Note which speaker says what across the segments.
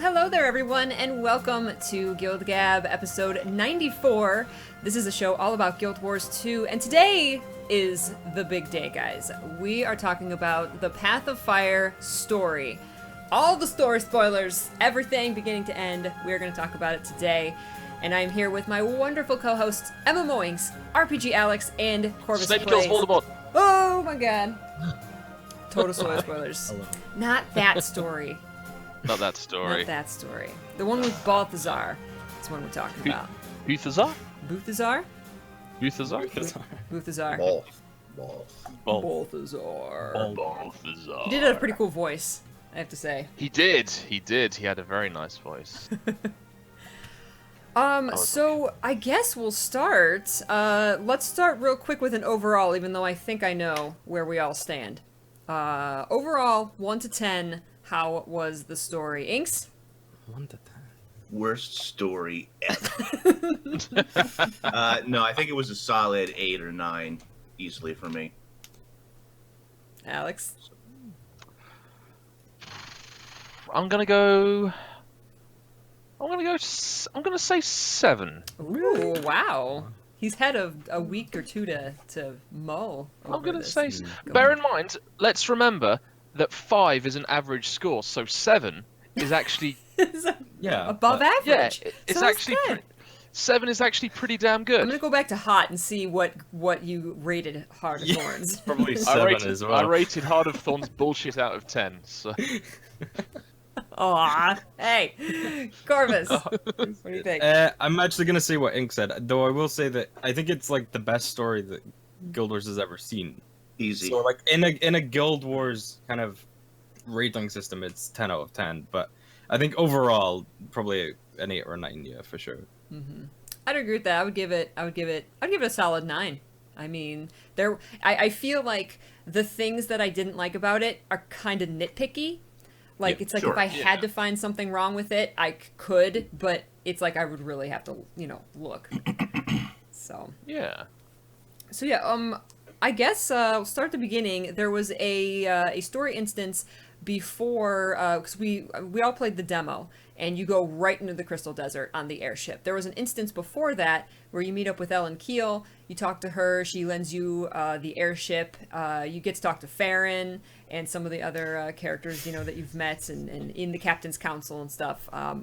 Speaker 1: hello there everyone, and welcome to GuildGab episode 94. This is a show all about Guild Wars 2, and today is the big day, guys. We are talking about the Path of Fire story. All the story spoilers, everything beginning to end, we're going to talk about it today. And I'm here with my wonderful co-hosts, MMOINKS, RPG Alex, and CorvusPlays.
Speaker 2: Snape kills Voldemort.
Speaker 1: Oh my god. Total story spoilers. Not that story.
Speaker 2: Not that story.
Speaker 1: Not that story. The one with Balthazar is one we're talking about.
Speaker 2: Balthazar?
Speaker 1: Balthazar?
Speaker 2: Balthazar?
Speaker 1: Balthazar.
Speaker 2: Balthazar.
Speaker 1: Balthazar. He did have a pretty cool voice, I have to say.
Speaker 2: He did. He had a very nice voice.
Speaker 1: So I guess we'll start. Let's start real quick with an overall, even though I think I know where we all stand. Overall, 1 to 10, how was the story? Inks?
Speaker 3: 1 to 10.
Speaker 4: Worst story ever. No, I think it was a solid 8 or 9, easily for me.
Speaker 1: Alex?
Speaker 2: I'm gonna say 7.
Speaker 1: Ooh, wow. He's had a week or two to mull.
Speaker 2: I'm gonna
Speaker 1: this.
Speaker 2: say. Bear in mind, let's remember that 5 is an average score, so 7 is actually
Speaker 1: above average.
Speaker 2: Yeah, it's
Speaker 1: so
Speaker 2: actually 7 is actually pretty damn good.
Speaker 1: I'm gonna go back to Hot and see what you rated Heart of Thorns.
Speaker 3: Probably 7 as well.
Speaker 2: I rated Heart of Thorns bullshit out of 10. So.
Speaker 1: Aw, hey, Corvus, what do you think?
Speaker 3: I'm actually gonna say what Ink said, though I will say that I think it's like the best story that Guild Wars has ever seen.
Speaker 4: Easy.
Speaker 3: So like in a Guild Wars kind of rating system, it's 10 out of 10. But I think overall, probably an 8 or a 9, yeah, for sure.
Speaker 1: Mm-hmm. I'd agree with that. I would give it a solid 9. I mean, I feel like the things that I didn't like about it are kind of nitpicky. Like, it's like if I had to find something wrong with it, I could, but it's like I would really have to, look. So.
Speaker 2: Yeah.
Speaker 1: So yeah, I guess we'll start at the beginning. There was a story instance before, because we all played the demo, and you go right into the Crystal Desert on the airship. There was an instance before that where you meet up with Ellen Keel, you talk to her, she lends you the airship, you get to talk to Farron and some of the other characters, that you've met and in the Captain's Council and stuff. I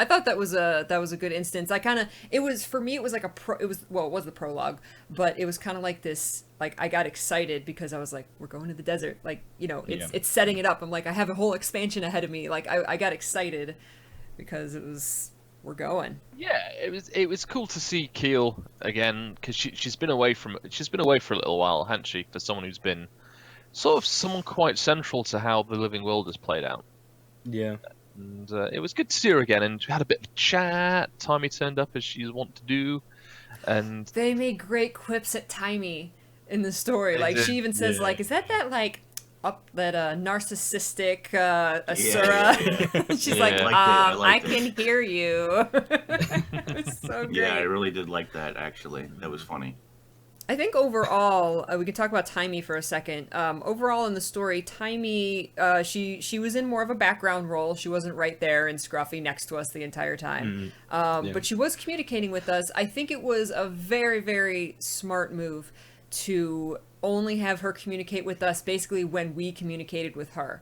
Speaker 1: thought that was a good instance. It was like it was the prologue, but it was kind of like this, like I got excited because I was like, we're going to the desert, like, it's setting it up. I'm like, I have a whole expansion ahead of me. Like I got excited because we're going.
Speaker 2: Yeah, it was cool to see Keel again, because she's been away for a little while, hasn't she? For someone who's been sort of someone quite central to how the Living World has played out.
Speaker 3: Yeah.
Speaker 2: And it was good to see her again, and we had a bit of a chat. Timey turned up as she's wont to do, and
Speaker 1: they made great quips at Timey in the story. Like she even says, like, "Is that narcissistic Asura?"
Speaker 4: Yeah.
Speaker 1: She's like, I can hear you. It's so great.
Speaker 4: Yeah, I really did like that. Actually, that was funny.
Speaker 1: I think overall, we could talk about Timey for a second. Overall in the story, Timey, she was in more of a background role. She wasn't right there and scruffy next to us the entire time. But she was communicating with us. I think it was a very, very smart move to only have her communicate with us basically when we communicated with her.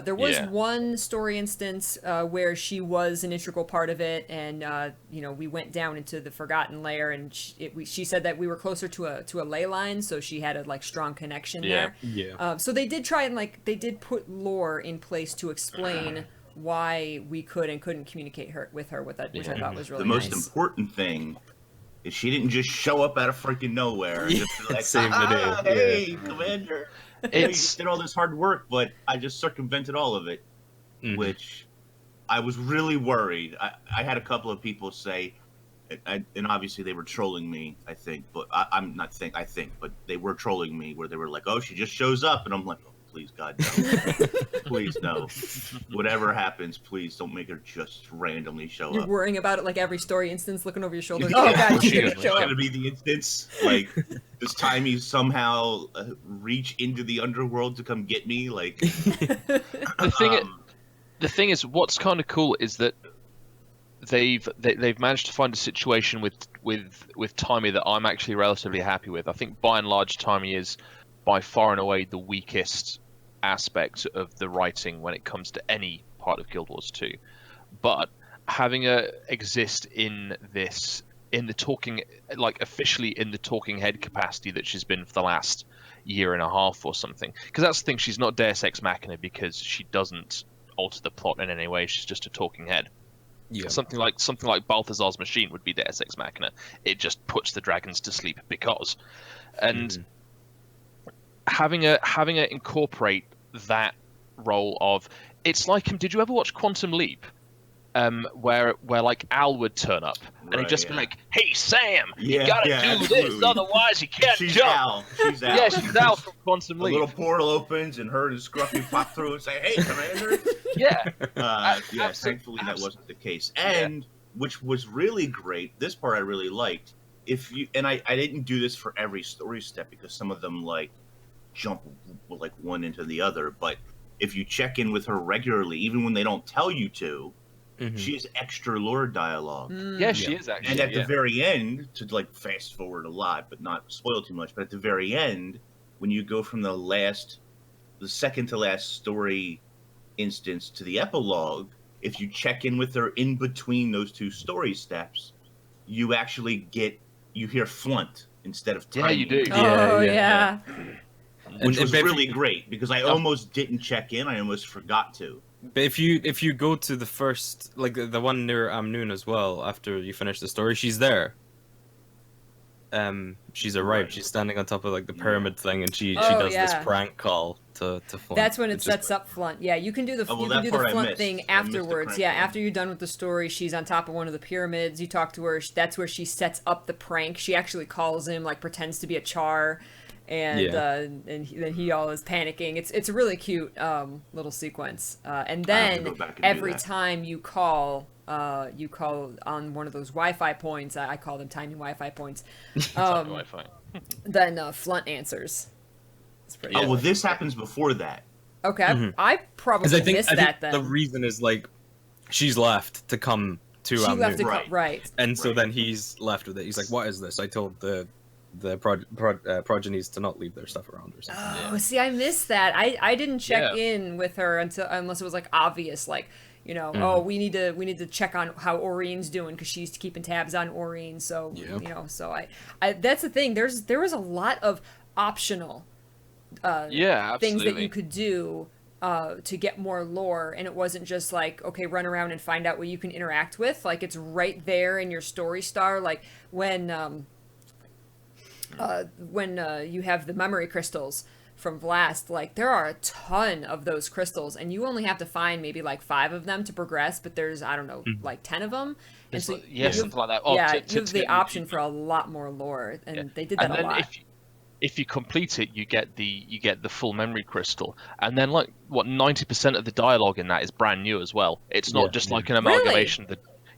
Speaker 1: There was one story instance where she was an integral part of it, and we went down into the Forgotten Lair, and she said that we were closer to a ley line, so she had a strong connection there.
Speaker 3: Yeah.
Speaker 1: So they did try and they did put lore in place to explain why we could and couldn't communicate with her, which I thought was really
Speaker 4: the most
Speaker 1: nice.
Speaker 4: Important thing is she didn't just show up out of freaking nowhere and just be like,
Speaker 3: save the day.
Speaker 4: Hey, Commander. You did all this hard work, but I just circumvented all of it, which I was really worried. I had a couple of people say, and obviously they were trolling me, I think, but but they were trolling me where they were like, oh, she just shows up. And I'm like, oh, please, God, no. Please, no. Whatever happens, please don't make her just randomly show up.
Speaker 1: You're worrying about it like every story instance, looking over your shoulder. Oh, God, she's going to show up.
Speaker 4: Going to be the instance. Like, does Timey somehow reach into the underworld to come get me? Like,
Speaker 2: the the thing is, what's kind of cool is that they've managed to find a situation with Timey that I'm actually relatively happy with. I think by and large, Timey is by far and away the weakest aspect of the writing when it comes to any part of Guild Wars 2. But having her exist in the talking, like officially in the talking head capacity that she's been for the last year and a half or something, because that's the thing, she's not Deus Ex Machina because she doesn't alter the plot in any way. She's just a talking head.
Speaker 3: Yeah.
Speaker 2: Something like Balthazar's machine would be Deus Ex Machina. It just puts the dragons to sleep because, and having her incorporate that role of, it's like, did you ever watch Quantum Leap? Where like Al would turn up and he'd just be like, "Hey Sam, you gotta do
Speaker 4: absolutely.
Speaker 2: this, otherwise you can't
Speaker 4: She's
Speaker 2: jump."
Speaker 4: Al. She's Al.
Speaker 2: Yeah, she's Al from Quantum
Speaker 4: A
Speaker 2: Leap.
Speaker 4: little portal opens and her and Scruffy pop through and say, "Hey, Commander."
Speaker 2: Yeah.
Speaker 4: Yeah. Thankfully that wasn't the case, and which was really great. This part I really liked. If you and I didn't do this for every story step because some of them like jump like one into the other, but if you check in with her regularly, even when they don't tell you to. She has extra lore dialogue.
Speaker 2: Yeah, she is actually.
Speaker 4: And at the very end, to like fast forward a lot, but not spoil too much, but at the very end, when you go from the second to last story instance to the epilogue, if you check in with her in between those two story steps, you actually you hear Flunt instead of Tiny.
Speaker 2: Yeah, you do.
Speaker 1: Oh, yeah.
Speaker 4: Which was really great, because I almost didn't check in. I almost forgot to.
Speaker 3: But if you go to the first, like the one near Amnoon as well, after you finish the story, she's there. She's arrived. She's standing on top of like the pyramid thing, and she does this prank call to Flunt.
Speaker 1: That's when it sets up Flunt. Yeah, you can do the Flunt thing afterwards. Yeah, after you're done with the story, she's on top of one of the pyramids. You talk to her. That's where she sets up the prank. She actually calls him, like pretends to be a char. And then he all is panicking. It's a really cute little sequence. And then every time you call on one of those Wi-Fi points, I call them tiny Wi-Fi points.
Speaker 2: Wi-Fi.
Speaker 1: Then Flunt answers. It's pretty.
Speaker 4: Oh well, this happens before that.
Speaker 1: Okay, I probably missed that. Then
Speaker 3: the reason is like she's left to come to
Speaker 1: she left to
Speaker 4: right.
Speaker 1: right,
Speaker 3: and so then he's left with it. He's like, "What is this? I told the progenies to not leave their stuff around or something."
Speaker 1: Oh, see, I missed that. I didn't check in with her unless it was like obvious, like, you know, oh, we need to check on how Aureen's doing because she's keeping tabs on Aureen. So you know, so I that's the thing. There was a lot of optional things that you could do to get more lore, and it wasn't just like, okay, run around and find out what you can interact with. Like, it's right there in your story star. Like when you have the memory crystals from Vlast, like there are a ton of those crystals, and you only have to find maybe like 5 of them to progress, but there's, I don't know, like 10 of them. And so
Speaker 2: something like that.
Speaker 1: You have the option for a lot more lore, and they did that a lot.
Speaker 2: If you complete it, you get the full memory crystal, and then like 90% of the dialogue in that is brand new as well. It's not just like an amalgamation.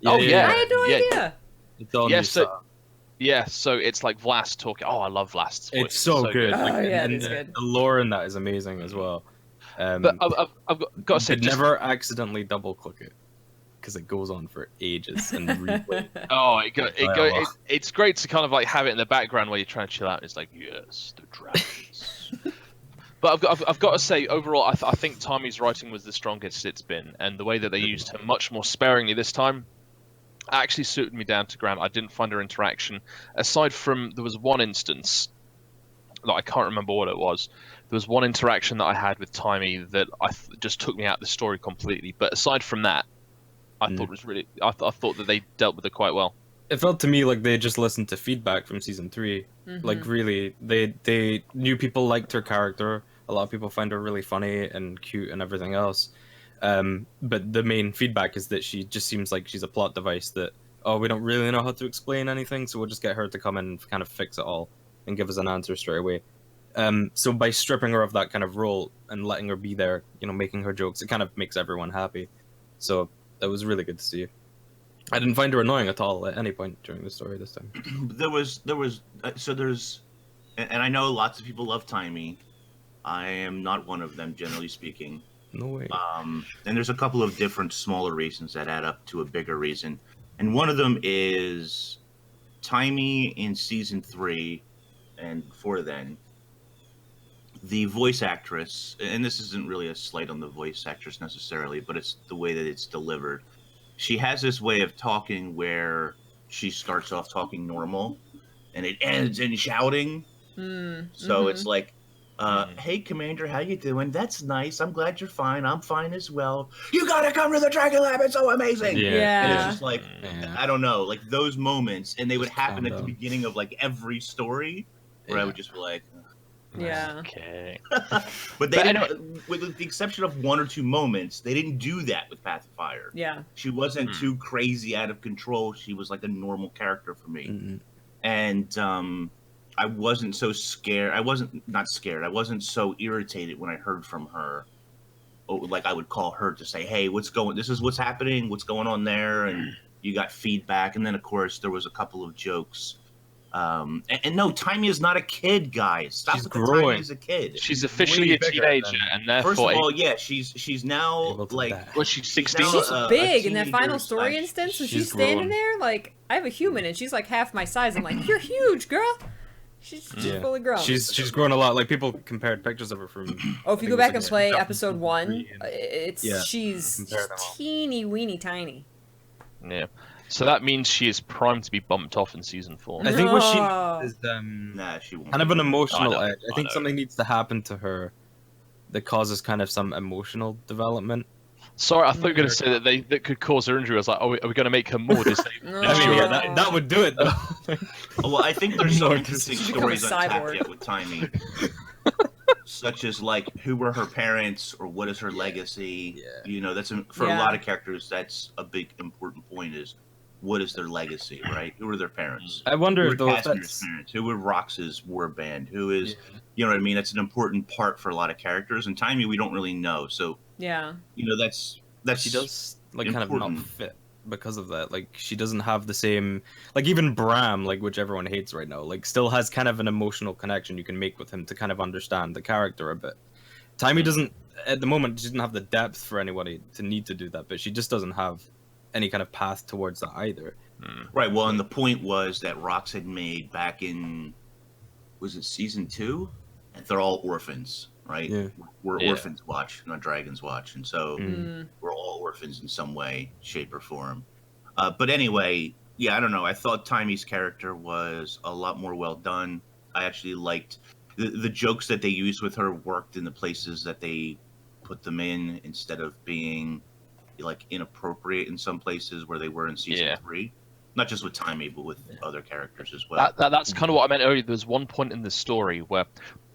Speaker 1: Really? I had no idea.
Speaker 3: It's all
Speaker 2: so it's like Vlast talking. Oh, I love Vlast's voice.
Speaker 3: It's so good.
Speaker 1: It's good.
Speaker 3: The lore in that is amazing as well.
Speaker 2: But I've got to say,
Speaker 3: never accidentally double click it, because it goes on for ages and replay.
Speaker 2: It's great to kind of like have it in the background while you're trying to chill out. And it's like, yes, the dragons. But I've got to say, overall, I think Timey's writing was the strongest it's been, and the way that they used her much more sparingly this time actually suited me down to ground. I didn't find her interaction, aside from there was one instance that I can't remember what it was. There was one interaction that I had with Timey that just took me out of the story completely. But aside from that, I thought it was really. I thought that they dealt with it quite well.
Speaker 3: It felt to me like they just listened to feedback from season 3. Like really, they knew people liked her character. A lot of people find her really funny and cute and everything else. But the main feedback is that she just seems like she's a plot device that, oh, we don't really know how to explain anything, so we'll just get her to come in and kind of fix it all and give us an answer straight away. So by stripping her of that kind of role and letting her be there, you know, making her jokes, it kind of makes everyone happy. So that was really good to see. I didn't find her annoying at all at any point during the story this time.
Speaker 4: There's, and I know lots of people love Timey. I am not one of them, generally speaking.
Speaker 3: No way.
Speaker 4: And there's a couple of different smaller reasons that add up to a bigger reason. And one of them is Timey in season 3 and before then, the voice actress, and this isn't really a slight on the voice actress necessarily, but it's the way that it's delivered. She has this way of talking where she starts off talking normal and it ends in shouting. So it's like, hey, Commander, how you doing? That's nice. I'm glad you're fine. I'm fine as well. You gotta come to the Dragon Lab. It's so amazing.
Speaker 3: Yeah.
Speaker 4: And it's just like, I don't know, like those moments, and they would happen at the beginning of like every story where I would just be like,
Speaker 2: Okay.
Speaker 4: But they didn't, with the exception of 1 or 2 moments, they didn't do that with Path of Fire.
Speaker 1: Yeah.
Speaker 4: She wasn't too crazy out of control. She was like a normal character for me. And I wasn't so scared. I wasn't so irritated when I heard from her. Like I would call her to say, hey, this is what's happening. What's going on there? And you got feedback. And then of course there was a couple of jokes. And no, Timey is not a kid, guys. Stop with the Timey as a kid.
Speaker 2: She's officially a teenager, and therefore.
Speaker 4: First of all, yeah, she's now like.
Speaker 2: Well, she's 16.
Speaker 1: She's big in that final story instance. When she's standing there, like I have a human, and she's like half my size. I'm like, you're huge, girl. She's fully grown.
Speaker 3: She's grown a lot. Like people compared pictures of her from.
Speaker 1: Oh, if you go back and play episode 1, she's teeny weeny tiny.
Speaker 2: Yeah. So that means she is primed to be bumped off in season 4.
Speaker 3: I think what she is
Speaker 4: she won't.
Speaker 3: kind of an emotional edge. I think
Speaker 2: know.
Speaker 3: something needs to happen to her that causes kind of some emotional development.
Speaker 2: Sorry, I thought you were going to say that could cause her injury. I was like, are we going to make her more disabled?
Speaker 3: I mean, yeah, that would do it though.
Speaker 4: Well, I think there's some interesting
Speaker 1: She becomes
Speaker 4: stories
Speaker 1: a
Speaker 4: untapped
Speaker 1: cyborg.
Speaker 4: yet with Timey. Such as like, who were her parents or what is her legacy?
Speaker 3: Yeah.
Speaker 4: You know, that's for a lot of characters. That's a big important point. Is what is their legacy, right? Who are their parents?
Speaker 3: I wonder
Speaker 4: Who
Speaker 3: if
Speaker 4: are
Speaker 3: though
Speaker 4: Casimir's parents? Who were Rox's warband? Who is, you know what I mean? That's an important part for a lot of characters. And Timey, we don't really know. So
Speaker 1: Yeah.
Speaker 4: you know, that's
Speaker 3: she does like kind of
Speaker 4: important.
Speaker 3: not fit because of that. Like she doesn't have the same, like even Bram, like which everyone hates right now, like still has kind of an emotional connection you can make with him to kind of understand the character a bit. Timey doesn't at the moment. She doesn't have the depth for anybody to need to do that, but she just doesn't have any kind of path towards that either.
Speaker 4: Right. Well, and the point was that Rox had made back in, was it season 2? And they're all orphans, right?
Speaker 3: Yeah.
Speaker 4: We're Orphans Watch, not Dragons Watch, and so we're all orphans in some way, shape, or form. But anyway, yeah, I don't know. I thought Timey's character was a lot more well done. I actually liked the jokes that they used with her worked in the places that they put them in instead of being like inappropriate in some places where they were in season 3. Not just with Timey, but with other characters as well.
Speaker 2: That's kind of what I meant earlier. There was one point in the story where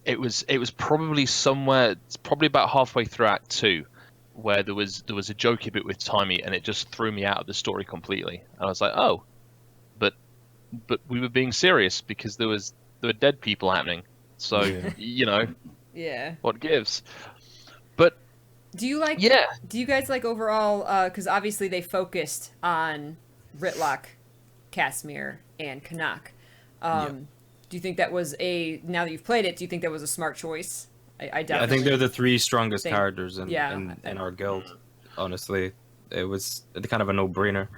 Speaker 2: it was probably somewhere, it's probably about halfway through Act 2, where there was a jokey bit with Timey, and it just threw me out of the story completely. And I was like, oh, but we were being serious because there were dead people happening. So you know, what gives? But
Speaker 1: do you like? Do you guys like overall? Because obviously they focused on Ritlock, Casimir, and Canuck. Do you think that was now that you've played it, do you think that was a smart choice? I definitely.
Speaker 3: I think they're the 3 strongest characters in our guild. Honestly, it was kind of a no-brainer.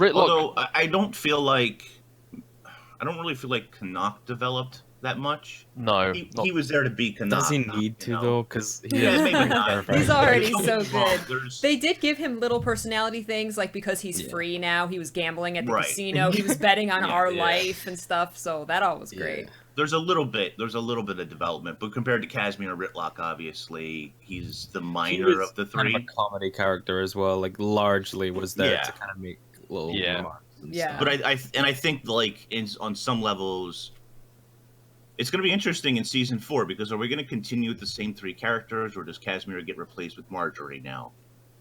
Speaker 4: Although I don't really feel like Canuck developed that much.
Speaker 2: No,
Speaker 4: he was there to be Canuck.
Speaker 3: Does he need to though? Because
Speaker 4: maybe not.
Speaker 1: He's already so good. They did give him little personality things, like because he's free now. He was gambling at the casino. He was betting on our life and stuff. So that all was great.
Speaker 4: There's a little bit of development, but compared to Casimir and Ritlock, obviously he's the minor of the 3.
Speaker 3: Kind of a comedy character as well. Like largely was there to kind of make little remarks.
Speaker 4: But I think like on some levels. It's going to be interesting in season 4 because are we going to continue with the same 3 characters, or does Casimir get replaced with Marjorie now,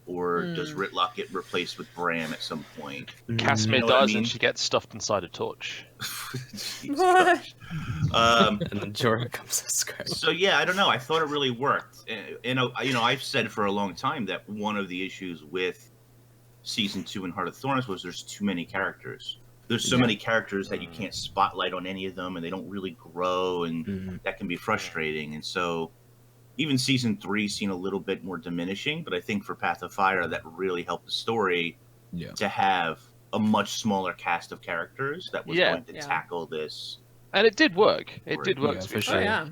Speaker 4: or does Ritlock get replaced with Bram at some point?
Speaker 2: Casimir does, and she gets stuffed inside a torch.
Speaker 1: What?
Speaker 3: And then Jorah comes to scratch.
Speaker 4: So yeah, I don't know. I thought it really worked, and you know, I've said for a long time that one of the issues with season 2 in Heart of Thorns was there's too many characters. There's so many characters that you can't spotlight on any of them, and they don't really grow, and that can be frustrating. And so even season 3 seen a little bit more diminishing, but I think for Path of Fire that really helped the story to have a much smaller cast of characters that was going to tackle this.
Speaker 2: And it did work. It did work
Speaker 3: for sure.
Speaker 1: Oh, yeah.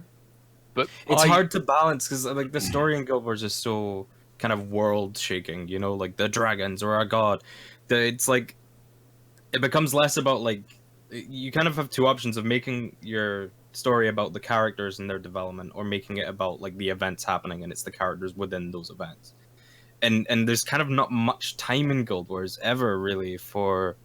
Speaker 2: But
Speaker 3: it's hard to balance because like the story in Guild Wars is so kind of world shaking, you know, like the dragons or a god. It's like it becomes less about like you kind of have two options of making your story about the characters and their development, or making it about like the events happening and it's the characters within those events. And there's kind of not much time in Guild Wars ever really for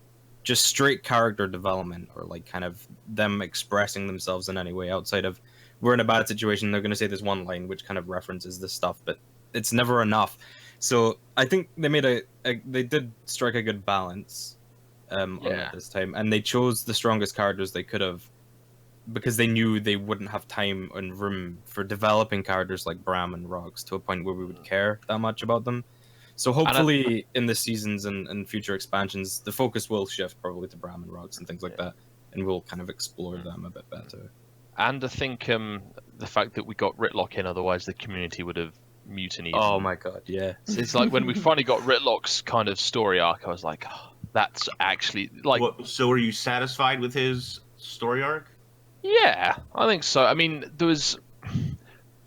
Speaker 3: just straight character development or like kind of them expressing themselves in any way outside of we're in a bad situation, they're going to say this one line which kind of references this stuff, but it's never enough. So I think they made they did strike a good balance on it this time, and they chose the strongest characters they could have because they knew they wouldn't have time and room for developing characters like Bram and Rox to a point where we would care that much about them. So hopefully in the seasons and future expansions, the focus will shift probably to Bram and Rox and things like that, and we'll kind of explore them a bit better.
Speaker 2: And I think the fact that we got Ritlock in, otherwise the community would have mutinied.
Speaker 3: Oh my god, yeah.
Speaker 2: It's like when we finally got Ritlock's kind of story arc, I was like, oh, that's actually like...
Speaker 4: So are you satisfied with his story arc?
Speaker 2: Yeah, I think so. I mean,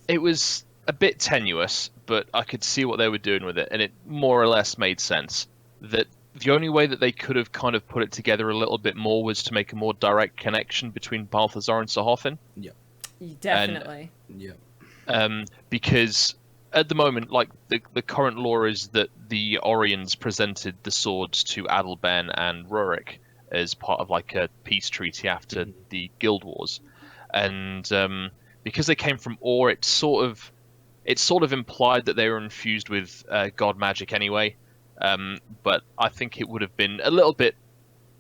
Speaker 2: it was a bit tenuous, but I could see what they were doing with it, and it more or less made sense. That the only way that they could have kind of put it together a little bit more was to make a more direct connection between Balthazar and Sahothun.
Speaker 3: Yeah.
Speaker 1: Definitely.
Speaker 2: Because at the moment, like, the current lore is that the Orions presented the swords to Adalben and Rurik as part of like a peace treaty after the Guild Wars, and because they came from Or, it sort of implied that they were infused with god magic anyway. But I think it would have been a little bit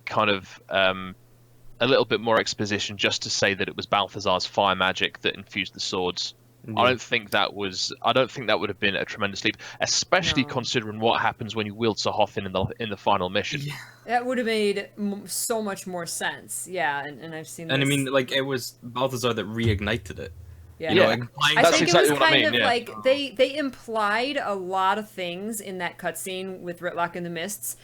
Speaker 2: kind of a little bit more exposition just to say that it was Balthazar's fire magic that infused the swords. Yeah. I don't think that would have been a tremendous leap, especially considering what happens when you wield Sahothun in the final mission.
Speaker 1: Yeah. That would have made so much more sense. Yeah, and I've seen.
Speaker 3: And I mean, like, it was Balthazar that reignited it.
Speaker 1: Yeah,
Speaker 3: you know,
Speaker 1: I think exactly it was kind of like they implied a lot of things in that cutscene with Ritlock in the Mists.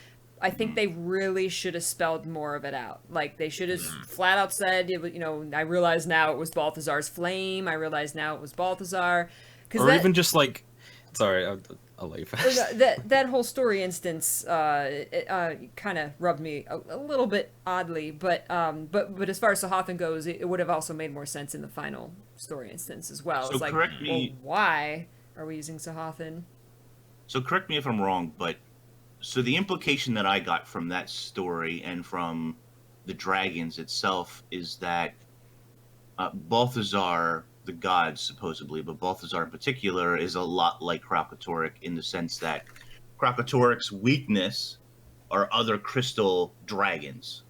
Speaker 1: I think they really should have spelled more of it out. Like, they should have flat out said, you know, I realize now it was Balthazar's flame. I realize now it was Balthazar.
Speaker 3: Or even just like, sorry, I'll let you finish.
Speaker 1: That whole story instance kind of rubbed me a little bit oddly. But as far as Sahothun goes, it would have also made more sense in the final story instance as well.
Speaker 4: So
Speaker 1: it's like,
Speaker 4: correct me.
Speaker 1: Well, why are we using Sahothun?
Speaker 4: So correct me if I'm wrong, but so the implication that I got from that story and from the dragons itself is that Balthazar, the gods supposedly, but Balthazar in particular, is a lot like Kralkatorrik in the sense that Kralkatorrik's weakness are other crystal dragons.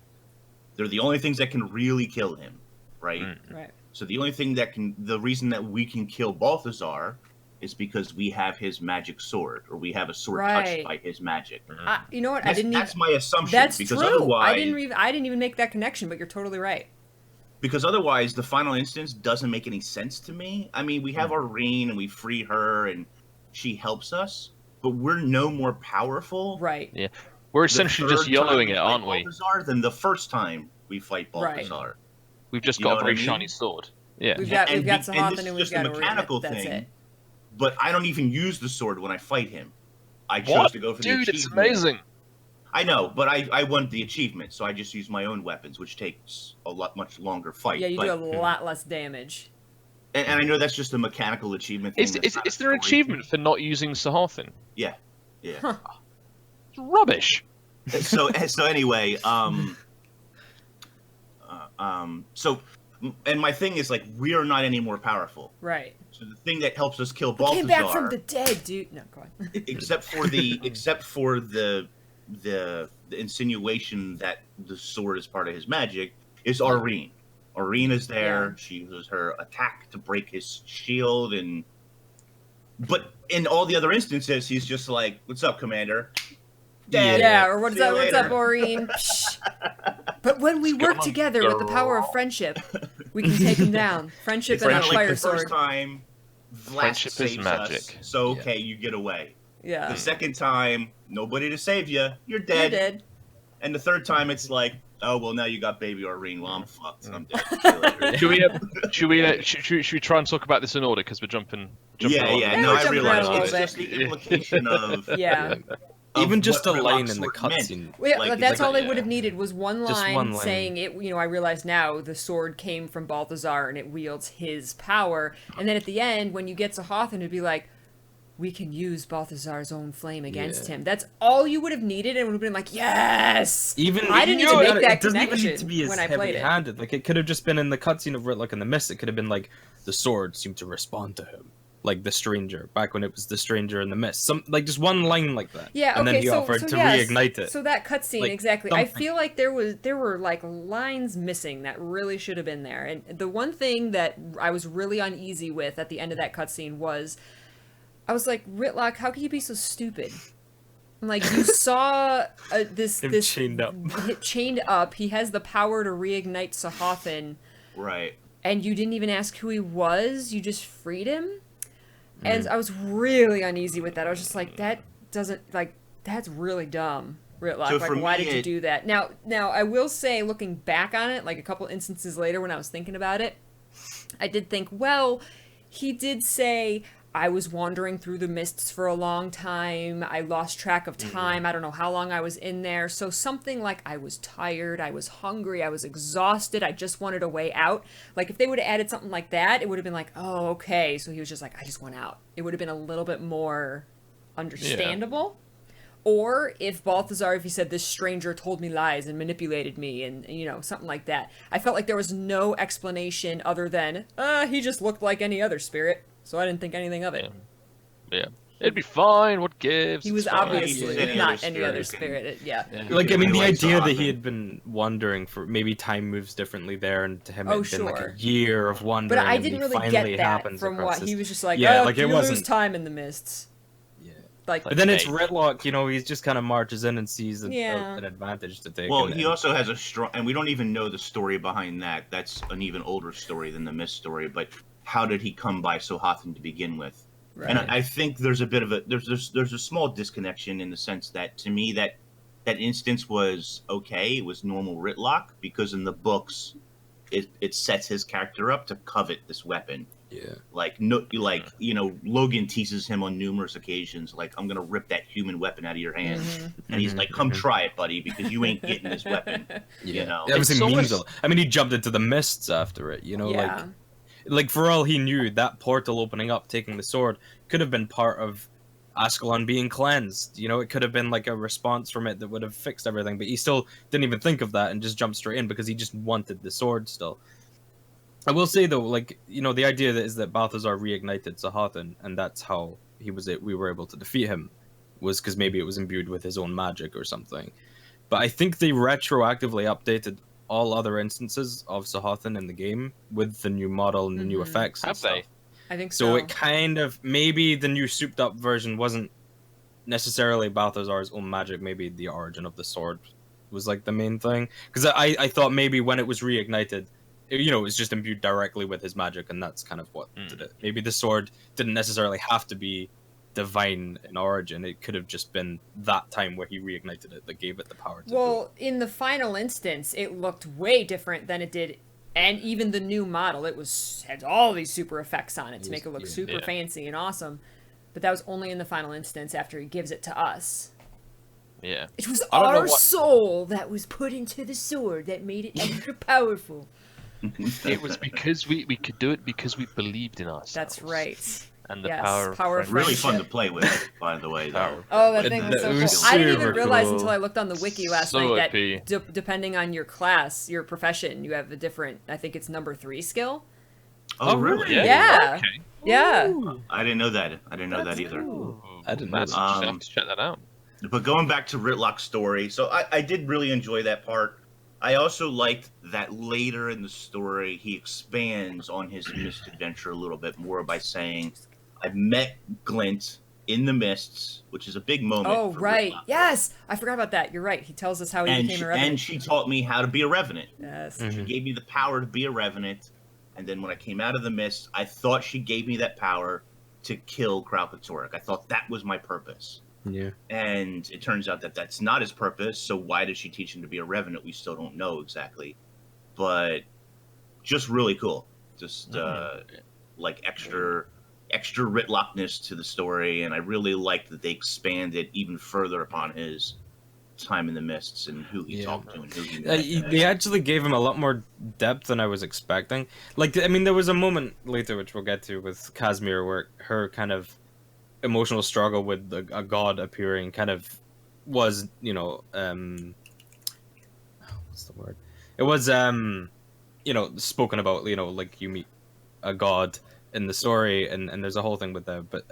Speaker 4: They're the only things that can really kill him, right?
Speaker 1: Right.
Speaker 4: So the reason that we can kill Balthazar is because we have his magic sword, or we have a sword touched by his magic.
Speaker 1: You know what?
Speaker 4: That's my assumption.
Speaker 1: That's
Speaker 4: because
Speaker 1: true.
Speaker 4: Otherwise,
Speaker 1: I didn't even make that connection, but you're totally right.
Speaker 4: Because otherwise, the final instance doesn't make any sense to me. I mean, we have Aurene, and we free her, and she helps us, but we're no more powerful.
Speaker 1: Right.
Speaker 2: Yeah. We're essentially just YOLOing it, aren't we?
Speaker 4: Balthazar than the first time we fight Balthazar.
Speaker 1: Right.
Speaker 2: We've just got a very shiny sword. Yeah.
Speaker 1: We've got Sahothun, and we've got
Speaker 4: a mechanical
Speaker 1: thing. That's it.
Speaker 4: But I don't even use the sword when I fight him. I chose to go for the achievement.
Speaker 2: Dude, it's amazing.
Speaker 4: I know, but I want the achievement, so I just use my own weapons, which takes a much longer fight.
Speaker 1: Yeah, you do a lot less damage.
Speaker 4: And I know that's just a mechanical achievement thing.
Speaker 2: Is there an achievement for not using Sahothun?
Speaker 4: Yeah.
Speaker 1: Huh.
Speaker 2: It's rubbish.
Speaker 4: So anyway, and my thing is, like, we are not any more powerful.
Speaker 1: Right.
Speaker 4: So the thing that helps us kill Balthazar...
Speaker 1: Came back from the dead, dude. No, go on.
Speaker 4: except for the insinuation that the sword is part of his magic, is Aurene. Aurene is there. Yeah. She uses her attack to break his shield, but in all the other instances, he's just like, "What's up, Commander?"
Speaker 1: Dead. Yeah, or what's up, Aurene? But when we work together with the power of friendship, we can take him down. Friendship and a fire sword.
Speaker 4: First time, Vlask
Speaker 2: Friendship is
Speaker 4: saves
Speaker 2: magic.
Speaker 4: us, so okay, you get away.
Speaker 1: Yeah.
Speaker 4: The second time, nobody to save you, you're dead.
Speaker 1: You're dead.
Speaker 4: And the third time, it's like, oh well, now you got baby Aurene. Well, I'm fucked. I'm dead. See you later.
Speaker 2: Should we try and talk about this in order because we're jumping
Speaker 4: Yeah.
Speaker 2: along.
Speaker 4: No,
Speaker 1: we're
Speaker 4: I
Speaker 1: jumping
Speaker 4: realize
Speaker 1: around a
Speaker 4: it's
Speaker 1: little
Speaker 4: just the implication of
Speaker 1: Yeah.
Speaker 3: Even
Speaker 4: of
Speaker 3: just a
Speaker 4: what
Speaker 3: line
Speaker 4: Gridlock's
Speaker 3: in the
Speaker 4: sword
Speaker 3: cutscene.
Speaker 4: meant.
Speaker 1: Well,
Speaker 4: Like,
Speaker 1: that's
Speaker 4: like,
Speaker 1: all they
Speaker 2: yeah.
Speaker 1: would have needed was one
Speaker 3: Just
Speaker 1: line,
Speaker 3: one line.
Speaker 1: saying it. I realize now the sword came from Balthazar and it wields his power. And then at the end, when you get to Hothan, it'd be like, we can use Balthazar's own flame against him. That's all you would have needed, and it would have been like, yes.
Speaker 3: Even
Speaker 1: I didn't
Speaker 3: you
Speaker 1: even
Speaker 3: know,
Speaker 1: make that
Speaker 3: it doesn't even
Speaker 1: connection
Speaker 3: need to be as
Speaker 1: when I played it.
Speaker 3: heavy-handed. Like it could have just been in the cutscene of Ritlock and the Mist. It could have been like the sword seemed to respond to him, like the stranger back when it was the stranger in the mist. Some like just one line like that.
Speaker 1: Yeah,
Speaker 3: and
Speaker 1: okay,
Speaker 3: then he
Speaker 1: so,
Speaker 3: offered
Speaker 1: so
Speaker 3: to
Speaker 1: yes,
Speaker 3: reignite it.
Speaker 1: So that cutscene,
Speaker 3: Like,
Speaker 1: exactly. I
Speaker 3: something.
Speaker 1: feel like there were like lines missing that really should have been there. And the one thing that I was really uneasy with at the end of that cutscene was, I was like, Ritlock, how could you be so stupid? I'm like, you saw this
Speaker 3: Him chained up.
Speaker 1: chained up. He has the power to reignite Sahathan,
Speaker 4: Right.
Speaker 1: and you didn't even ask who he was. You just freed him. And I was really uneasy with that. I was just like, that doesn't, like, that's really dumb, Ritlock.
Speaker 4: So
Speaker 1: Like,
Speaker 4: for
Speaker 1: why
Speaker 4: me,
Speaker 1: did you
Speaker 4: it-
Speaker 1: do that? Now, I will say, looking back on it, like a couple instances later when I was thinking about it, I did think, well, he did say, I was wandering through the mists for a long time. I lost track of time. I don't know how long I was in there. So something like I was tired, I was hungry, I was exhausted, I just wanted a way out. Like if they would have added something like that, it would have been like, oh, okay. So he was just like, I just want out. It would have been a little bit more understandable. Or if Balthazar, if he said, this stranger told me lies and manipulated me and, something like that. I felt like there was no explanation other than, he just looked like any other spirit. So I didn't think anything of it.
Speaker 2: Yeah. It'd be fine. What gives?
Speaker 1: He was
Speaker 2: It's fine.
Speaker 1: obviously
Speaker 4: Any
Speaker 1: not
Speaker 4: other
Speaker 1: any other
Speaker 4: spirit
Speaker 1: spirit. Yeah.
Speaker 3: Like I mean, the
Speaker 4: Like
Speaker 3: idea that
Speaker 4: Sahathan.
Speaker 3: he had been wandering for maybe time moves differently there, and to him it
Speaker 1: Oh,
Speaker 3: had been like
Speaker 1: sure.
Speaker 3: a year of wandering.
Speaker 1: But I
Speaker 3: and
Speaker 1: didn't
Speaker 3: he
Speaker 1: really
Speaker 3: finally
Speaker 1: get that
Speaker 3: happens
Speaker 1: from
Speaker 3: across
Speaker 1: what
Speaker 3: this-
Speaker 1: he was just like,
Speaker 3: Yeah,
Speaker 1: oh,
Speaker 3: like, it
Speaker 1: you lose
Speaker 3: wasn't-
Speaker 1: time in the mists.
Speaker 3: Yeah.
Speaker 1: Like,
Speaker 3: But then it's
Speaker 2: Okay.
Speaker 3: Ritlock, he just kind of marches in and sees
Speaker 1: Yeah.
Speaker 3: an advantage to take.
Speaker 4: Well,
Speaker 3: and
Speaker 4: he also has a strong, and we don't even know the story behind that. That's an even older story than the Mist story. But how did he come by Sahathan to begin with?
Speaker 1: right.
Speaker 4: And I think there's a bit of there's a small disconnection in the sense that to me that instance was okay. It was normal Ritlock because in the books, it sets his character up to covet this weapon.
Speaker 3: Yeah.
Speaker 4: Logan teases him on numerous occasions, like, I'm gonna rip that human weapon out of your hand, and he's
Speaker 3: Mhm,
Speaker 4: like, come
Speaker 3: mhm.
Speaker 4: try it, buddy, because you ain't getting this weapon.
Speaker 3: Yeah.
Speaker 4: You know,
Speaker 3: That was
Speaker 2: It's
Speaker 3: in
Speaker 2: almost-
Speaker 3: Meansville. I mean, he jumped into the mists after it.
Speaker 1: Yeah.
Speaker 3: Like for all he knew, that portal opening up, taking the sword, could have been part of Ascalon being cleansed. It could have been like a response from it that would have fixed everything. But he still didn't even think of that and just jumped straight in because he just wanted the sword still. I will say though, the idea is that Balthazar reignited Sahathan, and that's how we were able to defeat him, was because maybe it was imbued with his own magic or something. But I think they retroactively updated all other instances of Sahathan in the game with the new model and the new effects and
Speaker 2: Have
Speaker 3: stuff.
Speaker 2: they?
Speaker 1: I think
Speaker 3: So
Speaker 1: so.
Speaker 3: it kind of, maybe the new souped up version wasn't necessarily Balthazar's own magic, maybe the origin of the sword was like the main thing. Because I thought maybe when it was reignited, it was just imbued directly with his magic, and that's kind of what did it. Maybe the sword didn't necessarily have to be divine in origin. It could have just been that time where he reignited it that gave it the power to do it.
Speaker 1: Well, in the final instance, it looked way different than it did, and even the new model, had all these super effects on it to make it look super fancy and awesome. But that was only in the final instance after he gives it to us.
Speaker 2: Yeah.
Speaker 1: It was
Speaker 2: I don't know
Speaker 1: our
Speaker 2: what-
Speaker 1: soul that was put into the sword that made it extra powerful.
Speaker 2: It was because we could do it because we believed in ourselves.
Speaker 1: That's right.
Speaker 2: And the
Speaker 1: Yes,
Speaker 2: power
Speaker 1: power
Speaker 2: of
Speaker 1: of
Speaker 4: really
Speaker 1: friendship.
Speaker 4: fun to play with, by the way, though.
Speaker 1: Oh, that
Speaker 3: It-
Speaker 1: thing was
Speaker 3: it
Speaker 1: so
Speaker 3: was
Speaker 1: cool. I didn't even
Speaker 3: super
Speaker 1: realize
Speaker 3: cool.
Speaker 1: until I looked on the wiki last
Speaker 2: So
Speaker 1: night
Speaker 2: OP.
Speaker 1: that depending on your class, your profession, you have a different, I think it's number 3 skill.
Speaker 4: Oh, really?
Speaker 1: Yeah.
Speaker 2: Okay.
Speaker 1: Yeah.
Speaker 4: I didn't know that. I didn't know that either.
Speaker 3: I didn't know
Speaker 2: That's
Speaker 3: that.
Speaker 2: interesting. I have to check that out.
Speaker 4: But going back to Ritlock's story, so I did really enjoy that part. I also liked that later in the story, he expands on his misadventure a little bit more by saying, I've met Glint in the mists, which is a big moment.
Speaker 1: Oh,
Speaker 4: for
Speaker 1: right.
Speaker 4: Ritlock.
Speaker 1: Yes. I forgot about that. You're right. He tells us how he
Speaker 4: And
Speaker 1: became
Speaker 4: she,
Speaker 1: a revenant.
Speaker 4: and she taught me how to be a revenant.
Speaker 1: Yes.
Speaker 3: Mm-hmm.
Speaker 4: She gave me the power to be a revenant. And then when I came out of the mist, I thought she gave me that power to kill Kralkatorrik. I thought that was my purpose.
Speaker 3: Yeah.
Speaker 4: And it turns out that that's not his purpose. So why does she teach him to be a revenant? We still don't know exactly. But just really cool. Just like extra Ritlockness to the story. And I really liked that they expanded even further upon his time in the mists and who he talked to and who he met.
Speaker 3: They actually gave him a lot more depth than I was expecting. Like, I mean, there was a moment later, which we'll get to, with Casimir, where her kind of emotional struggle with a god appearing kind of was, you know, what's the word? It was, you know, spoken about, you know, like you meet a god in the story, and there's a whole thing with that. But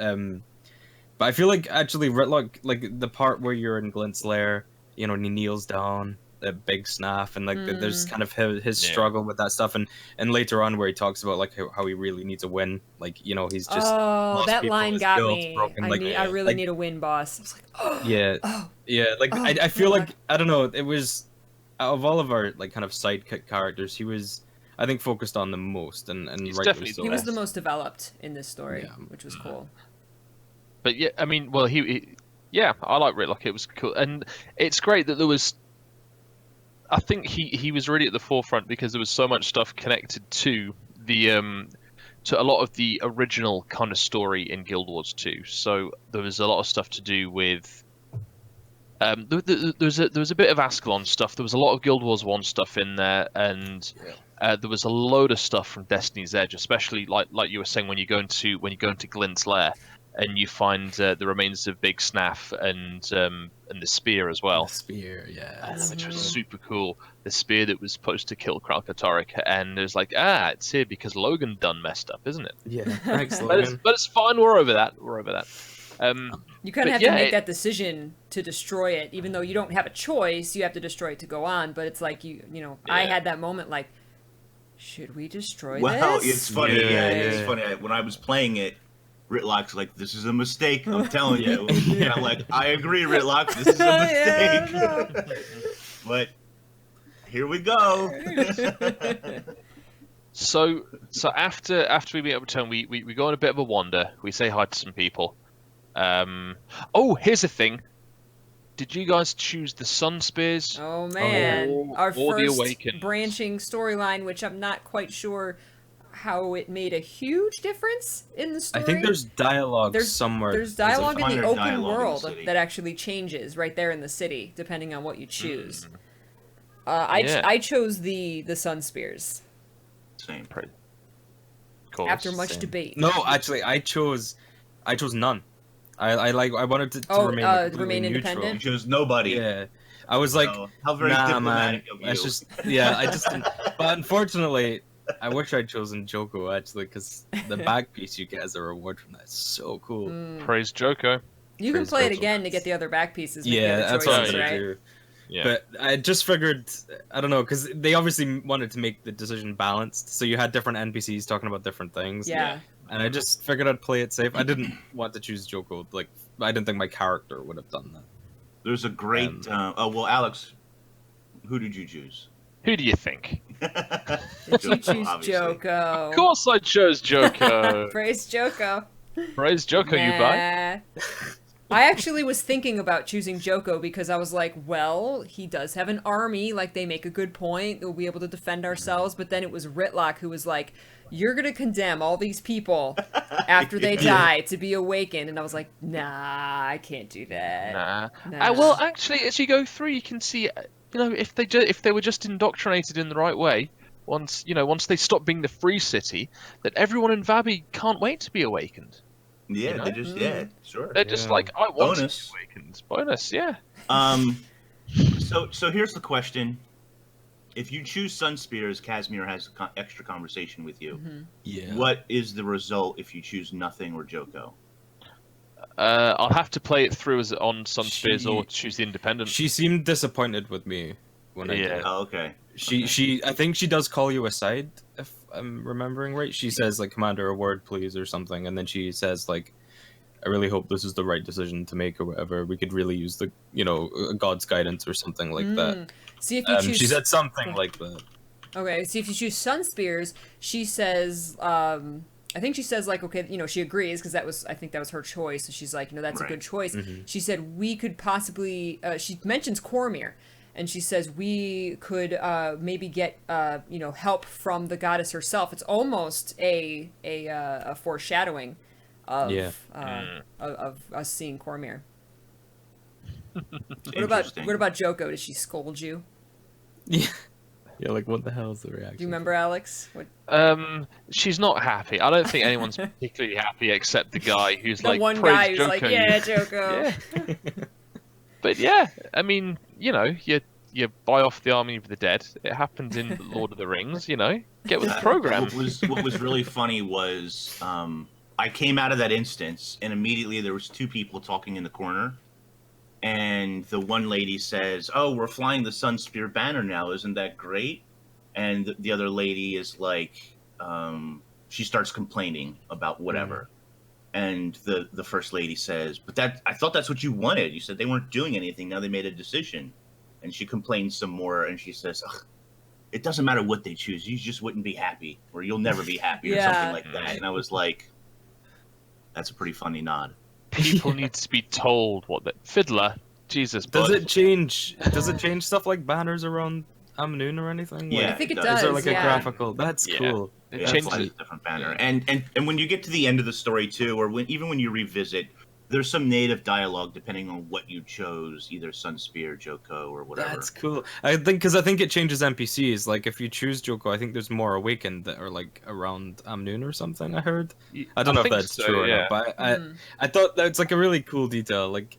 Speaker 3: I feel like actually Ritlock, like the part where you're in Glint's lair, you know, and he kneels down, that big snaff, and like there's kind of his struggle with that stuff, and later on where he talks about like how he really needs a win, like, you know, he's just
Speaker 1: that line got me.
Speaker 3: Broken.
Speaker 1: I really need a win, boss. I was like,
Speaker 3: like I feel like, I don't know, it was, out of all of our like kind of sidekick characters, he was, I think, focused on the most, and
Speaker 2: He's
Speaker 3: rightly
Speaker 2: definitely
Speaker 3: so.
Speaker 1: he was the most developed in this story, which was cool.
Speaker 2: But yeah, I mean, well, yeah, I like Ritlock. It was cool, and it's great that there was. I think he was really at the forefront because there was so much stuff connected to the to a lot of the original kind of story in Guild Wars 2. So there was a lot of stuff to do with. There was a bit of Ascalon stuff. There was a lot of Guild Wars 1 stuff in there, and there was a load of stuff from Destiny's Edge, especially like you were saying when you go into Glint's lair. And you find the remains of Big Snaff and the spear as well.
Speaker 3: The spear,
Speaker 2: which was super cool. The spear that was supposed to kill Kralkatorrik, and it was like, it's here because Logan done messed up, isn't it?
Speaker 3: Yeah, thanks, Logan.
Speaker 2: But it's fine. We're over that.
Speaker 1: You kind of have to make that decision to destroy it, even though you don't have a choice. You have to destroy it to go on. But it's like you know, I had that moment like, should we destroy this?
Speaker 4: Well, it's funny. It's funny. When I was playing it, Ritlock's like, this is a mistake, I'm telling you. Yeah, like, I agree, Ritlock, this is a mistake. But here we go.
Speaker 2: So after we meet up with Tone, we go on a bit of a wander. We say hi to some people. Here's the thing. Did you guys choose the Sun Spears?
Speaker 1: Oh man, our
Speaker 2: or the
Speaker 1: first
Speaker 2: Awakened?
Speaker 1: Branching storyline, which I'm not quite sure how it made a huge difference in the story.
Speaker 3: I think there's dialogue somewhere.
Speaker 1: There's dialogue in the open world
Speaker 4: the
Speaker 1: that actually changes right there in the city, depending on what you choose. I chose the Sun Spears.
Speaker 4: Same.
Speaker 2: Cool.
Speaker 1: After much debate.
Speaker 3: No, actually, I chose none. I wanted to
Speaker 1: remain independent.
Speaker 4: You chose nobody.
Speaker 3: Yeah. I was like,
Speaker 4: how very diplomatic of you.
Speaker 3: It's just, I just didn't. But unfortunately, I wish I'd chosen Joko, actually, because the back piece you get as a reward from that is so cool.
Speaker 2: Praise Joko.
Speaker 1: You can play it again to get the other back pieces.
Speaker 3: That's what I'm going to do.
Speaker 2: Yeah.
Speaker 3: But I just figured, I don't know, because they obviously wanted to make the decision balanced, so you had different NPCs talking about different things.
Speaker 1: Yeah.
Speaker 3: And I just figured I'd play it safe. I didn't want to choose Joko. Like, I didn't think my character would have done that.
Speaker 4: There's a great... Alex, who did you choose?
Speaker 2: Who do you think?
Speaker 1: Did you choose Joko?
Speaker 2: Of course I chose Joko.
Speaker 1: Praise Joko.
Speaker 2: Praise Joko, you buy.
Speaker 1: I actually was thinking about choosing Joko because I was like, well, he does have an army. Like, they make a good point. We'll be able to defend ourselves. But then it was Ritlock who was like, you're going to condemn all these people after they die to be awakened. And I was like, nah, I can't do that.
Speaker 2: Nah. Well, actually, as you go through, you can see... You know, if they were just indoctrinated in the right way, once they stop being the free city, that everyone in Vabi can't wait to be awakened.
Speaker 4: Yeah,
Speaker 2: you know?
Speaker 4: they just sure.
Speaker 2: They're just like, I want
Speaker 4: Bonus.
Speaker 2: to be awakened. Bonus, yeah.
Speaker 4: So here's the question: if you choose Sun Spears, Casimir has extra conversation with you.
Speaker 3: Yeah.
Speaker 4: What is the result if you choose nothing or Joko?
Speaker 2: I'll have to play it through as on Sun Spears or choose the independent.
Speaker 3: She seemed disappointed with me when I did it.
Speaker 4: Oh, okay.
Speaker 3: I think she does call you aside, if I'm remembering right. She says like, "Commander, a word, please," or something, and then she says like, "I really hope this is the right decision to make, or whatever. We could really use the, God's guidance or something like that."
Speaker 1: See if you choose.
Speaker 3: She said something like that.
Speaker 1: Okay, see, if you choose Sun Spears, she says, I think she says, like, okay, you know, she agrees, because I think that was her choice, so she's like, you know, that's a good choice. She said, we could possibly, she mentions Cormyr, and she says, we could maybe get, you know, help from the goddess herself. It's almost a foreshadowing of us seeing Cormyr. What about Joko? Did she scold you?
Speaker 3: Yeah. Yeah, like, what the hell is the reaction?
Speaker 1: Do you remember, Alex? What...
Speaker 2: She's not happy. I don't think anyone's particularly happy except the guy who's
Speaker 1: the
Speaker 2: like,
Speaker 1: one
Speaker 2: praise
Speaker 1: guy who's
Speaker 2: Joko.
Speaker 1: like, yeah, Joko.
Speaker 2: Yeah. But yeah, I mean, you know, you buy off the army of the dead. It happened in Lord of the Rings, you know. Get with the program.
Speaker 4: What was really funny was I came out of that instance, and immediately there was two people talking in the corner. And the one lady says, "Oh, we're flying the Sun Spear banner now. Isn't that great?" And the other lady is like, she starts complaining about whatever. And the first lady says, "But I thought that's what you wanted. You said they weren't doing anything. Now they made a decision." And she complains some more, and she says, "Ugh, it doesn't matter what they choose. You just wouldn't be happy, or you'll never be happy," or something like that. And I was like, that's a pretty funny nod.
Speaker 2: People need to be told what the Fiddler. Jesus.
Speaker 3: Does it change stuff like banners around Amnoon or anything?
Speaker 4: Yeah,
Speaker 1: I think it does.
Speaker 3: Is there like a graphical? That's cool.
Speaker 2: It
Speaker 4: It's
Speaker 2: changes
Speaker 4: like a different banner. And when you get to the end of the story too, or even when you revisit, there's some native dialogue depending on what you chose, either Sun Spear, Joko, or whatever.
Speaker 3: That's cool. I think it changes NPCs. Like if you choose Joko, I think there's more Awakened that are like around Amnoon or something. I heard. I don't know if that's true or not, but I thought that's like a really cool detail. Like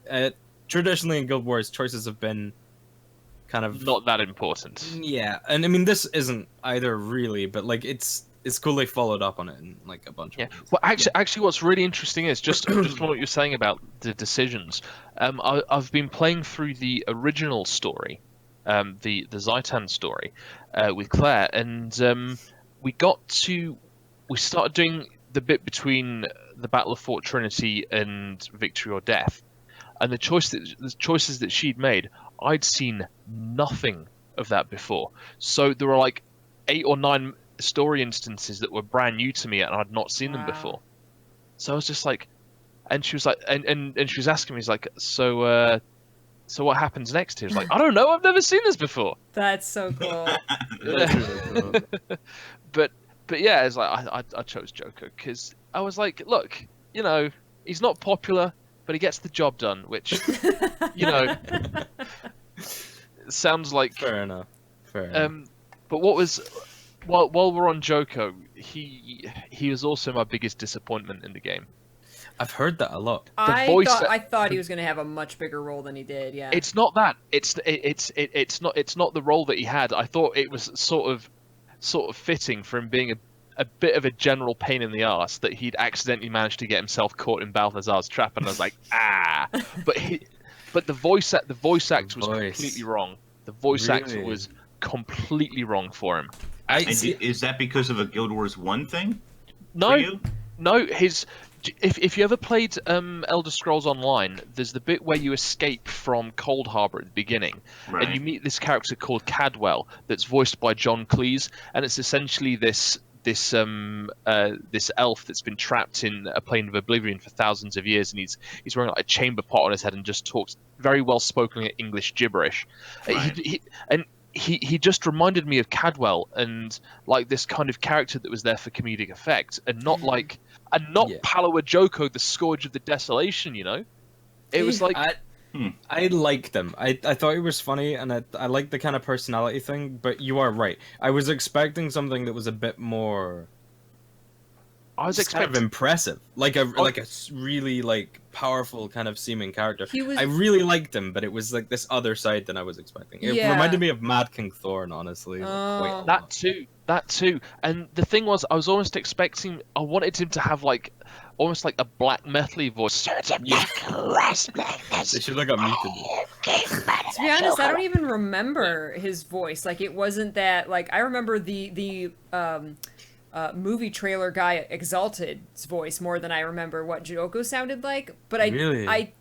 Speaker 3: traditionally in Guild Wars, choices have been kind of
Speaker 2: not that important.
Speaker 3: Yeah, and I mean this isn't either really, but like it's cool they followed up on it in like a bunch of ways.
Speaker 2: Well, actually, what's really interesting is just what you're saying about the decisions. I've been playing through the original story, the Zaitan story, with Claire, and we started doing the bit between the Battle of Fort Trinity and Victory or Death, and the choices that she'd made, I'd seen nothing of that before. So there were like 8 or 9 story instances that were brand new to me and I'd not seen them before. So I was just like, and she was like, and she was asking me, like, so what happens next here? She was like, I don't know, I've never seen this before.
Speaker 1: That's so cool.
Speaker 3: That's really cool.
Speaker 2: But yeah, it's like I chose Joko because I was like, look, you know, he's not popular, but he gets the job done, which, you know, sounds like
Speaker 3: fair enough.
Speaker 2: But what was while we're on Joko, he was also my biggest disappointment in the game.
Speaker 3: I've heard that a lot.
Speaker 1: I thought he was going to have a much bigger role than he did. Yeah.
Speaker 2: It's not that. It's not the role that he had. I thought it was sort of fitting for him being a bit of a general pain in the arse that he'd accidentally managed to get himself caught in Balthazar's trap, and I was like, ah. But the voice actor was completely wrong. The voice actor was completely wrong for him.
Speaker 4: Is that because of a Guild Wars 1 thing?
Speaker 2: No, if you ever played Elder Scrolls Online, there's the bit where you escape from Cold Harbor at the beginning, and you meet this character called Cadwell that's voiced by John Cleese, and it's essentially this elf that's been trapped in a plane of oblivion for thousands of years, and he's wearing like a chamber pot on his head and just talks very well spoken English gibberish. He just reminded me of Cadwell and like this kind of character that was there for comedic effect, and not Palawa Joko, the Scourge of the Desolation. You know, it was like
Speaker 3: I liked him. I thought he was funny, and I liked the kind of personality thing. But you are right. I was expecting something that was a bit more. I was expecting kind of impressive, like a really like powerful kind of seeming character. I really liked him, but it was like this other side than I was expecting. It reminded me of Mad King Thorn, honestly.
Speaker 2: That too. And the thing was, I wanted him to have like almost like a black metal-y voice.
Speaker 3: They should have got muted.
Speaker 1: To be honest, I don't even remember his voice. Like it wasn't that. Like I remember the movie trailer guy Exalted's voice more than I remember what Joko sounded like. But I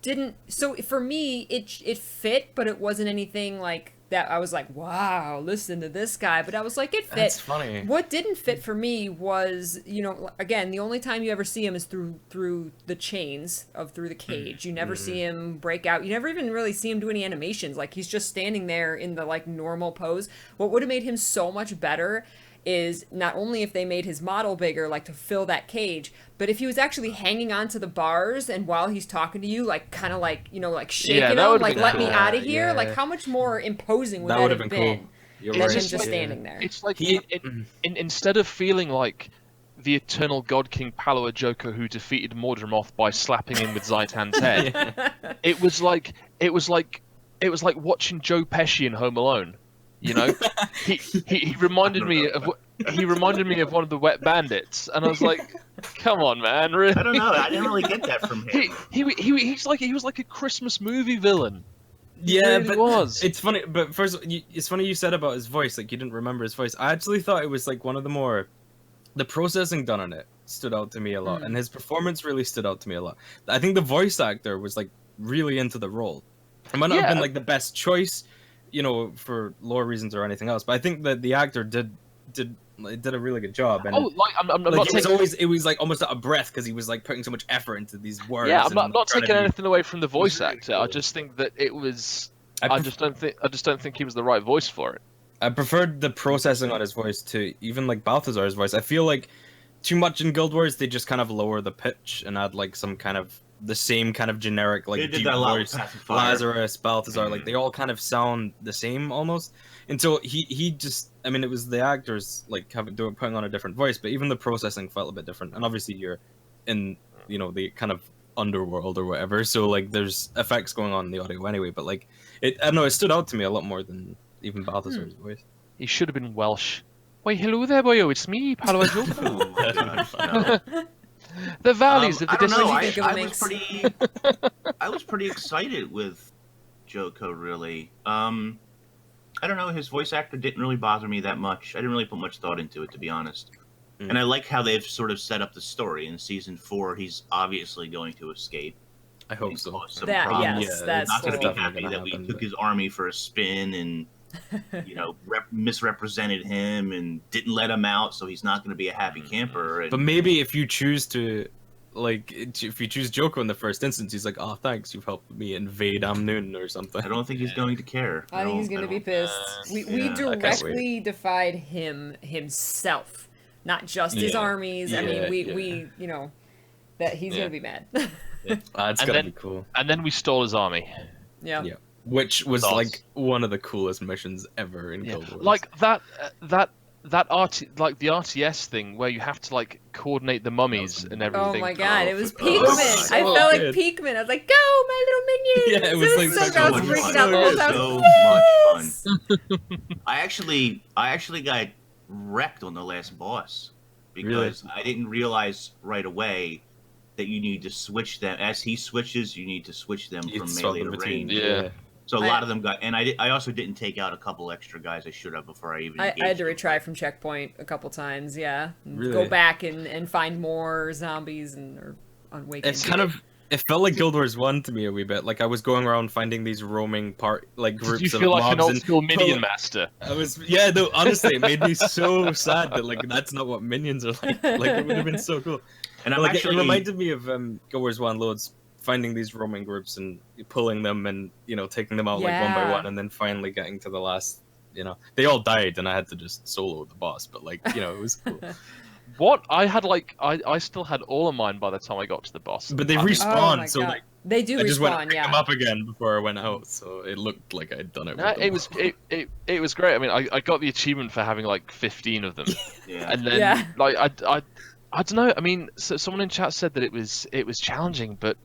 Speaker 1: didn't. So for me, it fit, but it wasn't anything like that I was like, wow, listen to this guy. But I was like, it fit.
Speaker 3: That's funny.
Speaker 1: What didn't fit for me was, you know, again, the only time you ever see him is through the chains through the cage. You never see him break out. You never even really see him do any animations. Like, he's just standing there in the like normal pose. What would have made him so much better is not only if they made his model bigger, like to fill that cage, but if he was actually hanging onto the bars and while he's talking to you, like kind of like, you know, like shaking him, like let me out of here. Like, how much more imposing would that have been
Speaker 3: cool.
Speaker 1: than him just standing there?
Speaker 2: It's like instead of feeling like the eternal god king Palo Ajoko who defeated Mordramoth by slapping him with Zaitan's head, it was like watching Joe Pesci in Home Alone. You know, he reminded me of one of the Wet Bandits, and I was like, "Come on, man!" Really?
Speaker 4: I don't know. I didn't really get that from him.
Speaker 2: He was like a Christmas movie villain.
Speaker 3: Yeah,
Speaker 2: really
Speaker 3: but
Speaker 2: was.
Speaker 3: It's funny. But first, it's funny you said about his voice. Like, you didn't remember his voice. I actually thought it was like one of the processing done on it stood out to me a lot, and his performance really stood out to me a lot. I think the voice actor was like really into the role. It might not have been like the best choice, you know, for lore reasons or anything else, but I think that the actor did a really good job. And
Speaker 2: I'm not
Speaker 3: it was like almost out of breath because he was like putting so much effort into these words.
Speaker 2: Yeah, I'm not taking anything away from the voice actor. Cool. I just think that it was. I just don't think he was the right voice for it.
Speaker 3: I preferred the processing on his voice to even like Balthazar's voice. I feel like too much in Guild Wars they just kind of lower the pitch and add like some kind of the same kind of generic like deep voice. Lazarus, Balthazar, like they all kind of sound the same almost. And so he just, I mean, it was the actors like putting on a different voice, but even the processing felt a bit different. And obviously you're in, you know, the kind of underworld or whatever, so like there's effects going on in the audio anyway. But like I don't know, it stood out to me a lot more than even Balthazar's voice.
Speaker 2: He should have been Welsh. Why, hello there, boyo. It's me, Palo Ajoko. The valleys of the
Speaker 4: I was pretty excited with Joko, really. I don't know, his voice actor didn't really bother me that much. I didn't really put much thought into it, to be honest. And I like how they've sort of set up the story. In season 4, he's obviously going to escape.
Speaker 3: I hope so.
Speaker 1: That's
Speaker 4: not going to be happy that we took his army for a spin and, you know, misrepresented him and didn't let him out, so he's not going to be a happy camper. And...
Speaker 3: But maybe if you choose to, like, if you choose Joko in the first instance, he's like, "Oh, thanks, you've helped me invade Amnun or something."
Speaker 4: I don't think he's going to care.
Speaker 1: I think he's going to be pissed. We directly defied him himself, not just his armies. I mean, we you know, that he's going to be mad.
Speaker 3: That's going to be cool.
Speaker 2: And then we stole his army.
Speaker 1: Yeah.
Speaker 3: Which was like one of the coolest missions ever in Guild Wars.
Speaker 2: Like the RTS thing where you have to like coordinate the mummies and everything.
Speaker 1: Oh my god, it was Peakman. I felt like Peakman. I was like, "Go, my little minions!"
Speaker 3: Yeah, it was like
Speaker 1: so much fun.
Speaker 4: I actually got wrecked on the last boss because I didn't realize right away that you need to switch them. As he switches, you need to switch them from melee to range.
Speaker 2: Yeah.
Speaker 4: So a lot of them got, and I also didn't take out a couple extra guys I should have before I even.
Speaker 1: I had to retry from checkpoint a couple times. Yeah,
Speaker 3: really?
Speaker 1: Go back and find more zombies or awaken.
Speaker 3: It's kind of. It felt like Guild Wars 1 to me a wee bit. Like I was going around finding these roaming groups
Speaker 2: Did you
Speaker 3: of
Speaker 2: feel like
Speaker 3: mobs
Speaker 2: an old school minion master?
Speaker 3: I was, no, honestly, it made me so sad that like that's not what minions are like. Like it would have been so cool. And like, it reminded me of Guild Wars 1 loads, finding these roaming groups and pulling them and, you know, taking them out like one by one and then finally getting to the last, you know. They all died and I had to just solo the boss, but like, you know, it was cool.
Speaker 2: What? I had like, I still had all of mine by the time I got to the boss.
Speaker 3: But they respawn, so like...
Speaker 1: They do respawn,
Speaker 3: I just went to pick them up again before I went out, so it looked like I'd done it.
Speaker 2: No, it was great. I mean, I got the achievement for having like 15 of them. And then like I don't know. I mean, so someone in chat said that it was challenging, but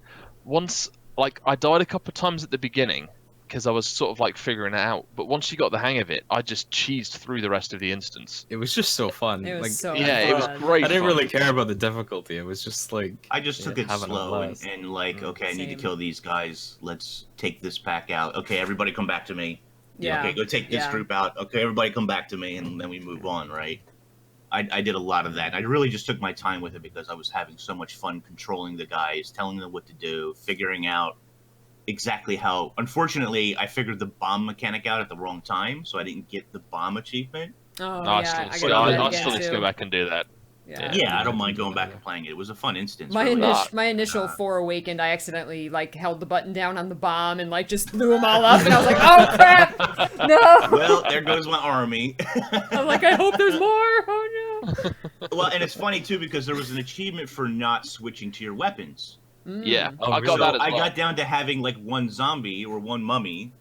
Speaker 2: once like I died a couple of times at the beginning because I was sort of like figuring it out. But once you got the hang of it, I just cheesed through the rest of the instance.
Speaker 3: It was just so fun.
Speaker 1: It was
Speaker 3: like,
Speaker 1: so
Speaker 2: yeah,
Speaker 1: fun.
Speaker 2: it was great.
Speaker 3: I didn't really care about the difficulty. It was just like
Speaker 4: I just took it slow and like, okay, I need to kill these guys. Let's take this pack out. Okay, everybody come back to me.
Speaker 1: Yeah.
Speaker 4: Okay, go take this group out. Okay, everybody come back to me, and then we move on, right? I did a lot of that. I really just took my time with it because I was having so much fun controlling the guys, telling them what to do, figuring out exactly how. Unfortunately, I figured the bomb mechanic out at the wrong time, so I didn't get the bomb achievement.
Speaker 1: Oh,
Speaker 2: No,
Speaker 1: yeah,
Speaker 2: I
Speaker 1: gotta
Speaker 2: still need to go
Speaker 1: too.
Speaker 2: back and do that.
Speaker 4: Yeah, I don't mind going back and playing it. It was a fun instance.
Speaker 1: My
Speaker 4: really.
Speaker 1: my initial 4 Awakened, I accidentally like held the button down on the bomb and like just blew them all up, and I was like, oh crap, no.
Speaker 4: Well, there goes my army.
Speaker 1: I'm like, I hope there's more. Oh no.
Speaker 4: Well, and it's funny too because there was an achievement for not switching to your weapons.
Speaker 2: Yeah,
Speaker 3: Oh,
Speaker 2: I got
Speaker 3: really?
Speaker 2: that as well.
Speaker 4: I got down to having like one zombie or one mummy,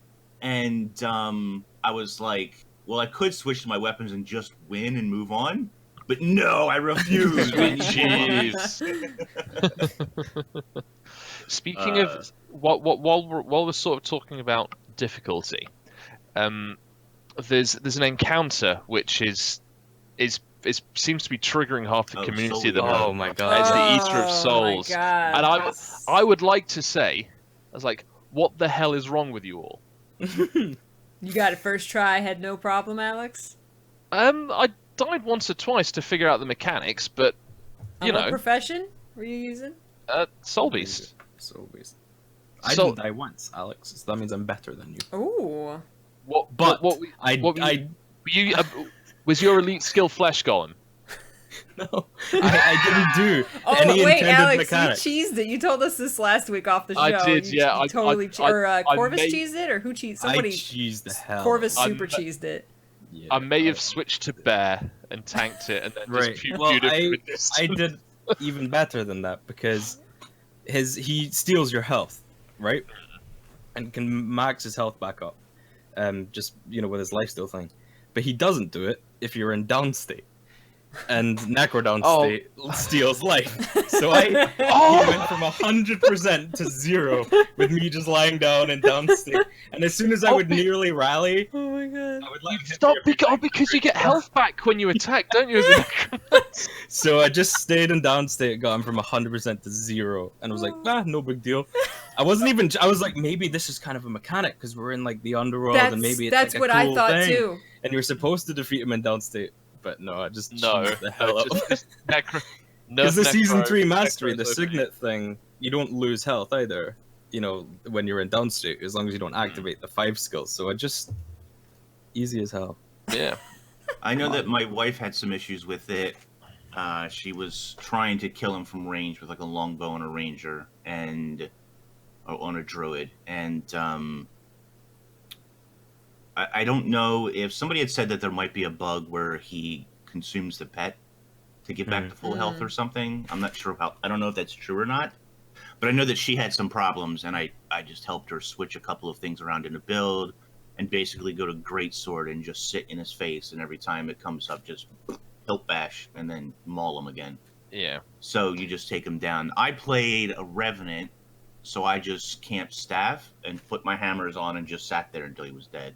Speaker 4: and I was like, well, I could switch to my weapons and just win and move on, but no, I refuse.
Speaker 2: Jeez. Speaking of while we're sort of talking about difficulty, there's an encounter which is seems to be triggering half the community at the moment.
Speaker 3: Oh my god.
Speaker 2: It's the Eater of Souls.
Speaker 1: My God.
Speaker 2: And I would like to say, I was like, what the hell is wrong with you all?
Speaker 1: You got it first try, had no problem, Alex?
Speaker 2: I died once or twice to figure out the mechanics, but you
Speaker 1: What
Speaker 2: know,
Speaker 1: profession were you using?
Speaker 2: Soul Beast.
Speaker 3: Soul Beast. I
Speaker 2: So-
Speaker 3: didn't die once, Alex. So that means I'm better than you.
Speaker 1: Ooh.
Speaker 3: But
Speaker 2: what was your elite skill Flesh Golem?
Speaker 3: No, I didn't do
Speaker 1: Oh
Speaker 3: any
Speaker 1: wait,
Speaker 3: intended
Speaker 1: Alex,
Speaker 3: mechanics.
Speaker 1: you cheesed it. You told us this last week off the show.
Speaker 2: I did,
Speaker 1: You
Speaker 2: yeah.
Speaker 1: totally Corvus cheesed it, or who cheesed? Somebody.
Speaker 3: I cheesed the hell.
Speaker 1: Corvus
Speaker 2: I'm-
Speaker 1: super cheesed it.
Speaker 3: Yeah.
Speaker 2: I may have switched to Bear and tanked it, and then
Speaker 3: Right.
Speaker 2: just
Speaker 3: Well,
Speaker 2: viewed it with
Speaker 3: I
Speaker 2: distance.
Speaker 3: did even better than that because he steals your health, right? And can max his health back up, just with his lifesteal thing. But he doesn't do it if you're in down state. And Necro down state steals life. So I went from 100% to 0 with me just lying down in down state. And as soon as I would nearly rally,
Speaker 1: Oh my god.
Speaker 3: I would like
Speaker 2: Stop because you get health back when you attack, don't you?
Speaker 3: So I just stayed in down state, got him from 100% to 0, and I was like, no big deal. I was like, maybe this is kind of a mechanic because we're in like the underworld, and maybe it's
Speaker 1: that's
Speaker 3: like
Speaker 1: what
Speaker 3: a cool
Speaker 1: I thought
Speaker 3: thing.
Speaker 1: too.
Speaker 3: And you're supposed to defeat him in down state, but no, I just
Speaker 2: No,
Speaker 3: cheesed the hell up.
Speaker 2: just Necro.
Speaker 3: Because the season 3 mastery,
Speaker 2: Necro's
Speaker 3: the
Speaker 2: OP.
Speaker 3: signet thing, you don't lose health either. When you're in down state, as long as you don't activate the 5 skills. So I just easy as hell.
Speaker 2: Yeah.
Speaker 4: I know that my wife had some issues with it. She was trying to kill him from range with like a longbow and a ranger and on a druid, and I don't know if somebody had said that there might be a bug where he consumes the pet to get back to full health or something. I'm not sure I don't know if that's true or not, but I know that she had some problems, and I just helped her switch a couple of things around in a build and basically go to Greatsword and just sit in his face, and every time it comes up, just hilt bash and then maul him again.
Speaker 2: Yeah.
Speaker 4: So you just take him down. I played a Revenant, so I just camped staff and put my hammers on and just sat there until he was dead.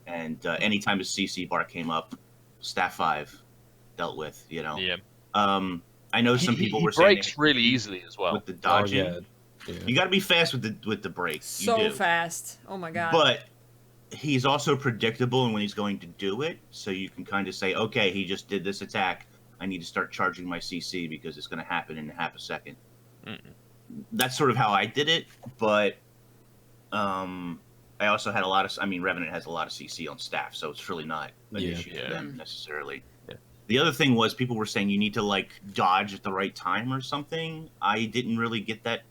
Speaker 4: And anytime a CC bar came up, staff 5 dealt with,
Speaker 2: Yeah.
Speaker 4: I know some people
Speaker 2: he
Speaker 4: were saying
Speaker 2: breaks really easily as well.
Speaker 4: with the dodging.
Speaker 3: Oh, yeah.
Speaker 4: You got to be fast with the break.
Speaker 1: So
Speaker 4: you do.
Speaker 1: fast. Oh my god.
Speaker 4: But he's also predictable in when he's going to do it, so you can kind of say, okay, he just did this attack. I need to start charging my CC because it's going to happen in half a second. That's sort of how I did it, but I also had Revenant has a lot of CC on staff, so it's really not an issue for them necessarily. Yeah. The other thing was people were saying you need to like dodge at the right time or something. I didn't really get that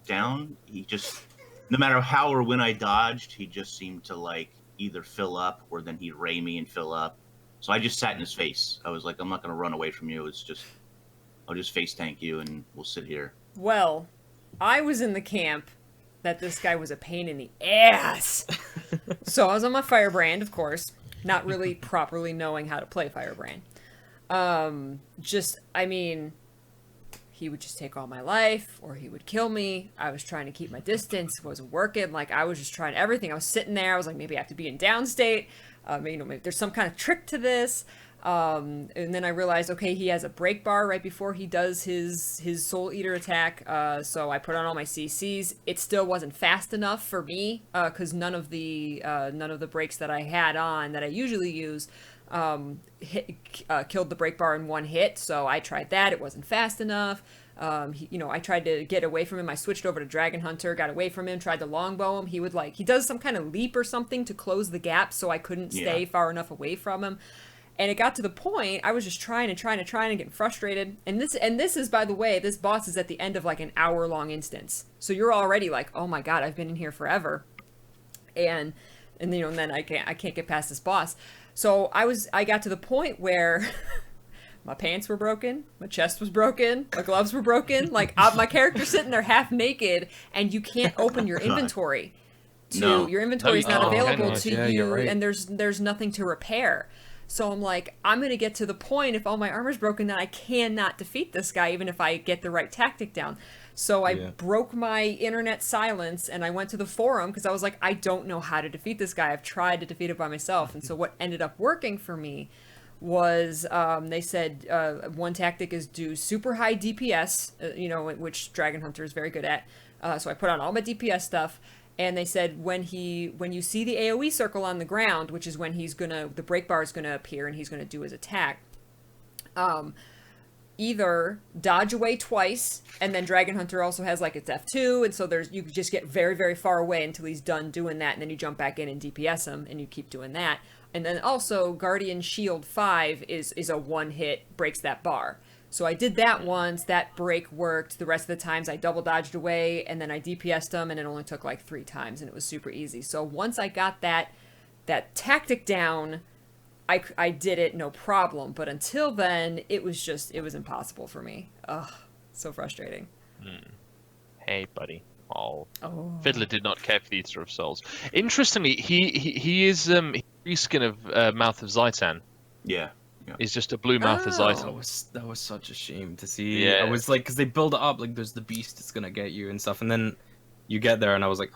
Speaker 4: down. He just, no matter how or when I dodged, he just seemed to like either fill up or then he'd ray me and fill up. So I just sat in his face. I was like, I'm not going to run away from you. I'll just face tank you and we'll sit here.
Speaker 1: Well, I was in the camp that this guy was a pain in the ass. So I was on my Firebrand, of course, not really properly knowing how to play Firebrand. He would just take all my life, or he would kill me. I was trying to keep my distance. It wasn't working. Like, I was just trying everything. I was sitting there. I was like, maybe I have to be in downstate. Maybe there's some kind of trick to this. And then I realized, okay, he has a break bar right before he does his Soul Eater attack. So I put on all my CCs. It still wasn't fast enough for me, because none of the breaks that I had on that I usually use killed the break bar in one hit. So I tried that. It wasn't fast enough. I tried to get away from him. I switched over to Dragon Hunter, got away from him, tried to longbow him. He does some kind of leap or something to close the gap, so I couldn't stay far enough away from him. And it got to the point I was just trying and getting frustrated. And this is, by the way, this boss is at the end of like an hour-long instance. So you're already like, oh my god, I've been in here forever. And then I can't get past this boss. So I got to the point where my pants were broken, my chest was broken, my gloves were broken. Like my character's sitting there half naked, and you can't open your inventory. Your inventory is not available to you, right. And there's nothing to repair. So I'm like, I'm going to get to the point, if all my armor's broken, that I cannot defeat this guy, even if I get the right tactic down. So I broke my internet silence, and I went to the forum, because I was like, I don't know how to defeat this guy. I've tried to defeat it by myself. And so what ended up working for me was, they said one tactic is do super high DPS, which Dragon Hunter is very good at. So I put on all my DPS stuff. And they said when you see the AoE circle on the ground, which is when the break bar is gonna appear and he's gonna do his attack, either dodge away twice, and then Dragon Hunter also has like its F2, and so you can just get very, very far away until he's done doing that, and then you jump back in and DPS him, and you keep doing that. And then also Guardian Shield 5 is a one hit, breaks that bar. So I did that once, that break worked. The rest of the times I double dodged away, and then I DPS'd them, and it only took like 3 times, and it was super easy. So once I got that tactic down, I did it no problem. But until then, it was impossible for me. Ugh, so frustrating.
Speaker 2: Hey, buddy. Oh. Fiddler did not care for the Eater of Souls. Interestingly, he is reskin of Mouth of Zaitan.
Speaker 4: Yeah.
Speaker 2: Is just a blue mouth of Zaitan.
Speaker 3: That was such a shame to see. Yeah. I was like, because they build it up like there's the beast that's gonna get you and stuff, and then you get there, and I was like,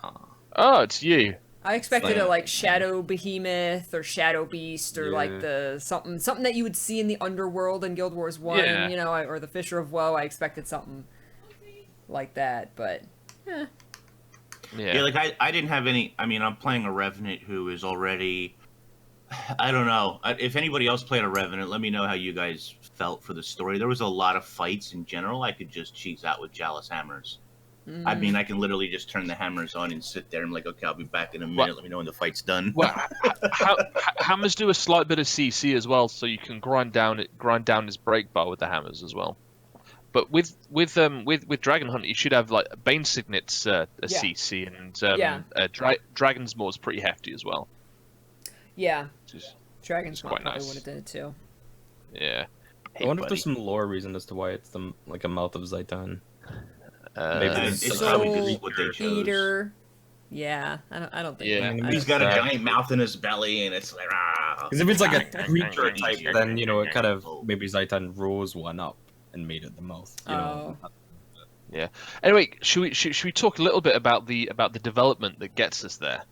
Speaker 2: oh, it's you.
Speaker 1: I expected a like Shadow Behemoth or Shadow Beast or like the something that you would see in the Underworld in Guild Wars 1, or the Fisher of Woe. I expected something like that, but
Speaker 4: yeah, like I didn't have any. I mean, I'm playing a Revenant who is already. I don't know. If anybody else played a Revenant, let me know how you guys felt for the story. There was a lot of fights in general. I could just cheese out with Chalice Hammers. I mean, I can literally just turn the hammers on and sit there. I'm like, okay, I'll be back in a minute. Let me know when the fight's done.
Speaker 2: Well, hammers do a slight bit of CC as well, so you can grind down his break bar with the hammers as well. But with Dragon Hunt, you should have like Bane Signet's CC, and Dragon's Maw is pretty hefty as well.
Speaker 1: Yeah, Dragon's Maw probably would have done it too.
Speaker 2: Yeah.
Speaker 3: I wonder if there's some lore reason as to why it's like a Mouth of Zaitan.
Speaker 4: Maybe it's probably what they chose.
Speaker 1: Eater. Yeah, I don't think.
Speaker 4: Yeah, he's got a giant mouth in his belly, and it's like
Speaker 3: because if it's like a creature type, then it kind of maybe Zaitan rose one up and made it the mouth.
Speaker 2: Yeah. Anyway, should we talk a little bit about the development that gets us there?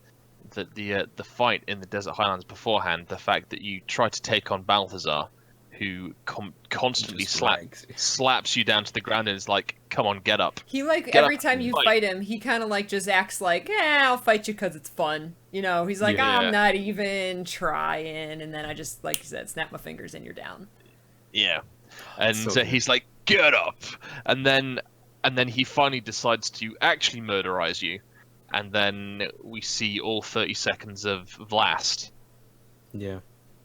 Speaker 2: The fight in the Desert Highlands beforehand, the fact that you try to take on Balthazar, who constantly slaps you down to the ground and is like, come on, get up.
Speaker 1: He every time you fight him, he kind of just acts like, I'll fight you because it's fun. He's like, I'm not even trying. And then I just, like you said, snap my fingers and you're down.
Speaker 2: Yeah. And he's like, get up. And then he finally decides to actually murderize you. And then we see all 30 seconds of Vlast.
Speaker 3: Yeah.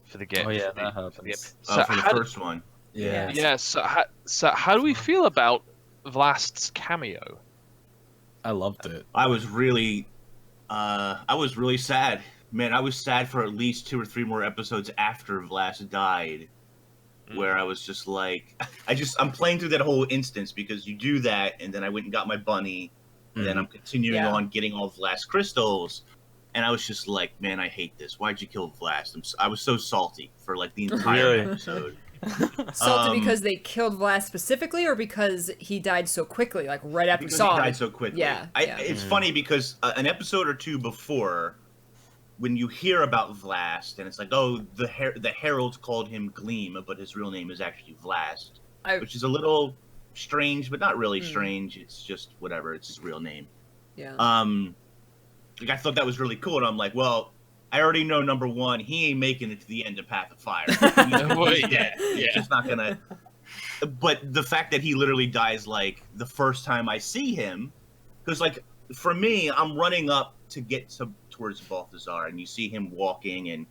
Speaker 2: For the game.
Speaker 3: Oh yeah, that happens.
Speaker 4: So for the first one.
Speaker 3: Yeah.
Speaker 2: Yeah. So how do we feel about Vlast's cameo?
Speaker 3: I loved it.
Speaker 4: I was really sad. Man, I was sad for at least 2 or 3 more episodes after Vlast died, where I was just like, I'm playing through that whole instance because you do that, and then I went and got my bunny, and then I'm continuing on getting all Vlast crystals. And I was just like, man, I hate this. Why'd you kill Vlast? I was so salty for the entire episode.
Speaker 1: Salty because they killed Vlast specifically, or because he died so quickly, right after we saw him?
Speaker 4: He died so quickly.
Speaker 1: Yeah.
Speaker 4: It's funny because an episode or 2 before, when you hear about Vlast, and it's like, oh, the heralds called him Gleam, but his real name is actually Vlast, which is a little strange, but not really strange. It's just whatever. It's his real name.
Speaker 1: Yeah.
Speaker 4: I thought that was really cool, and I'm like, well, I already know, number 1, he ain't making it to the end of Path of Fire. He's dead. He's just not gonna... but the fact that he literally dies like the first time I see him, because like for me, I'm running up to get towards Balthazar, and you see him walking, and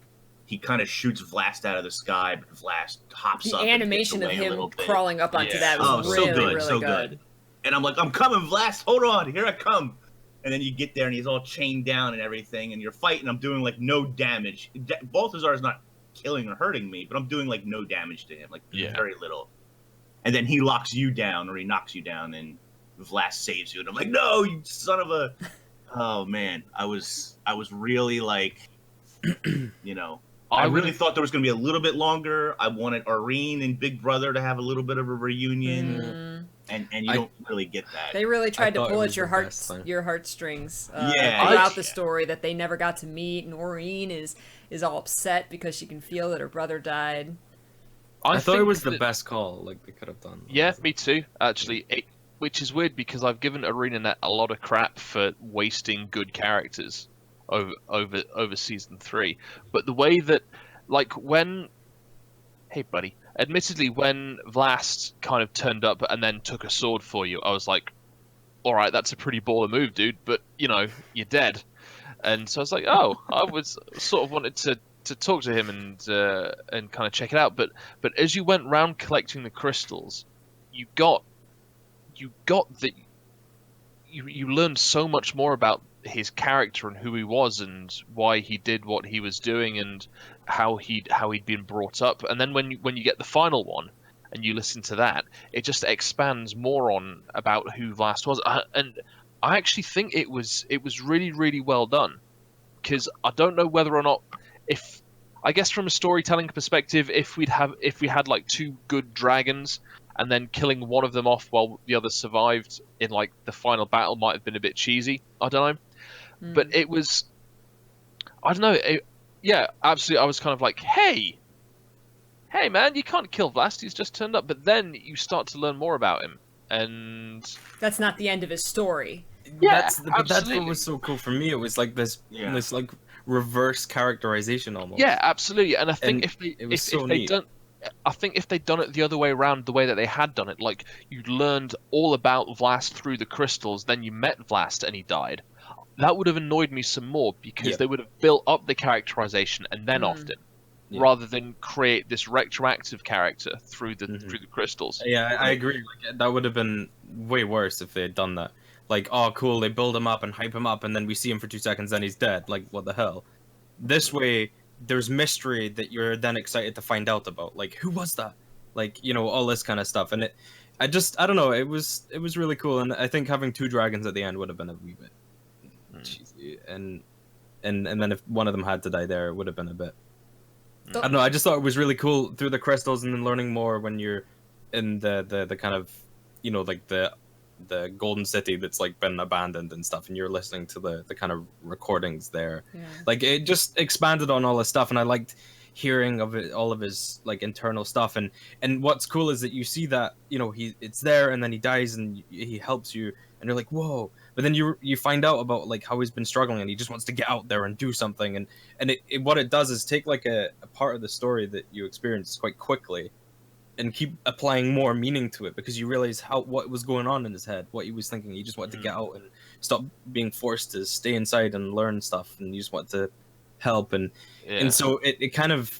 Speaker 4: he kind of shoots Vlast out of the sky, but Vlast hops up.
Speaker 1: The animation of him crawling up onto that was really good.
Speaker 4: And I'm like, I'm coming, Vlast, hold on, here I come. And then you get there, and he's all chained down and everything, and you're fighting. I'm doing like no damage. Balthazar is not killing or hurting me, but I'm doing like no damage to him, like very little. And then he locks you down, or he knocks you down, and Vlast saves you. And I'm like, no, you son of a... Oh, man. I was really like, you know... I really thought there was going to be a little bit longer. I wanted Irene and Big Brother to have a little bit of a reunion. And you don't really get that.
Speaker 1: They really tried to pull at your heartstrings throughout the story that they never got to meet, and Irene is all upset because she can feel that her brother died.
Speaker 3: I thought it was the best call like they could have done.
Speaker 2: Yeah, me too, actually. Which is weird because I've given ArenaNet a lot of crap for wasting good characters over season 3, but the way that, like, hey buddy, admittedly when Vlast kind of turned up and then took a sword for you, I was like, all right, that's a pretty baller move, dude, but you know, you're dead. And so I was like, oh, I was sort of wanted to talk to him and kind of check it out, but as you went round collecting the crystals, you learned so much more about his character and who he was and why he did what he was doing and how he'd been brought up. And then when you get the final one and you listen to that, it just expands more on about who Vlast was. And I actually think it was really, really well done, because I don't know whether or not, if I guess from a storytelling perspective, if we had like 2 good dragons and then killing one of them off while the other survived in like the final battle might have been a bit cheesy. I don't know. But it was, I don't know. Yeah, absolutely. I was kind of like, hey man, you can't kill Vlast. He's just turned up. But then you start to learn more about him, and
Speaker 1: that's not the end of his story.
Speaker 3: Yeah, that's what was so cool for me. It was like this like reverse characterization almost.
Speaker 2: Yeah, absolutely. And I think if they'd done it the other way around, the way that they had done it, like you learned all about Vlast through the crystals, then you met Vlast and he died, that would have annoyed me some more, because they would have built up the characterization and then offed him, rather than create this retroactive character through the crystals.
Speaker 3: Yeah, I agree. Like, that would have been way worse if they had done that. Like, oh, cool, they build him up and hype him up, and then we see him for 2 seconds, then he's dead. Like, what the hell? This way, there's mystery that you're then excited to find out about. Like, who was that? Like, you know, all this kind of stuff. And I don't know, it was really cool. And I think having 2 dragons at the end would have been a wee bit cheesy. And then if one of them had to die there, it would have been a bit... I don't know, I just thought it was really cool through the crystals and then learning more when you're in the kind of, you know, like the golden city that's like been abandoned and stuff, and you're listening to the kind of recordings there. Like, it just expanded on all this stuff, and I liked hearing of it, all of his like internal stuff. And what's cool is that you see that, you know, it's there, and then he dies and he helps you, and you're like, whoa. But then you find out about like how he's been struggling, and he just wants to get out there and do something. And what it does is take like a part of the story that you experience quite quickly and keep applying more meaning to it, because you realize what was going on in his head, what he was thinking. He just wanted to get out and stop being forced to stay inside and learn stuff, and you just want to help. And so it kind of,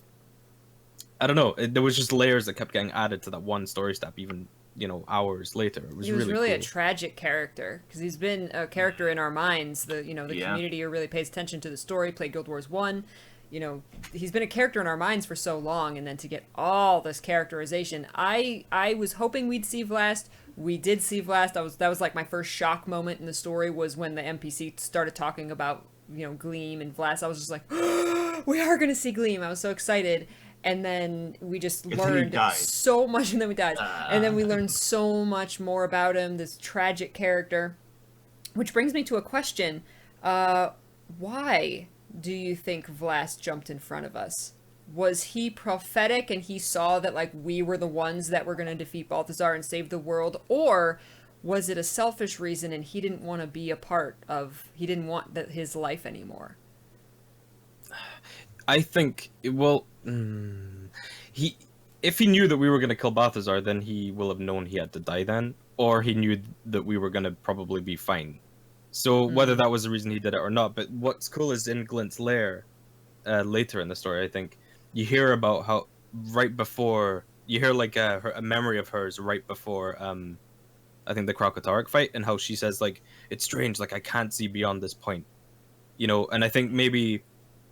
Speaker 3: I don't know, there was just layers that kept getting added to that one story step, even, you know, hours later. He was really
Speaker 1: cool. A tragic character, because he's been a character in our minds. The community who really pays attention to the story, played Guild Wars 1. You know, he's been a character in our minds for so long, and then to get all this characterization, I was hoping we'd see Vlast. We did see Vlast. That was like my first shock moment in the story, was when the NPC started talking about, you know, Gleam and Vlast. I was just like, oh, we are gonna see Gleam. I was so excited. And then we just learned so much, and then we died. And then we learned so much more about him, this tragic character. Which brings me to a question. Why do you think Vlast jumped in front of us? Was he prophetic and he saw that, like, we were the ones that were going to defeat Balthazar and save the world? Or was it a selfish reason and he didn't want to be a part of... He didn't want his life anymore?
Speaker 3: I think, well... if he knew that we were going to kill Balthazar, then he will have known he had to die then, or he knew that we were going to probably be fine. So whether that was the reason he did it or not, but what's cool is in Glint's lair, later in the story, I think, you hear about how right before, you hear like a memory of hers right before, I think the Kralkatarric fight, and how she says like, it's strange, like I can't see beyond this point, you know, and I think maybe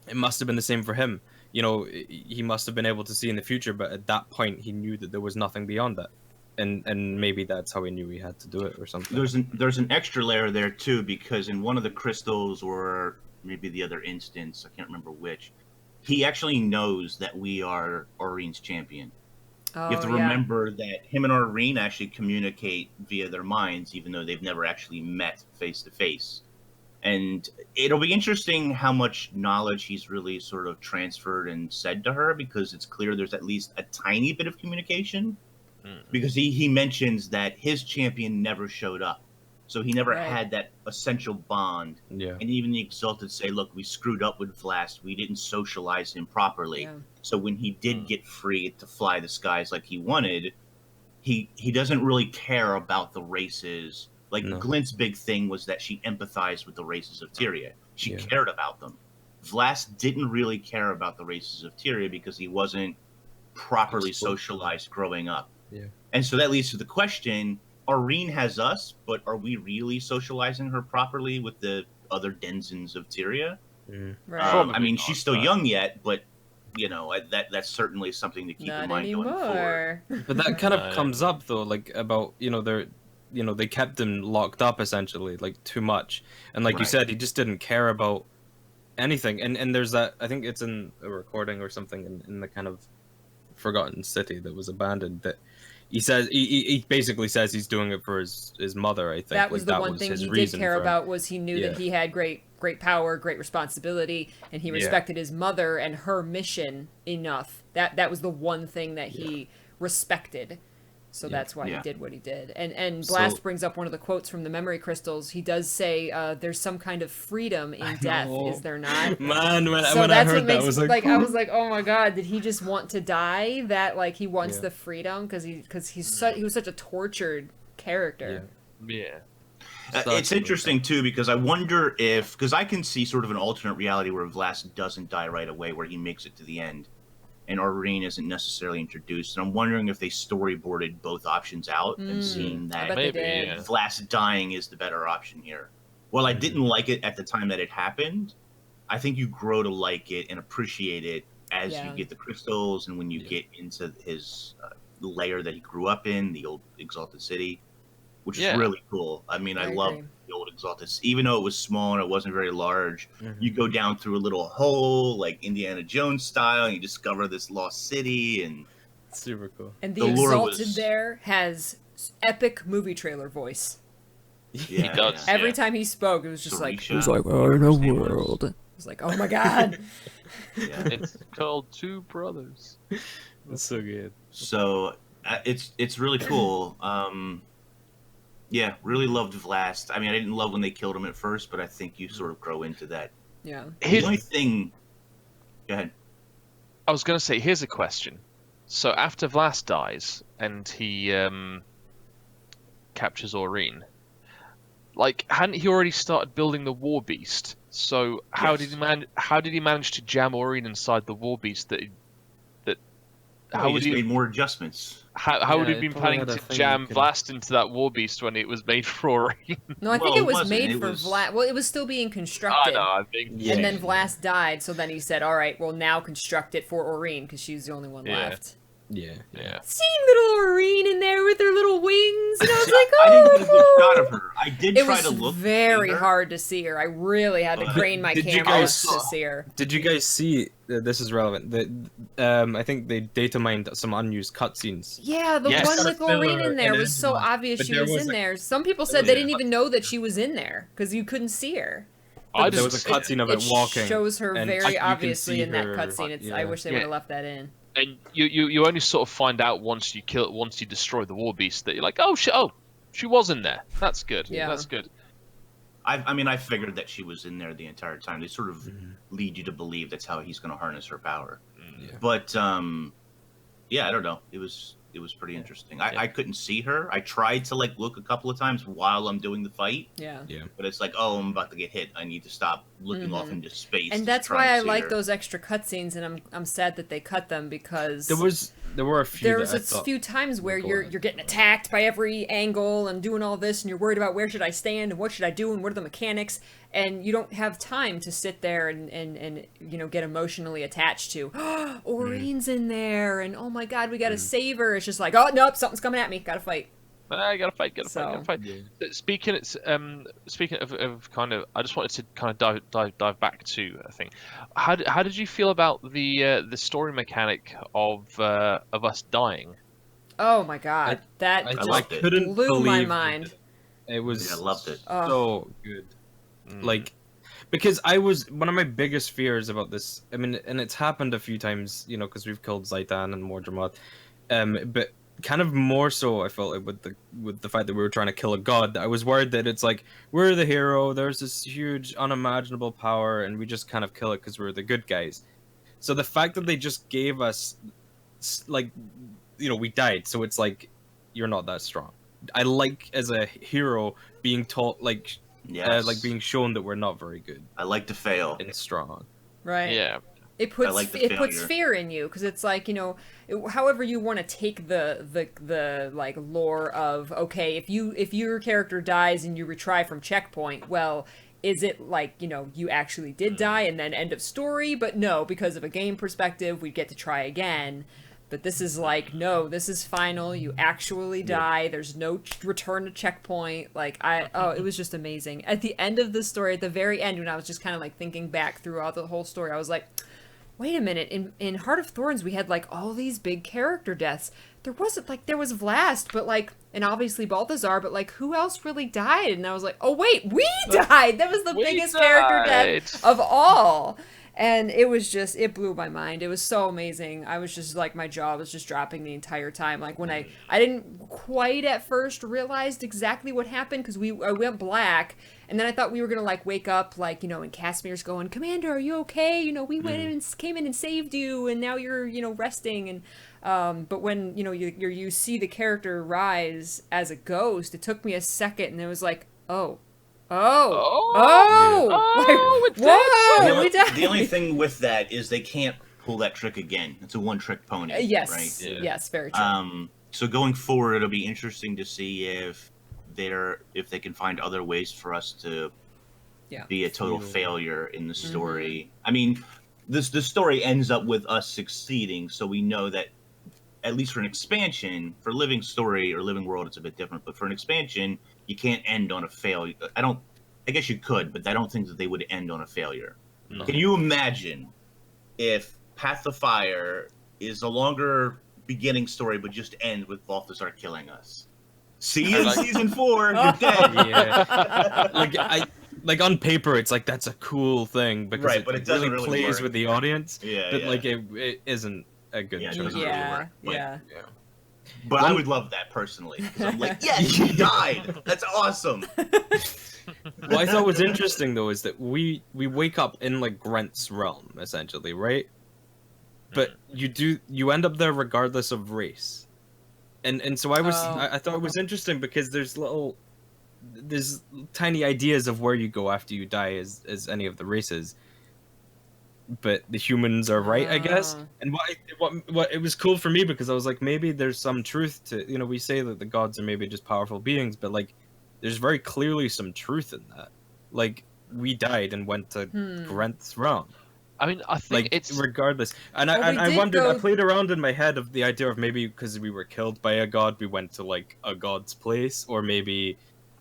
Speaker 3: it must have been the same for him. You know, he must have been able to see in the future, but at that point he knew that there was nothing beyond that. And maybe that's how he knew he had to do it or something.
Speaker 4: There's an extra layer there too, because in one of the crystals, or maybe the other instance, I can't remember which, he actually knows that we are Aureen's champion.
Speaker 1: Oh,
Speaker 4: You have to remember that him and Aureen actually communicate via their minds, even though they've never actually met face to face. And it'll be interesting how much knowledge he's really sort of transferred and said to her, because it's clear there's at least a tiny bit of communication. Because he mentions that his champion never showed up. So he never had that essential bond.
Speaker 3: Yeah.
Speaker 4: And even the Exalted say, look, we screwed up with Vlast. We didn't socialize him properly.
Speaker 1: Yeah.
Speaker 4: So when he did get free to fly the skies like he wanted, he doesn't really care about the races. Like, Glint's big thing was that she empathized with the races of Tyria. She cared about them. Vlast didn't really care about the races of Tyria because he wasn't properly socialized growing up.
Speaker 3: Yeah.
Speaker 4: And so that leads to the question, Aureen has us, but are we really socializing her properly with the other denizens of Tyria?
Speaker 1: Right.
Speaker 4: I mean, she's still young yet, but, you know, that's certainly something to keep in mind going forward.
Speaker 3: But that kind of comes up, though, like, about, they kept him locked up, essentially, like, too much. And like you said, he just didn't care about anything. And there's that, I think it's in a recording or something in the kind of Forgotten City that was abandoned, that he says he basically says he's doing it for his mother. I think
Speaker 1: that was the one thing he did care about, was he knew that he had great power, great responsibility, and he respected his mother and her mission enough. That was the one thing that he respected. So that's why he did what he did. And Blast brings up one of the quotes from the memory crystals. He does say, "There's some kind of freedom in death, is there not?"
Speaker 3: Man, when I heard that, I was like,
Speaker 1: I was like, "Oh my god, did he just want to die? That like he wants the freedom because he was such a tortured character."
Speaker 2: Yeah.
Speaker 4: It's interesting too, because I wonder if, because I can see sort of an alternate reality where Vlast doesn't die right away, where he makes it to the end, and Aureen isn't necessarily introduced. And I'm wondering if they storyboarded both options out and seeing that Vlast dying is the better option here. While I didn't like it at the time that it happened, I think you grow to like it and appreciate it as you get the crystals and when you get into his lair that he grew up in, the old Exalted City, which is really cool. I mean, I love the old Exalted City. Even though it was small and it wasn't very large, you go down through a little hole, like Indiana Jones style, and you discover this lost city, and
Speaker 3: super cool.
Speaker 1: And the Exalted there has epic movie trailer voice.
Speaker 2: He does.
Speaker 1: Every time he spoke, it was just like,
Speaker 5: it was like, oh, in a world.
Speaker 1: It was like, oh my god.
Speaker 2: It's called Two Brothers.
Speaker 3: That's so good.
Speaker 4: So it's really cool. Yeah, really loved Vlast. I mean, I didn't love when they killed him at first, but I think you sort of grow into that.
Speaker 1: Yeah.
Speaker 4: The only thing... Go ahead.
Speaker 2: I was going to say, here's a question. So after Vlast dies, and he captures Aureen, like, hadn't he already started building the War Beast? So how did he manage to jam Aureen inside the War Beast
Speaker 4: How would he made more adjustments?
Speaker 2: How would he have been planning to jam Vlast into that War Beast when it was made for Aureen?
Speaker 1: No, I think it was made for Vlast. Well, it was still being constructed.
Speaker 2: I think.
Speaker 1: And then Vlast died, so then he said, all right, well, now construct it for Aureen, because she's the only one left.
Speaker 3: Yeah.
Speaker 1: Seeing little Aureen in there with her little wings, and I was like,
Speaker 4: I didn't get a good shot of her. I did try to look.
Speaker 1: It was very hard to see her. I really had to crane my camera to see her.
Speaker 3: Did you guys see? This is relevant. I think they data mined some unused cutscenes.
Speaker 1: Yeah, the one with Aureen in there was so obvious she was in there. Some people said they didn't even know that she was in there because you couldn't see her.
Speaker 3: There was a cutscene of it walking.
Speaker 1: It shows her very obviously in that cutscene. I wish they would have left that in.
Speaker 2: And you only sort of find out once you destroy the War Beast that you're like, oh she was in there. That's good. Yeah, that's good.
Speaker 4: I mean, I figured that she was in there the entire time. They sort of lead you to believe that's how he's going to harness her power. But yeah, I don't know. It was pretty interesting. I couldn't see her. I tried to like look a couple of times while I'm doing the fight.
Speaker 1: Yeah.
Speaker 4: But it's like, oh, I'm about to get hit. I need to stop looking off into space.
Speaker 1: And that's why I like those extra cutscenes, and I'm sad that they cut them because
Speaker 3: there were a few.
Speaker 1: There was a few times where you're getting attacked by every angle and doing all this, and you're worried about where should I stand and what should I do and what are the mechanics, and you don't have time to sit there and you know, get emotionally attached to Aurine's in there, and oh my god, we gotta save her. It's just like, oh nope, something's coming at me, gotta fight.
Speaker 2: I gotta fight. Yeah. Speaking of kind of, I just wanted to kind of dive back to, I think, how did you feel about the story mechanic of us dying?
Speaker 1: Oh my god, that
Speaker 3: I couldn't
Speaker 1: blew my mind.
Speaker 3: It was
Speaker 4: I loved it.
Speaker 3: So good. Like, because one of my biggest fears about this, I mean, and it's happened a few times, you know, because we've killed Zaitan and Mordremoth, but kind of more so I felt like with the fact that we were trying to kill a god, I was worried that it's like, we're the hero, there's this huge unimaginable power, and we just kind of kill it because we're the good guys. So the fact that they just gave us, like, you know, we died, so it's like, you're not that strong. I like, as a hero, being taught, like, like being shown that we're not very good.
Speaker 4: I like to fail.
Speaker 3: And strong.
Speaker 1: Right.
Speaker 2: Yeah.
Speaker 1: It puts fear in you, because it's like, you know, however you want to take the like lore of, okay, if your character dies and you retry from checkpoint, well, is it like, you know, you actually did die and then end of story? But no, because of a game perspective, we get to try again. But this is like, no, this is final. You actually die. There's no return to checkpoint. Like, it was just amazing. At the end of the story, at the very end, when I was just kind of like thinking back throughout the whole story, I was like, wait a minute, in Heart of Thorns, we had, like, all these big character deaths. There wasn't, like, there was Vlast, but, like, and obviously Balthazar, but, like, who else really died? And I was like, oh, wait, we died! That was the biggest character death of all! And it was just, it blew my mind. It was so amazing. I was just, like, my jaw was just dropping the entire time. Like, when I didn't quite at first realize exactly what happened, because I went black, and then I thought we were going to, like, wake up, like, you know, and Casimir's going, Commander, are you okay? You know, we went in and came in and saved you, and now you're, you know, resting. And, but when, you know, you see the character rise as a ghost, it took me a second, and it was like, whoa, we died.
Speaker 4: The only thing with that is they can't pull that trick again. It's a one-trick pony.
Speaker 1: Yes,
Speaker 4: right?
Speaker 1: Yeah. Yes, very true.
Speaker 4: So going forward, it'll be interesting to see if they can find other ways for us to be a total failure in the story. I mean, the story ends up with us succeeding, so we know that, at least for an expansion, for Living Story or Living World, it's a bit different. But for an expansion, you can't end on a failure. I guess you could, but I don't think that they would end on a failure. No. Can you imagine if Path of Fire is a longer beginning story, but just ends with Balthazar killing us? See you in season 4. You're dead.
Speaker 3: Yeah. Like on paper, it's like that's a cool thing because
Speaker 4: but it doesn't really
Speaker 3: plays
Speaker 4: work
Speaker 3: with the audience.
Speaker 4: But
Speaker 3: like it isn't a good choice.
Speaker 4: But I would love that personally. I'm like, yes, he died. That's awesome.
Speaker 3: What I thought was interesting though is that we wake up in like Grent's realm essentially, right? But you end up there regardless of race, and so I thought it was interesting because there's tiny ideas of where you go after you die as any of the races. But the humans are right, I guess. And what it was cool for me because I was like, maybe there's some truth to, you know, we say that the gods are maybe just powerful beings, but like there's very clearly some truth in that. Like we died and went to Grent's realm.
Speaker 2: I mean, I think
Speaker 3: like,
Speaker 2: it's
Speaker 3: regardless. And I wondered, I played around in my head of the idea of maybe because we were killed by a god, we went to like a god's place, or maybe,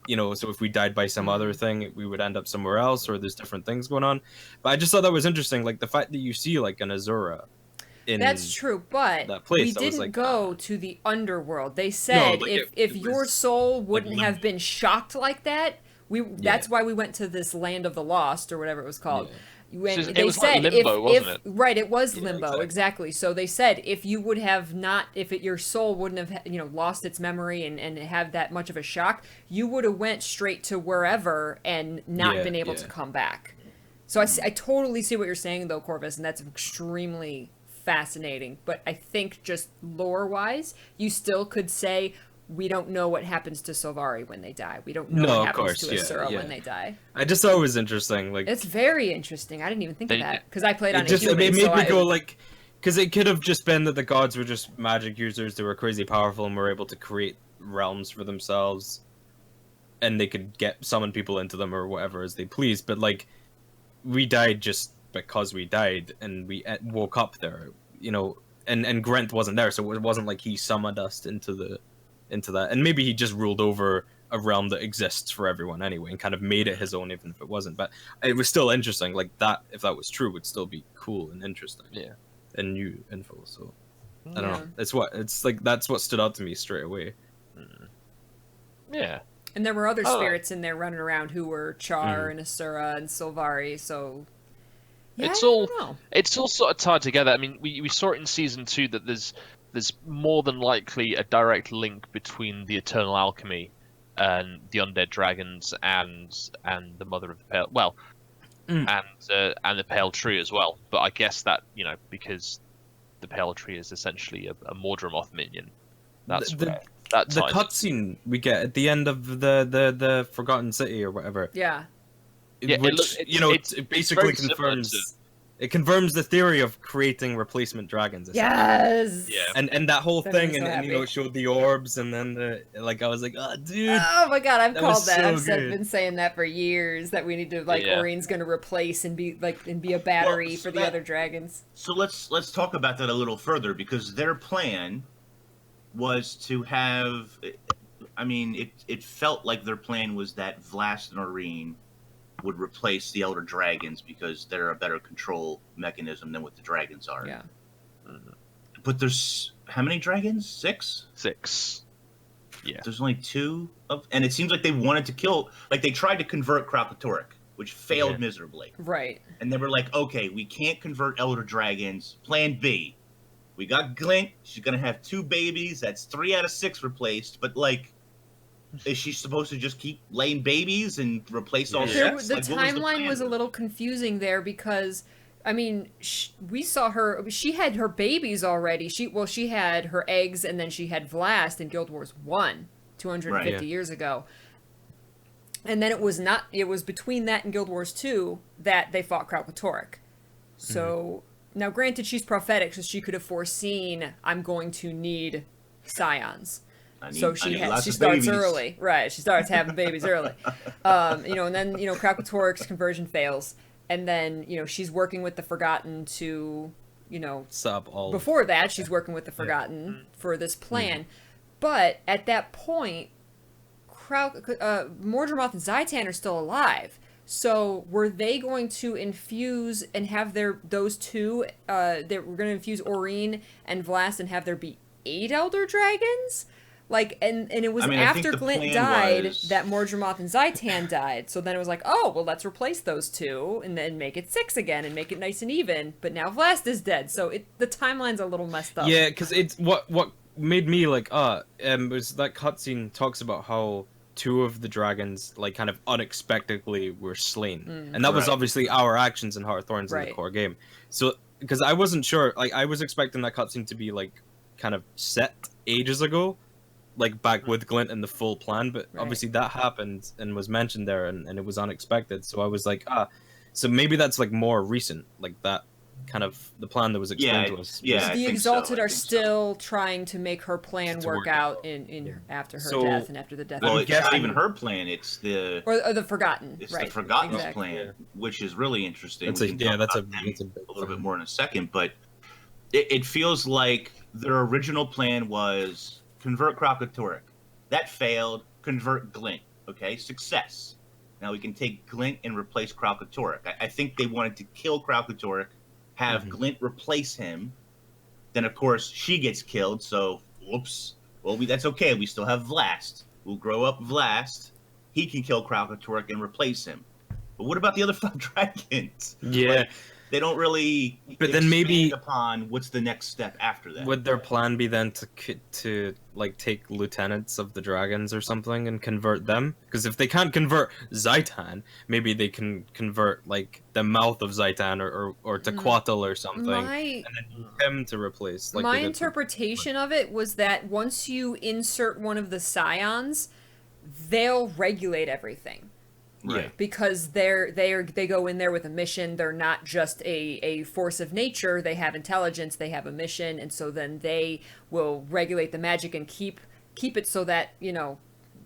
Speaker 3: you know, so if we died by some other thing, we would end up somewhere else, or there's different things going on. But I just thought that was interesting, like the fact that you see like an Azura in
Speaker 1: that's true, but
Speaker 3: that place,
Speaker 1: we didn't go to the underworld. They said if your soul wouldn't have been shocked like that, that's why we went to this land of the lost or whatever it was called.
Speaker 2: It was like limbo, wasn't it?
Speaker 1: Right, it was limbo, exactly. So they said if you would have your soul wouldn't have, you know, lost its memory and have that much of a shock, you would have went straight to wherever and not been able to come back. So I totally see what you're saying though, Corvus, and that's extremely fascinating. But I think just lore-wise, you still could say we don't know what happens to Sylvari when they die. We don't know what happens to Asura when they die.
Speaker 3: I just thought it was interesting. Like,
Speaker 1: it's very interesting. I didn't even think of that because I played on a
Speaker 3: human. It made me go like, because it could have just been that the gods were just magic users. They were crazy powerful and were able to create realms for themselves, and they could summon people into them or whatever as they please. But like, we died just because we died, and we woke up there, you know. And Gwent wasn't there, so it wasn't like he summoned us into that. And maybe he just ruled over a realm that exists for everyone anyway, and kind of made it his own, even if it wasn't. But it was still interesting. Like that, if that was true, would still be cool and interesting.
Speaker 2: Yeah.
Speaker 3: And new info. So I don't know. It's like that's what stood out to me straight away.
Speaker 2: Yeah.
Speaker 1: And there were other spirits in there running around who were Char and Asura and Sylvari, so yeah,
Speaker 2: it's all sort of tied together. I mean, we saw it in season 2 that there's more than likely a direct link between the Eternal Alchemy and the Undead Dragons and the Mother of the Pale and the Pale Tree as well. But I guess that, you know, because the Pale Tree is essentially a Mordramoth minion, that's where that ties.
Speaker 3: The cutscene we get at the end of the Forgotten City or whatever.
Speaker 1: Yeah.
Speaker 3: Which it basically confirms. It confirms the theory of creating replacement dragons.
Speaker 1: Yes.
Speaker 2: Yeah.
Speaker 3: And that whole thing, and you know, it showed the orbs, and then I was like, oh, dude.
Speaker 1: Oh my god, I've called that.
Speaker 3: So
Speaker 1: I've been saying that for years. That we need to Aurine's going to replace and be a battery for the other dragons.
Speaker 4: So let's talk about that a little further, because their plan was to have. I mean, it felt like their plan was that Vlast and Aurene would replace the Elder Dragons because they're a better control mechanism than what the dragons are.
Speaker 1: Yeah.
Speaker 4: But there's how many dragons? 6?
Speaker 2: 6. Yeah.
Speaker 4: There's only 2 and it seems like they wanted to kill. Like they tried to convert Kralkatorrik, which failed miserably.
Speaker 1: Right.
Speaker 4: And they were like, okay, we can't convert Elder Dragons. Plan B. We got Glint. She's gonna have 2 babies. That's 3 out of 6 replaced. But like, is she supposed to just keep laying babies and replace all sets?
Speaker 1: The timeline was a little confusing there because, I mean, we saw her. She had her babies already. She had her eggs, and then she had Vlast in Guild Wars 1, 250 years ago. And then it was between that and Guild Wars 2 that they fought Kralkatorrik. So now, granted, she's prophetic, so she could have foreseen, I'm going to need scions. So she starts babies early, right? She starts having babies early, and then Kralkatorrik's conversion fails, and then she's working with the Forgotten to, before that she's working with the Forgotten for this plan, but at that point, Mordramoth and Zhaitan are still alive. So were they going to infuse and have those two? They were going to infuse Aurene and Vlast and have there be 8 Elder Dragons? Like, and it was after Glint died that Mordramoth and Zhaitan died. So then it was like, oh, well, let's replace those 2 and then make it 6 again and make it nice and even. But now Vlast is dead, so the timeline's a little messed up.
Speaker 3: Yeah, because it's what made me like, was that cutscene talks about how 2 of the dragons, like, kind of unexpectedly were slain. And that was obviously our actions in Heart of Thorns in the core game. So, because I wasn't sure, like, I was expecting that cutscene to be, like, kind of set ages ago. Like back with Glint and the full plan, but obviously that happened and was mentioned there, and it was unexpected. So I was like, so maybe that's like more recent, like that kind of the plan that was explained to us.
Speaker 4: Yeah,
Speaker 1: the Exalted are still trying to make her plan work out in after her death and after the death.
Speaker 4: Well, it's not even her plan; it's the
Speaker 1: the Forgotten.
Speaker 4: It's the Forgotten's plan, which is really interesting.
Speaker 3: That's a
Speaker 4: little bit more in a second, but it feels like their original plan was convert Kralkatorrik. That failed. Convert Glint. Okay, success. Now we can take Glint and replace Kralkatorrik. I think they wanted to kill Kralkatorrik, have Glint replace him. Then, of course, she gets killed, so, whoops. Well, that's okay. We still have Vlast. We'll grow up Vlast. He can kill Kralkatorrik and replace him. But what about the other 5 dragons?
Speaker 3: Yeah.
Speaker 4: Like, they don't really.
Speaker 3: But then maybe
Speaker 4: upon what's the next step after that.
Speaker 3: Would their plan be then to like take lieutenants of the dragons or something and convert them? Because if they can't convert Zaitan, maybe they can convert like the mouth of Zaitan or Tequatl or something, and then use him to replace. Like
Speaker 1: my interpretation of it was that once you insert one of the scions, they'll regulate everything.
Speaker 4: Right.
Speaker 1: Because they go in there with a mission. They're not just a force of nature. They have intelligence. They have a mission, and so then they will regulate the magic and keep it so that, you know,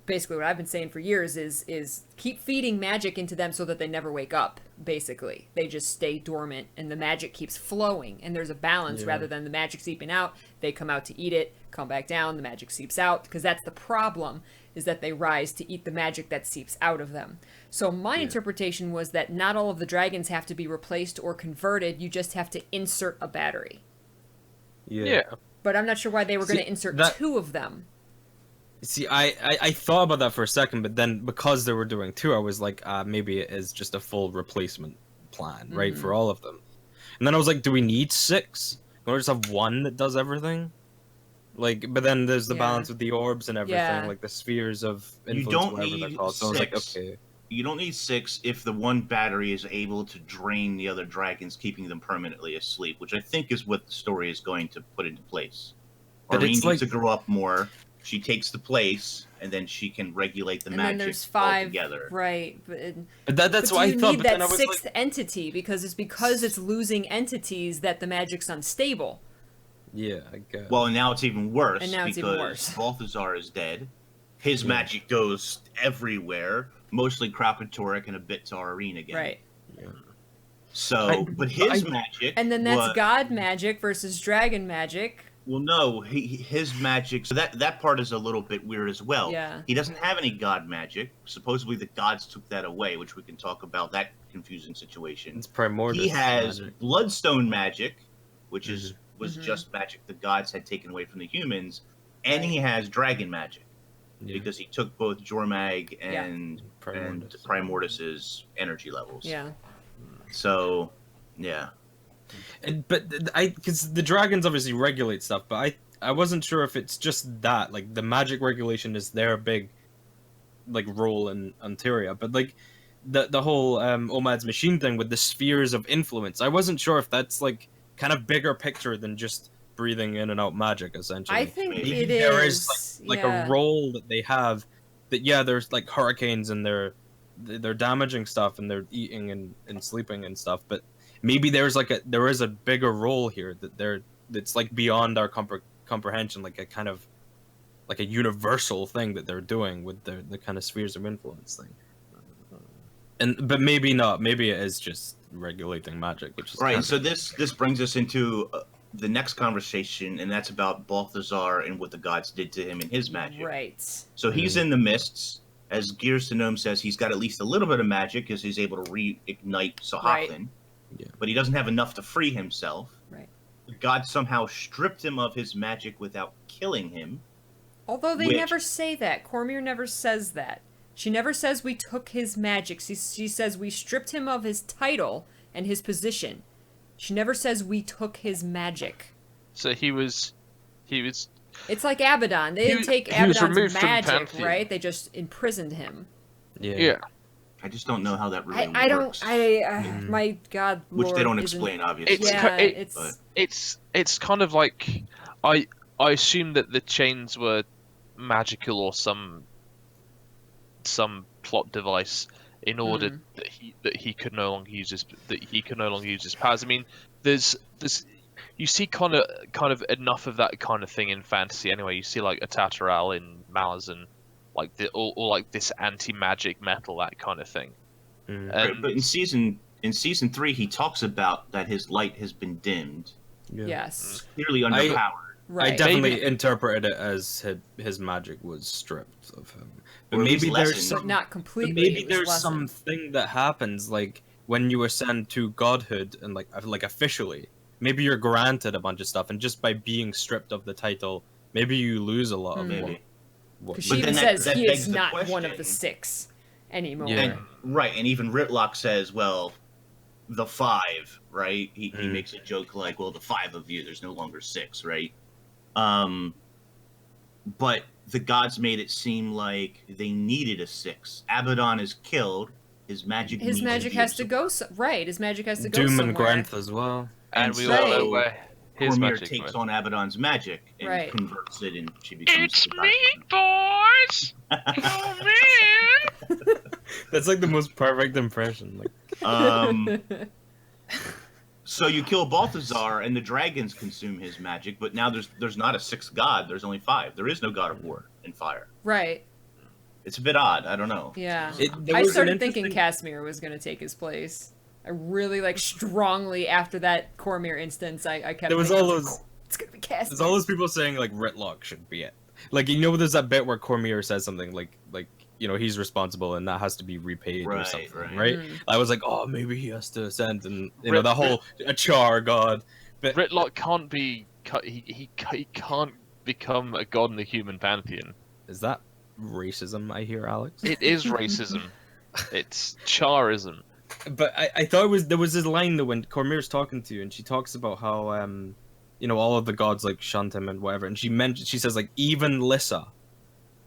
Speaker 1: basically what I've been saying for years is keep feeding magic into them so that they never wake up. Basically, they just stay dormant, and the magic keeps flowing, and there's a balance rather than the magic seeping out. They come out to eat it, come back down. The magic seeps out, because that's the problem. Is that they rise to eat the magic that seeps out of them. So my interpretation was that not all of the dragons have to be replaced or converted. You just have to insert a battery.
Speaker 3: Yeah.
Speaker 1: But I'm not sure why they were going to insert 2 of them.
Speaker 3: See, I thought about that for a second, but then because they were doing 2, I was like, maybe it is just a full replacement plan, right, for all of them. And then I was like, do we need 6? Can we just have 1 that does everything? Like, but then there's the balance with the orbs and everything, like the spheres of influence,
Speaker 4: you don't
Speaker 3: whatever
Speaker 4: need
Speaker 3: they're called. So I was like, okay.
Speaker 4: You don't need 6 if the one battery is able to drain the other dragons, keeping them permanently asleep, which I think is what the story is going to put into place. But Aurene needs to grow up more. She takes the place, and then she can regulate the magic
Speaker 1: then there's 5
Speaker 4: altogether.
Speaker 1: Right.
Speaker 3: But that's what I thought.
Speaker 1: You need that
Speaker 3: then I was
Speaker 1: 6th
Speaker 3: like...
Speaker 1: entity, because it's losing entities that the magic's unstable.
Speaker 3: Yeah, I guess.
Speaker 4: Well, and now it's even worse,
Speaker 1: because
Speaker 4: Balthazar is dead. His magic goes everywhere, mostly Kralkatorrik and a bit to Aurene again.
Speaker 1: Right.
Speaker 4: Yeah. So, but his magic...
Speaker 1: And then that's god magic versus dragon magic.
Speaker 4: Well, no, his magic... So that part is a little bit weird as well.
Speaker 1: Yeah.
Speaker 4: He doesn't have any god magic. Supposedly the gods took that away, which we can talk about that confusing situation.
Speaker 3: It's primordial.
Speaker 4: He has bloodstone magic, which was just magic the gods had taken away from the humans, and he has dragon magic because he took both Jormag and Primordus's energy levels.
Speaker 1: Yeah.
Speaker 4: So, yeah.
Speaker 3: But because the dragons obviously regulate stuff, but I wasn't sure if it's just that, like the magic regulation is their big like role in Ontaria, but like the whole Omad's machine thing with the spheres of influence, I wasn't sure if that's like kind of bigger picture than just breathing in and out magic, essentially.
Speaker 1: I think
Speaker 3: maybe
Speaker 1: it
Speaker 3: there
Speaker 1: is
Speaker 3: is like a role that they have that there's like hurricanes and they're damaging stuff and they're eating and sleeping and stuff, but maybe there is a bigger role here that's like beyond our comprehension, like a kind of like a universal thing that they're doing with the kind of spheres of influence thing. But maybe not. Maybe it is just regulating magic, which is
Speaker 4: right. So this brings us into the next conversation, and that's about Balthazar and what the gods did to him and his magic.
Speaker 1: Right.
Speaker 4: So he's in the mists. As Gears to Gnome says, he's got at least a little bit of magic because he's able to reignite Sahathn.
Speaker 1: Right.
Speaker 3: Yeah.
Speaker 4: But he doesn't have enough to free himself.
Speaker 1: Right.
Speaker 4: The gods somehow stripped him of his magic without killing him.
Speaker 1: Although they never say that. Cormyr never says that. She never says we took his magic. She says we stripped him of his title and his position. She never says we took his magic.
Speaker 2: So he was.
Speaker 1: It's like Abaddon. They didn't take Abaddon's magic, right? They just imprisoned him.
Speaker 2: Yeah.
Speaker 4: I just don't know how that really works.
Speaker 1: My God, Lord,
Speaker 4: which they don't explain, obviously.
Speaker 2: It's kind of like I assume that the chains were magical or some plot device in order that he could no longer use his powers. I mean, there's you see kind of enough of that kind of thing in fantasy anyway. You see like a Tataral in Malazan, like or like this anti-magic metal, that kind of thing.
Speaker 4: Right, but in season 3 he talks about that his light has been dimmed.
Speaker 1: Yeah. Yes.
Speaker 4: Clearly underpowered.
Speaker 3: Right. I definitely interpreted it as his magic was stripped of him. But
Speaker 4: maybe there's
Speaker 1: not completely.
Speaker 3: Maybe there's something that happens like when you ascend to godhood and like officially. Maybe you're granted a bunch of stuff, and just by being stripped of the title, maybe you lose a lot of
Speaker 4: maybe.
Speaker 1: Because she even says he is not one of the 6 anymore.
Speaker 3: Yeah.
Speaker 4: And even Ritlock says, well, the 5, right? He makes a joke like, well, the 5 of you, there's no longer 6, right? But the gods made it seem like they needed a 6. Abaddon is killed. His magic
Speaker 1: His magic has to go right. His magic has to go
Speaker 3: Doom
Speaker 1: somewhere.
Speaker 3: and Grenth as well.
Speaker 2: And we all know where his
Speaker 4: Cormyr
Speaker 2: magic
Speaker 4: takes
Speaker 2: went.
Speaker 4: on Abaddon's magic and converts it, and she becomes.
Speaker 2: It's me, boys. Come in.
Speaker 3: That's like the most perfect impression.
Speaker 4: So you kill Balthazar, and the dragons consume his magic. But now there's not a 6th god. There's only 5. There is no god of war and fire.
Speaker 1: Right.
Speaker 4: It's a bit odd. I don't know.
Speaker 1: Yeah. I started thinking Casimir was going to take his place. I really strongly after that Cormyr instance. I kept.
Speaker 3: There was all those.
Speaker 1: It's gonna be Casimir.
Speaker 3: There's all those people saying like Ritlock should be it. Like there's that bit where Cormyr says something like he's responsible and that has to be repaid or something, right? I was like, oh, maybe he has to ascend, and that whole Achar god. But
Speaker 2: Ritlock can't be. He can't become a god in the human pantheon.
Speaker 3: Is that racism? I hear, Alex.
Speaker 2: It is racism. It's charism.
Speaker 3: But I thought there was this line though when Cormyr's talking to you, and she talks about how all of the gods like shunned him and whatever, and she says like even Lissa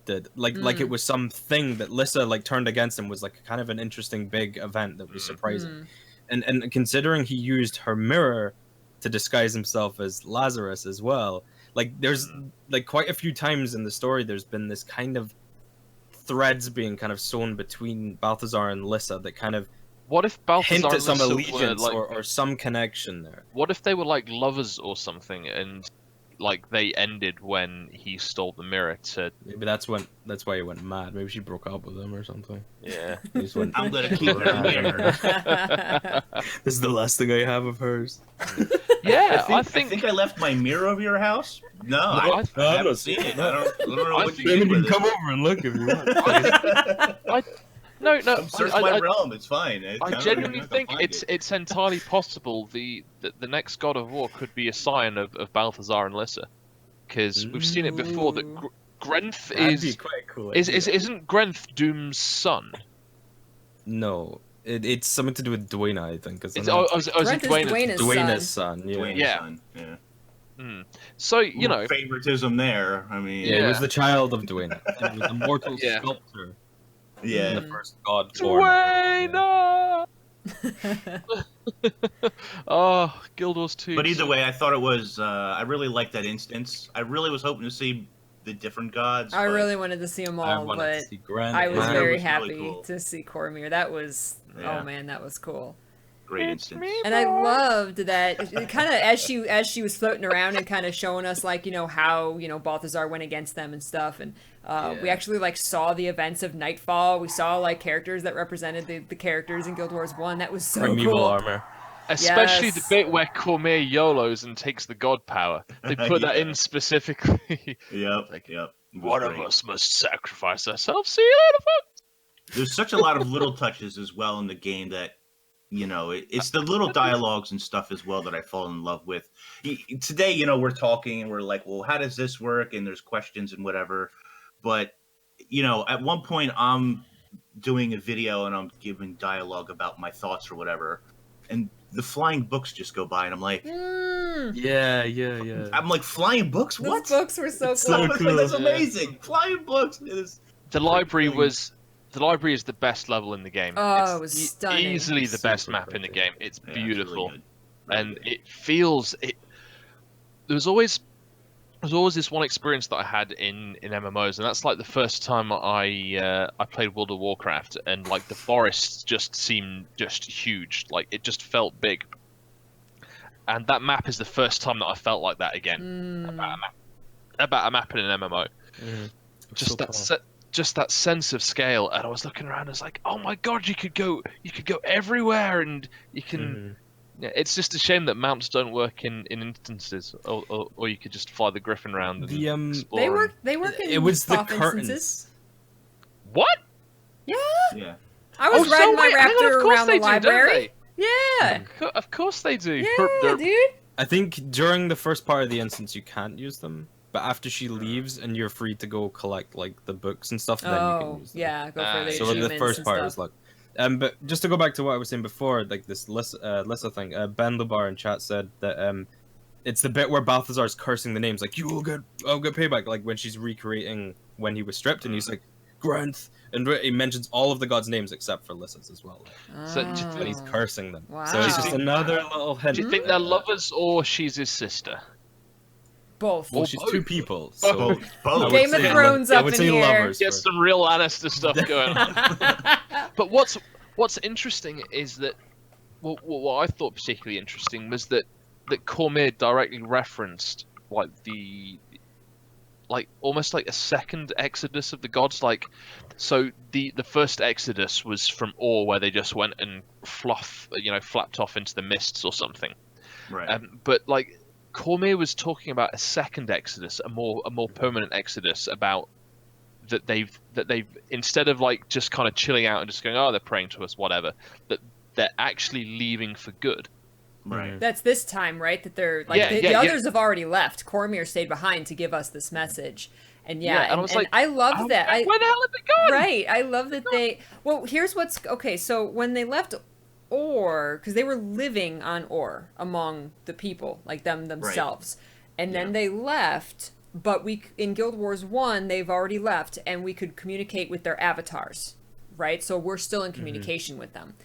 Speaker 3: did, like it was something that Lissa like turned against him, was like kind of an interesting big event that was surprising. And considering he used her mirror to disguise himself as Lazarus as well, like there's like quite a few times in the story there's been this kind of threads being kind of sewn between Balthazar and Lissa that kind of
Speaker 2: what if Balthazar
Speaker 3: hint at
Speaker 2: and
Speaker 3: some
Speaker 2: Lissa
Speaker 3: allegiance
Speaker 2: were,
Speaker 3: or some connection there.
Speaker 2: What if they were like lovers or something, and like they ended when he stole the mirror to?
Speaker 3: Maybe that's why he went mad. Maybe she broke up with him or something.
Speaker 2: Yeah.
Speaker 3: He just went,
Speaker 4: I'm gonna keep her mirror.
Speaker 3: This is the last thing I have of hers.
Speaker 2: Yeah,
Speaker 4: I think I left my mirror over your house. No, I haven't seen it. I don't know what you did with it.
Speaker 3: Come over and look if you want.
Speaker 2: No,
Speaker 4: Come search my realm. It's fine.
Speaker 2: I genuinely think it's entirely possible the next God of War could be a scion of Balthazar and Lissa, because we've seen it before that Grenth is
Speaker 3: quite cool.
Speaker 2: Isn't Grenth Doom's son?
Speaker 3: No, it's something to do with Dwayne, I think.
Speaker 2: Is it Dwayne's
Speaker 3: son? Yeah.
Speaker 4: Dwayne's son. Yeah.
Speaker 2: So
Speaker 4: favoritism there. I mean,
Speaker 3: it was the child of Dwayne. It was a mortal sculptor.
Speaker 4: Yeah.
Speaker 3: The first god
Speaker 2: Dwayne! Oh, Guild Wars 2.
Speaker 4: But either way, I thought it was. I really liked that instance. I really was hoping to see the different gods.
Speaker 1: I really wanted to see them all, but I was very happy to see Cormyr. That was oh man, that was cool.
Speaker 4: Great instance.
Speaker 1: And I loved that kind of as she was floating around and kind of showing us how Balthazar went against them and stuff, and we actually saw the events of Nightfall. We saw characters that represented the characters in Guild Wars 1. That was so
Speaker 3: Primeval
Speaker 1: cool.
Speaker 3: armor.
Speaker 2: Especially the bit where Cormyr YOLOs and takes the god power. They put that in specifically.
Speaker 4: Yep.
Speaker 2: One of us must sacrifice ourselves. See you later, folks.
Speaker 4: There's such a lot of little touches as well in the game that, it's the little dialogues and stuff as well that I fall in love with. Today, we're talking and we're like, well, how does this work? And there's questions and whatever. But, at one point I'm doing a video and I'm giving dialogue about my thoughts or whatever. And the flying books just go by and I'm like,
Speaker 3: Yeah.
Speaker 4: I'm like, flying books? What?
Speaker 1: Those books were so
Speaker 3: cool.
Speaker 4: That's amazing. Flying books.
Speaker 2: The library is the best level in the game.
Speaker 1: Oh, it was stunning.
Speaker 2: Easily the best map in the game. It's beautiful. And it feels there was always this one experience that I had in MMOs, and that's the first time I played World of Warcraft, and the forests just seemed just huge. It just felt big. And that map is the first time that I felt like that again about a map in an MMO. Just that sense of scale, and I was looking around, and I was like, "Oh my god, you could go everywhere, and you can." Yeah, it's just a shame that mounts don't work in instances, or you could just fly the Griffin around and explore.
Speaker 1: They work in
Speaker 3: it was the
Speaker 1: curtains.
Speaker 3: instances.
Speaker 2: What?
Speaker 4: Yeah.
Speaker 1: I was riding my raptor around the library. Yeah.
Speaker 2: Of course they do.
Speaker 1: Yeah, dude.
Speaker 3: I think during the first part of the instance you can't use them, but after she leaves and you're free to go collect the books and stuff, then you can use them.
Speaker 1: Yeah, go for the
Speaker 3: So
Speaker 1: achievements
Speaker 3: the first
Speaker 1: and
Speaker 3: part
Speaker 1: stuff.
Speaker 3: was like, But just to go back to what I was saying before, like this Lissa thing, Ben Lubar in chat said that it's the bit where Balthazar's cursing the names, like I'll get payback, like when she's recreating when he was stripped, and he's like Granth, and he mentions all of the gods' names except for Lissa's as well.
Speaker 2: So,
Speaker 3: But he's cursing them.
Speaker 1: Wow.
Speaker 3: So it's just another little hint.
Speaker 2: do you think they're lovers or she's his sister?
Speaker 1: Both.
Speaker 3: Well, she's two people. So
Speaker 4: Both.
Speaker 3: I would
Speaker 1: Game of
Speaker 3: say
Speaker 1: Thrones
Speaker 3: I
Speaker 1: up
Speaker 3: would
Speaker 1: in
Speaker 3: say
Speaker 1: here.
Speaker 3: lovers.
Speaker 2: Get some real Lannister stuff going on. But what's interesting is that what I thought particularly interesting was that Cormier directly referenced almost like a second exodus of the gods. Like, so the first exodus was from Or, where they just went and flapped off into the mists or something.
Speaker 4: Right.
Speaker 2: But like Cormier was talking about a second exodus, a more permanent exodus, about that they've instead of like just kind of chilling out and just going, oh, they're praying to us, whatever, that they're actually leaving for good.
Speaker 4: Right.
Speaker 1: That's this time, right? That they're like the others have already left. Cormier stayed behind to give us this message, and
Speaker 2: I was like,
Speaker 1: I love that.
Speaker 2: Where the hell have they gone?
Speaker 1: Right, I love that they. Well, here's what's okay. So when they left Or, because they were living on Or among the people, like themselves, and then they left. But in Guild Wars 1, they've already left, and we could communicate with their avatars, right? So we're still in communication with them.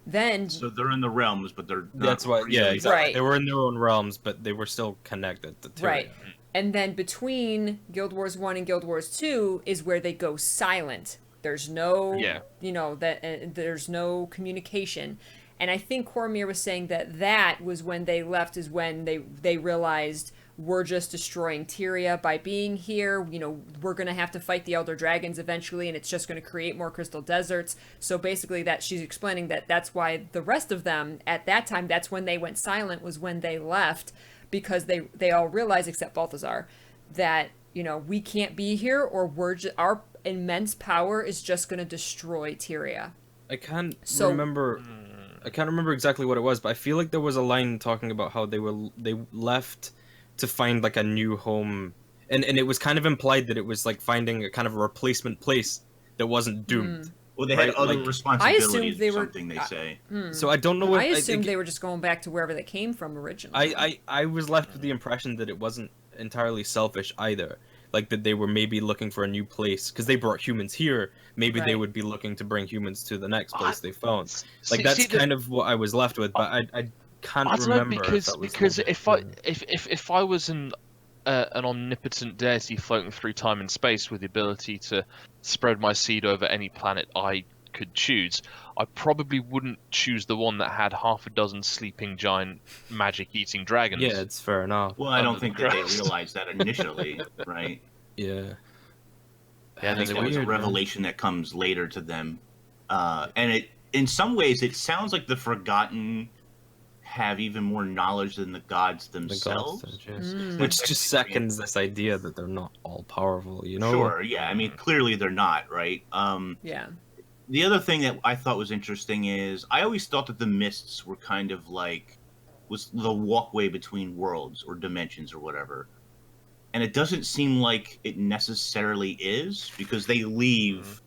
Speaker 1: Then
Speaker 4: So they're in the realms, but they're not
Speaker 3: That's what. Yeah,
Speaker 4: really-
Speaker 3: exactly.
Speaker 1: Right.
Speaker 3: They were in their own realms, but they were still connected. To Tyrion.
Speaker 1: Right. And then between Guild Wars 1 and Guild Wars 2 is where they go silent. There's no, there's no communication. And I think Cormier was saying that was when they left, is when they realized we're just destroying Tyria by being here. You know, we're going to have to fight the Elder Dragons eventually, and it's just going to create more crystal deserts. So basically that she's explaining that's why the rest of them at that time, that's when they went silent, was when they left, because they all realized, except Balthazar, that, you know, we can't be here, or our immense power is just going to destroy Tyria.
Speaker 3: I can't remember exactly what it was, but I feel like there was a line talking about how they left to find like a new home, and it was kind of implied that it was like finding a kind of a replacement place that wasn't doomed.
Speaker 4: Well, they had other responsibilities.
Speaker 1: I assumed they were
Speaker 4: something they say.
Speaker 3: So I don't know what
Speaker 1: I assumed they were just going back to wherever they came from originally.
Speaker 3: I was left with the impression that it wasn't entirely selfish either. Like that they were maybe looking for a new place because they brought humans here. Maybe they would be looking to bring humans to the next place they found. Like that's kind of what I was left with, but I can't remember.
Speaker 2: Because if I was an omnipotent deity floating through time and space with the ability to spread my seed over any planet I could choose, I probably wouldn't choose the one that had half a dozen sleeping giant magic-eating dragons.
Speaker 3: Yeah, it's fair enough.
Speaker 4: Well, I don't think that they realized that initially, right?
Speaker 3: Yeah.
Speaker 4: I think that was a revelation that comes later to them, and in some ways, it sounds like the Forgotten have even more knowledge than the gods themselves.
Speaker 3: Which just seconds this idea that they're not all powerful, you know?
Speaker 4: Sure, yeah. I mean, clearly they're not, right?
Speaker 1: Yeah.
Speaker 4: The other thing that I thought was interesting is I always thought that the mists were kind of like was the walkway between worlds or dimensions or whatever. And it doesn't seem like it necessarily is, because they leave.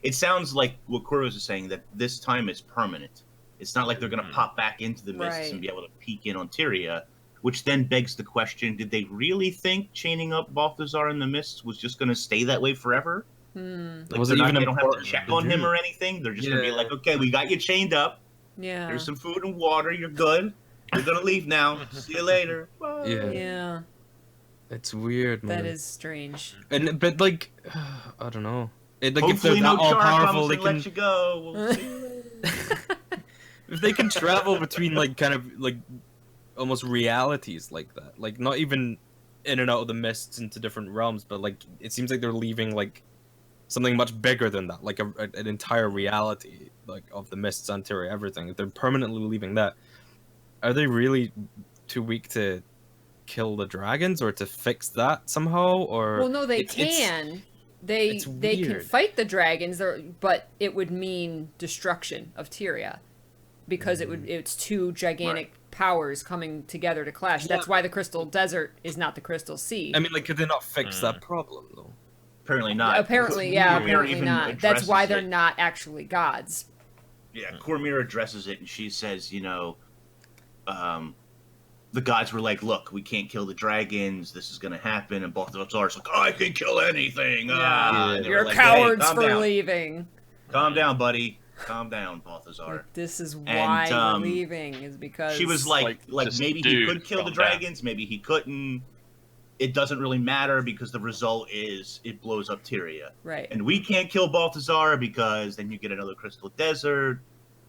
Speaker 4: It sounds like what Corvus is saying, that this time it's permanent. It's not like they're going to pop back into the mists and be able to peek in on Tyria, which then begs the question, did they really think chaining up Balthazar in the mists was just going to stay that way forever? Like they don't have to check on him or anything. They're just going to be like, okay, we got you chained up.
Speaker 1: Yeah.
Speaker 4: Here's some food and water. You're good. You're going to leave now. See you later. Bye.
Speaker 1: Yeah.
Speaker 3: It's weird, man.
Speaker 1: That is strange.
Speaker 3: But like, I don't know. Like,
Speaker 4: Hopefully
Speaker 3: if they're not all powerful, they can
Speaker 4: let you go. We'll see you later.
Speaker 3: If they can travel between like kind of like almost realities like that, like not even in and out of the mists into different realms, but like it seems like they're leaving like something much bigger than that, like an entire reality, like of the mists, Tyria, everything. If they're permanently leaving that, are they really too weak to kill the dragons or to fix that somehow? Or
Speaker 1: well, no, they can. They can fight the dragons, but it would mean destruction of Tyria, because it's two gigantic powers coming together to clash. Yeah. That's why the Crystal Desert is not the Crystal Sea.
Speaker 3: I mean, like, could they not fix that problem though?
Speaker 4: Apparently not.
Speaker 1: Apparently not. That's why they're not actually gods.
Speaker 4: Cormyr addresses it, and she says, the gods were like, look, we can't kill the dragons, this is gonna happen, and Balthazar's like, I can kill anything.
Speaker 1: You're
Speaker 4: like,
Speaker 1: cowards
Speaker 4: hey,
Speaker 1: for leaving.
Speaker 4: Calm down, buddy. Calm down, Balthazar.
Speaker 1: Like, this is why we're leaving, is because...
Speaker 4: She was like maybe he could kill the dragons, maybe he couldn't. It doesn't really matter because the result is it blows up Tyria.
Speaker 1: Right.
Speaker 4: And we can't kill Balthazar because then you get another Crystal Desert,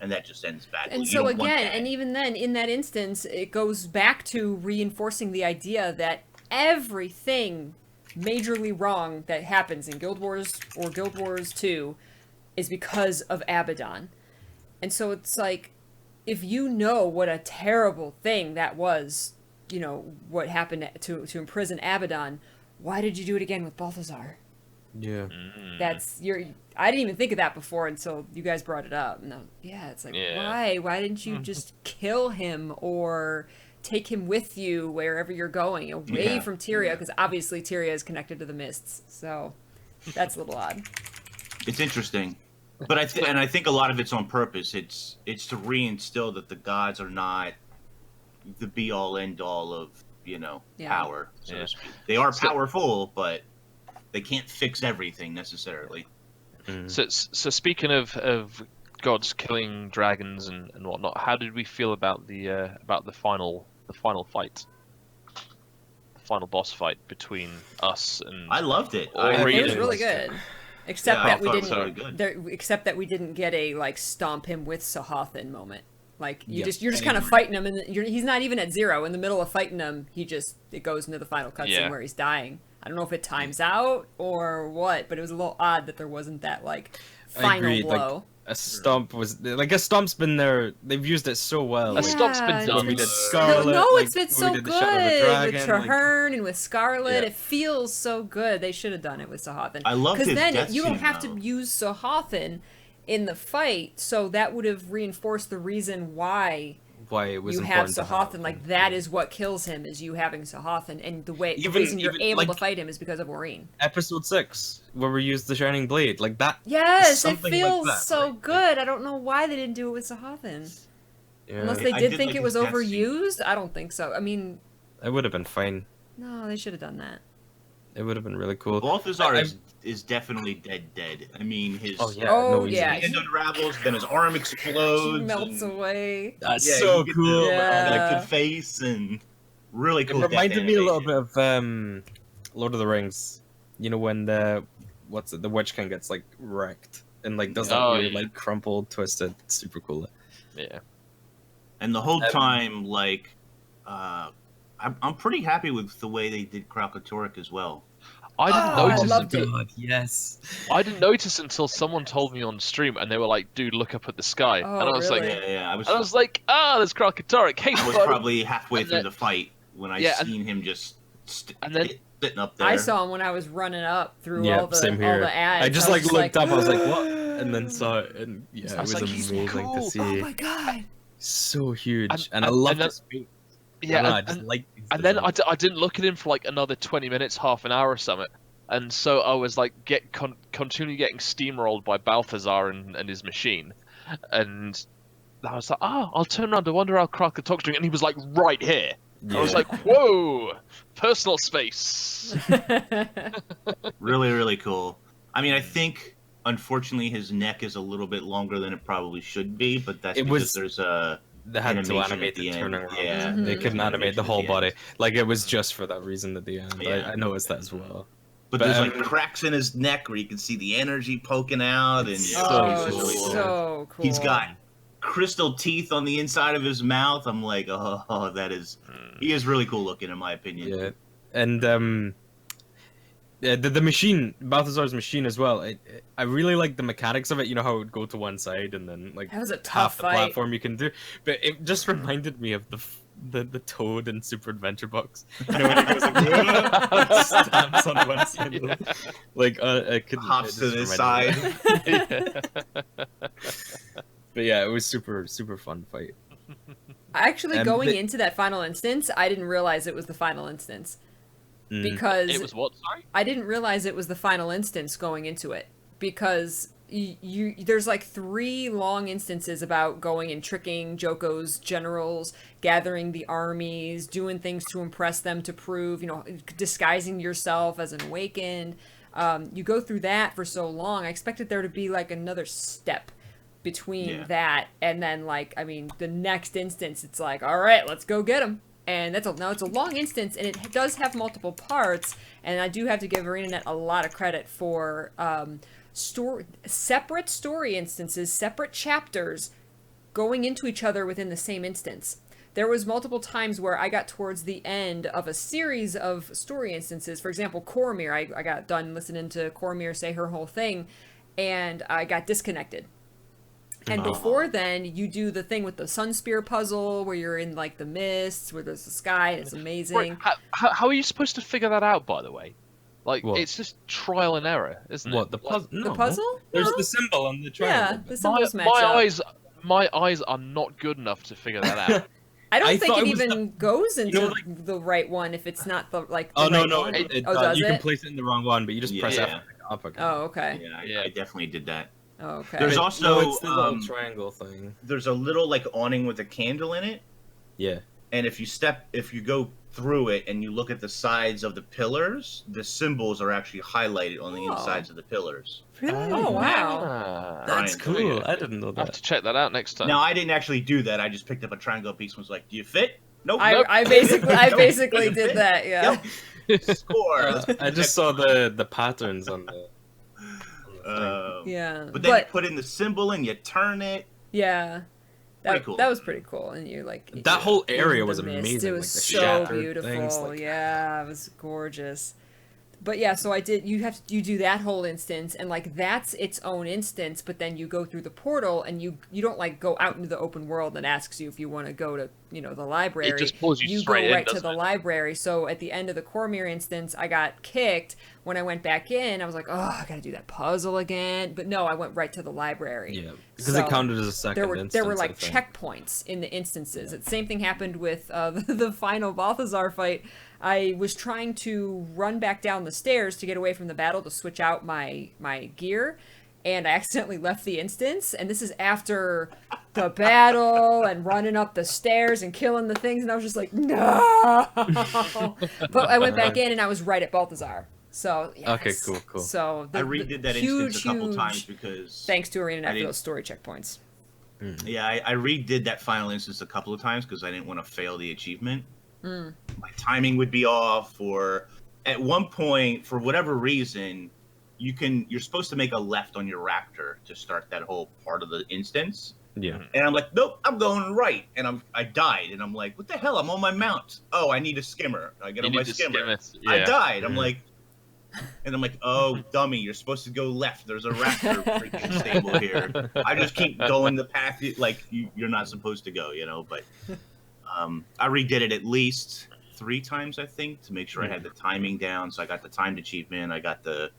Speaker 4: and that just ends badly.
Speaker 1: And so again, and even then, in that instance, it goes back to reinforcing the idea that everything majorly wrong that happens in Guild Wars or Guild Wars 2 is because of Abaddon. And so it's like, if you know what a terrible thing that was, what happened to imprison Abaddon, why did you do it again with Balthazar?
Speaker 3: Yeah.
Speaker 1: I didn't even think of that before until you guys brought it up. And it's like, why? Why didn't you just kill him or take him with you wherever you're going, away from Tyria? Because obviously Tyria is connected to the mists, so that's a little odd.
Speaker 4: It's interesting. But I think a lot of it's on purpose. It's to reinstill that the gods are not the be all end all of power. So to speak. They are powerful, but they can't fix everything necessarily.
Speaker 2: So speaking of gods killing dragons and whatnot, how did we feel about the final fight, the final boss fight between us and?
Speaker 4: I loved it.
Speaker 1: It was really good. Except that we didn't get a stomp him with Sahathan moment. Like you're just kind of fighting him, and he's not even at 0 in the middle of fighting him. It goes into the final cutscene where he's dying. I don't know if it times out or what, but it was a little odd that there wasn't that final blow.
Speaker 3: A stomp stomp's been there. They've used it so well.
Speaker 2: A stomp's been done.
Speaker 3: We did Scarlet.
Speaker 1: It's been so good with Traherne and with Scarlet. It feels so good. They should have done it with Sahathan.
Speaker 4: I love his death
Speaker 1: then you don't
Speaker 4: scene,
Speaker 1: have to use Sahathan in the fight, so that would have reinforced the reason why
Speaker 3: it was
Speaker 1: you have Sahathan. That is what kills him, is you having Sahathan, and the reason you're able to fight him is because of Aurene.
Speaker 3: Episode 6, where we used the Shining Blade, that.
Speaker 1: Yes, it feels so good. I don't know why they didn't do it with Sahathan. Yeah. Unless they did think it was overused. I don't think so. I mean,
Speaker 3: it would have been fine.
Speaker 1: No, they should have done that.
Speaker 3: It would have been really cool.
Speaker 4: Balthazar is definitely dead. I mean, his
Speaker 1: hand
Speaker 4: unravels, then his arm explodes,
Speaker 1: melts away.
Speaker 3: That's so cool.
Speaker 4: The face and really cool.
Speaker 3: It reminded me a little bit of Lord of the Rings. When the Witch King gets wrecked and doesn't crumpled, twisted. It's super cool.
Speaker 2: Yeah.
Speaker 4: And the whole time, I'm pretty happy with the way they did Kralkatorrik as well.
Speaker 2: I didn't notice.
Speaker 1: I loved it.
Speaker 3: Yes.
Speaker 2: I didn't notice until someone told me on stream, and they were like, "Dude, look up at the sky."
Speaker 1: Oh,
Speaker 2: and I was
Speaker 1: really?
Speaker 4: I
Speaker 2: was like, there's Kralkatorrik. Hey,
Speaker 4: I was probably halfway through the fight when I seen him just sitting up there.
Speaker 1: I saw him when I was running up through all the ads.
Speaker 3: I just looked up. I was like, "What?" And then saw it, and it was amazing to see.
Speaker 1: Oh my god!
Speaker 3: So huge, and I love this.
Speaker 2: Yeah, and then I didn't look at him for another 20 minutes, half an hour or something, and so I was continually getting steamrolled by Balthazar and his machine, and I was like, I'll turn around to wonder how Kralkatorrik's doing, and he was right here. Yeah. I was like, whoa, personal space.
Speaker 4: Really, really cool. I mean, I think unfortunately his neck is a little bit longer than it probably should be, but that's because there's a.
Speaker 3: They had to animate the turning around.
Speaker 4: Yeah,
Speaker 3: they couldn't animate the whole body. It was just for that reason at the end. Yeah. I noticed that as well.
Speaker 4: But there's cracks in his neck where you can see the energy poking out, and
Speaker 1: so cool.
Speaker 4: He's got crystal teeth on the inside of his mouth. I'm like, he is really cool looking in my opinion.
Speaker 3: Yeah, and the machine, Balthazar's machine as well. I really like the mechanics of it. You know how it would go to one side and then
Speaker 1: that was a tough
Speaker 3: half the
Speaker 1: fight.
Speaker 3: Platform you can do. But it just reminded me of the Toad in Super Adventure Box. When it goes stamps on one side. I could
Speaker 4: hops to this side.
Speaker 3: But yeah, it was super fun fight.
Speaker 1: Actually, going into that final instance, I didn't realize it was the final instance. Because
Speaker 2: it was what? Sorry,
Speaker 1: I didn't realize it was the final instance going into it, because there's like 3 long instances about going and tricking Joko's generals, gathering the armies, doing things to impress them, to prove, disguising yourself as an awakened. You go through that for so long. I expected there to be like another step between that and then the next instance. It's like, all right, let's go get him. And it's a long instance, and it does have multiple parts. And I do have to give ArenaNet a lot of credit for separate story instances, separate chapters going into each other within the same instance. There was multiple times where I got towards the end of a series of story instances. For example, Cormir, I got done listening to Cormir say her whole thing, and I got disconnected. And before then, you do the thing with the Sun Spear puzzle, where you're in like the mists, where there's the sky, and it's amazing.
Speaker 2: Right. How are you supposed to figure that out, by the way? Like,
Speaker 3: What?
Speaker 2: it's just trial and error, isn't it?
Speaker 3: What, the puzzle? No.
Speaker 1: The puzzle?
Speaker 3: There's
Speaker 1: No.
Speaker 3: the symbol and the
Speaker 1: Yeah,
Speaker 3: triangle.
Speaker 1: the symbols match
Speaker 2: my
Speaker 1: up.
Speaker 2: my eyes are not good enough to figure that out.
Speaker 1: I don't
Speaker 3: I
Speaker 1: think
Speaker 3: thought
Speaker 1: it
Speaker 3: it was
Speaker 1: even goes into
Speaker 3: like-
Speaker 1: the right one if it's not the right
Speaker 3: no,
Speaker 1: one. Does
Speaker 3: you
Speaker 1: it?
Speaker 3: can place it in the wrong one, but you just press F
Speaker 4: Yeah.
Speaker 3: and pick it up again.
Speaker 1: Oh, okay.
Speaker 4: Yeah, I definitely did that.
Speaker 1: Oh, okay.
Speaker 4: There's also
Speaker 3: no, it's the little triangle thing.
Speaker 4: there's a little like awning with a candle in it,
Speaker 3: Yeah.
Speaker 4: and if you go through it and you look at the sides of the pillars, the symbols are actually highlighted on the
Speaker 1: Oh.
Speaker 4: insides of the pillars.
Speaker 1: Oh, wow.
Speaker 3: That's
Speaker 4: Ryan,
Speaker 3: cool.
Speaker 4: yeah.
Speaker 3: I didn't know
Speaker 2: I have
Speaker 3: that.
Speaker 2: to check that out next time.
Speaker 4: Now I didn't actually do that. I just picked up a triangle piece and was like, "Do you fit?" Nope.
Speaker 1: I basically
Speaker 4: Doesn't
Speaker 1: did
Speaker 4: fit.
Speaker 1: that, yeah.
Speaker 4: Yep. Score.
Speaker 3: I just saw the patterns on the thing.
Speaker 1: Yeah.
Speaker 4: But then you put in the symbol and you turn it.
Speaker 1: Yeah.
Speaker 4: Pretty cool.
Speaker 1: That was pretty cool. And you
Speaker 3: That whole area
Speaker 1: in the
Speaker 3: was
Speaker 1: mist.
Speaker 3: amazing.
Speaker 1: It
Speaker 3: like
Speaker 1: was
Speaker 3: the
Speaker 1: so
Speaker 3: shattered
Speaker 1: beautiful.
Speaker 3: things, like-
Speaker 1: Yeah, it was gorgeous. But yeah, so you do that whole instance, and like that's its own instance, but then you go through the portal and you don't like go out into the open world and asks you if you want to go to, the library.
Speaker 2: It just pulls you
Speaker 1: You
Speaker 2: straight
Speaker 1: go
Speaker 2: in,
Speaker 1: right to
Speaker 2: doesn't
Speaker 1: the
Speaker 2: it?
Speaker 1: library. So at the end of the Cormir instance, I got kicked. When I went back in, I was like, oh, I gotta do that puzzle again. But no, I went right to the library.
Speaker 3: Yeah, because
Speaker 1: So
Speaker 3: it counted as a second instance.
Speaker 1: there were like
Speaker 3: I think.
Speaker 1: checkpoints in the instances. The same thing happened with the final Balthazar fight. I was trying to run back down the stairs to get away from the battle to switch out my gear, and I accidentally left the instance. And this is after the battle and running up the stairs and killing the things, and I was just like, no. But I went back in and I was right at Balthazar. So yes.
Speaker 3: Okay, cool.
Speaker 1: So
Speaker 4: I redid that instance a couple times because
Speaker 1: thanks to ArenaNet for those story checkpoints.
Speaker 4: Yeah, I redid that final instance a couple of times because I didn't want to fail the achievement. My timing would be off, or at one point, for whatever reason, you're supposed to make a left on your raptor to start that whole part of the instance.
Speaker 3: Yeah.
Speaker 4: And I'm like, nope, I'm going right. And I died, and I'm like, what the hell? I'm on my mount. Oh, I need a skimmer. I get on my skimmer. I died. I'm like, and I'm like, oh, dummy, you're supposed to go left. There's a raptor freaking stable here. I just keep going the path you're not supposed to go, But I redid it at least 3 times, I think, to make sure I had the timing down. So I got the timed achievement. I got the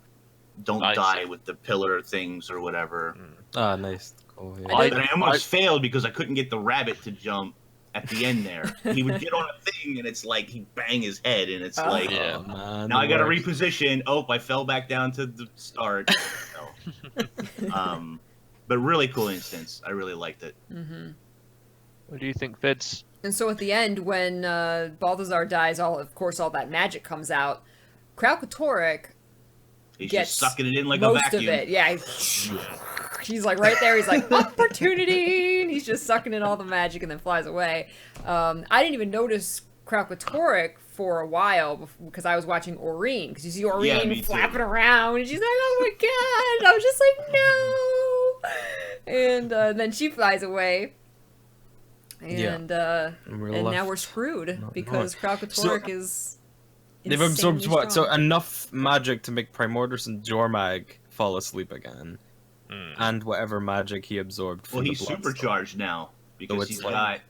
Speaker 4: don't die with the pillar things or whatever.
Speaker 3: Ah, nice. Cool. Yeah.
Speaker 4: But I almost failed because I couldn't get the rabbit to jump at the end there. He would get on a thing, and it's like he'd bang his head, and it's like,
Speaker 2: yeah.
Speaker 3: Man,
Speaker 4: now I got to reposition. Oh, I fell back down to the start. But really cool instance. I really liked it.
Speaker 1: Mm-hmm.
Speaker 2: What do you think, Vids?
Speaker 1: And so at the end, when Balthazar dies, all that magic comes out. Kralkatorrik
Speaker 4: He's
Speaker 1: gets
Speaker 4: just sucking it in like a
Speaker 1: most
Speaker 4: vacuum.
Speaker 1: of it. Yeah, he's like right there. He's like, opportunity! And he's just sucking in all the magic and then flies away. I didn't even notice Kralkatorrik for a while because I was watching Aurene. Because you see Aurene flapping around, and she's like, oh my god! And I was just like, no! And then she flies away. And now we're screwed because Kralkatorrik is.
Speaker 3: They've absorbed what? So
Speaker 1: strong.
Speaker 3: enough magic to make Primordus and Jormag fall asleep again, and whatever magic he absorbed. From
Speaker 4: Well,
Speaker 3: the
Speaker 4: he's
Speaker 3: Bloodstone.
Speaker 4: supercharged now because
Speaker 3: it's
Speaker 4: he's
Speaker 3: like-
Speaker 4: got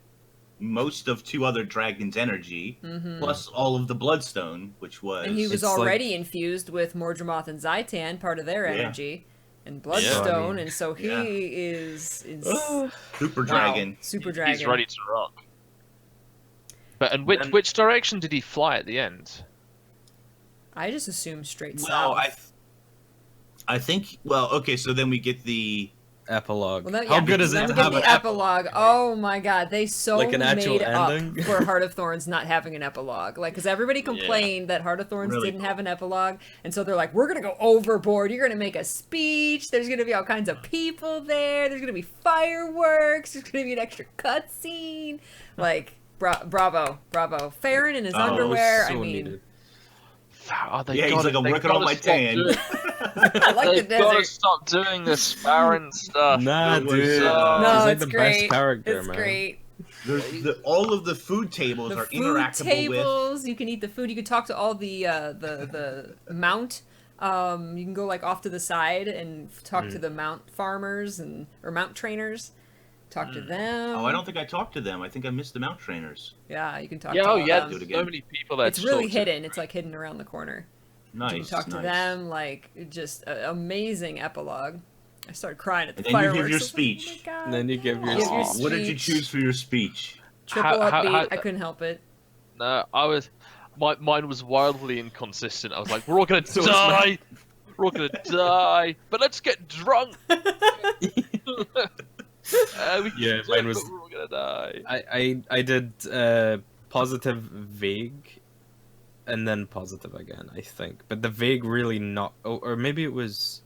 Speaker 4: most of 2 other dragons' energy, plus all of the Bloodstone, which was.
Speaker 1: And he was
Speaker 3: It's
Speaker 1: already infused with Mordremoth and Zaitan, part of their energy, and Bloodstone,
Speaker 3: I mean,
Speaker 1: and so he is
Speaker 4: Super Dragon.
Speaker 1: Super Dragon.
Speaker 2: He's ready to rock. But which direction did he fly at the end?
Speaker 1: I just assume straight
Speaker 4: Well,
Speaker 1: south.
Speaker 4: I think. Well, okay. So then we get the
Speaker 3: epilogue.
Speaker 1: Well,
Speaker 3: How good is it
Speaker 1: then
Speaker 3: to
Speaker 1: we get
Speaker 3: have
Speaker 1: the
Speaker 3: an
Speaker 1: epilogue. Oh my god, they so
Speaker 3: Like an actual
Speaker 1: made
Speaker 3: ending?
Speaker 1: up for Heart of Thorns not having an epilogue. Like, because everybody complained that Heart of Thorns
Speaker 4: Really
Speaker 1: didn't
Speaker 4: cool.
Speaker 1: have an epilogue, and so they're like, we're gonna go overboard. You're gonna make a speech. There's gonna be all kinds of people there. There's gonna be fireworks. There's gonna be an extra cutscene. Like, bravo. Farron in his
Speaker 3: Oh, it was
Speaker 1: underwear.
Speaker 3: so
Speaker 1: I mean.
Speaker 3: needed.
Speaker 2: Oh,
Speaker 4: Yeah, he's like, I'm working on my tan.
Speaker 1: I like the
Speaker 2: They've got to
Speaker 1: desert.
Speaker 2: stop doing this Farron stuff.
Speaker 3: Nah,
Speaker 4: It was,
Speaker 3: dude.
Speaker 4: no,
Speaker 3: He's like
Speaker 1: it's
Speaker 3: the
Speaker 1: great.
Speaker 3: best character,
Speaker 1: It's
Speaker 3: man.
Speaker 1: great.
Speaker 4: All of the food tables
Speaker 1: The
Speaker 4: are
Speaker 1: food
Speaker 4: interactable
Speaker 1: tables, you can eat the food. You can talk to all the mount. You can go like off to the side and talk to the mount farmers or mount trainers. Talk to them.
Speaker 4: Oh, I don't think I talked to them. I think I missed the mount trainers.
Speaker 1: Yeah, you can talk
Speaker 2: Yeah,
Speaker 1: to
Speaker 2: oh
Speaker 1: all
Speaker 2: yeah,
Speaker 1: them.
Speaker 4: Do it
Speaker 2: there's
Speaker 4: again.
Speaker 2: so many people there.
Speaker 1: It's
Speaker 2: to
Speaker 1: really
Speaker 2: talk to.
Speaker 1: hidden. It's like hidden around the corner.
Speaker 4: Nice.
Speaker 1: You can talk to
Speaker 4: nice.
Speaker 1: them. Like just amazing epilogue. I started crying at the
Speaker 4: And then you
Speaker 1: fireworks.
Speaker 4: give your
Speaker 1: I was like,
Speaker 4: speech.
Speaker 1: oh my God.
Speaker 3: And then you give your
Speaker 1: Give your
Speaker 3: speech.
Speaker 4: What did you
Speaker 1: speech.
Speaker 4: choose for your speech?
Speaker 1: Triple
Speaker 2: How-
Speaker 1: upbeat. I couldn't help it.
Speaker 2: No, mine was wildly inconsistent. I was like, we're all gonna
Speaker 4: So it's
Speaker 2: die. We're all gonna die, but let's get drunk.
Speaker 3: Yeah, mine was-
Speaker 2: We're all gonna die.
Speaker 3: I did positive vague, and then positive again, I think. But the vague really not. Oh, or maybe it was.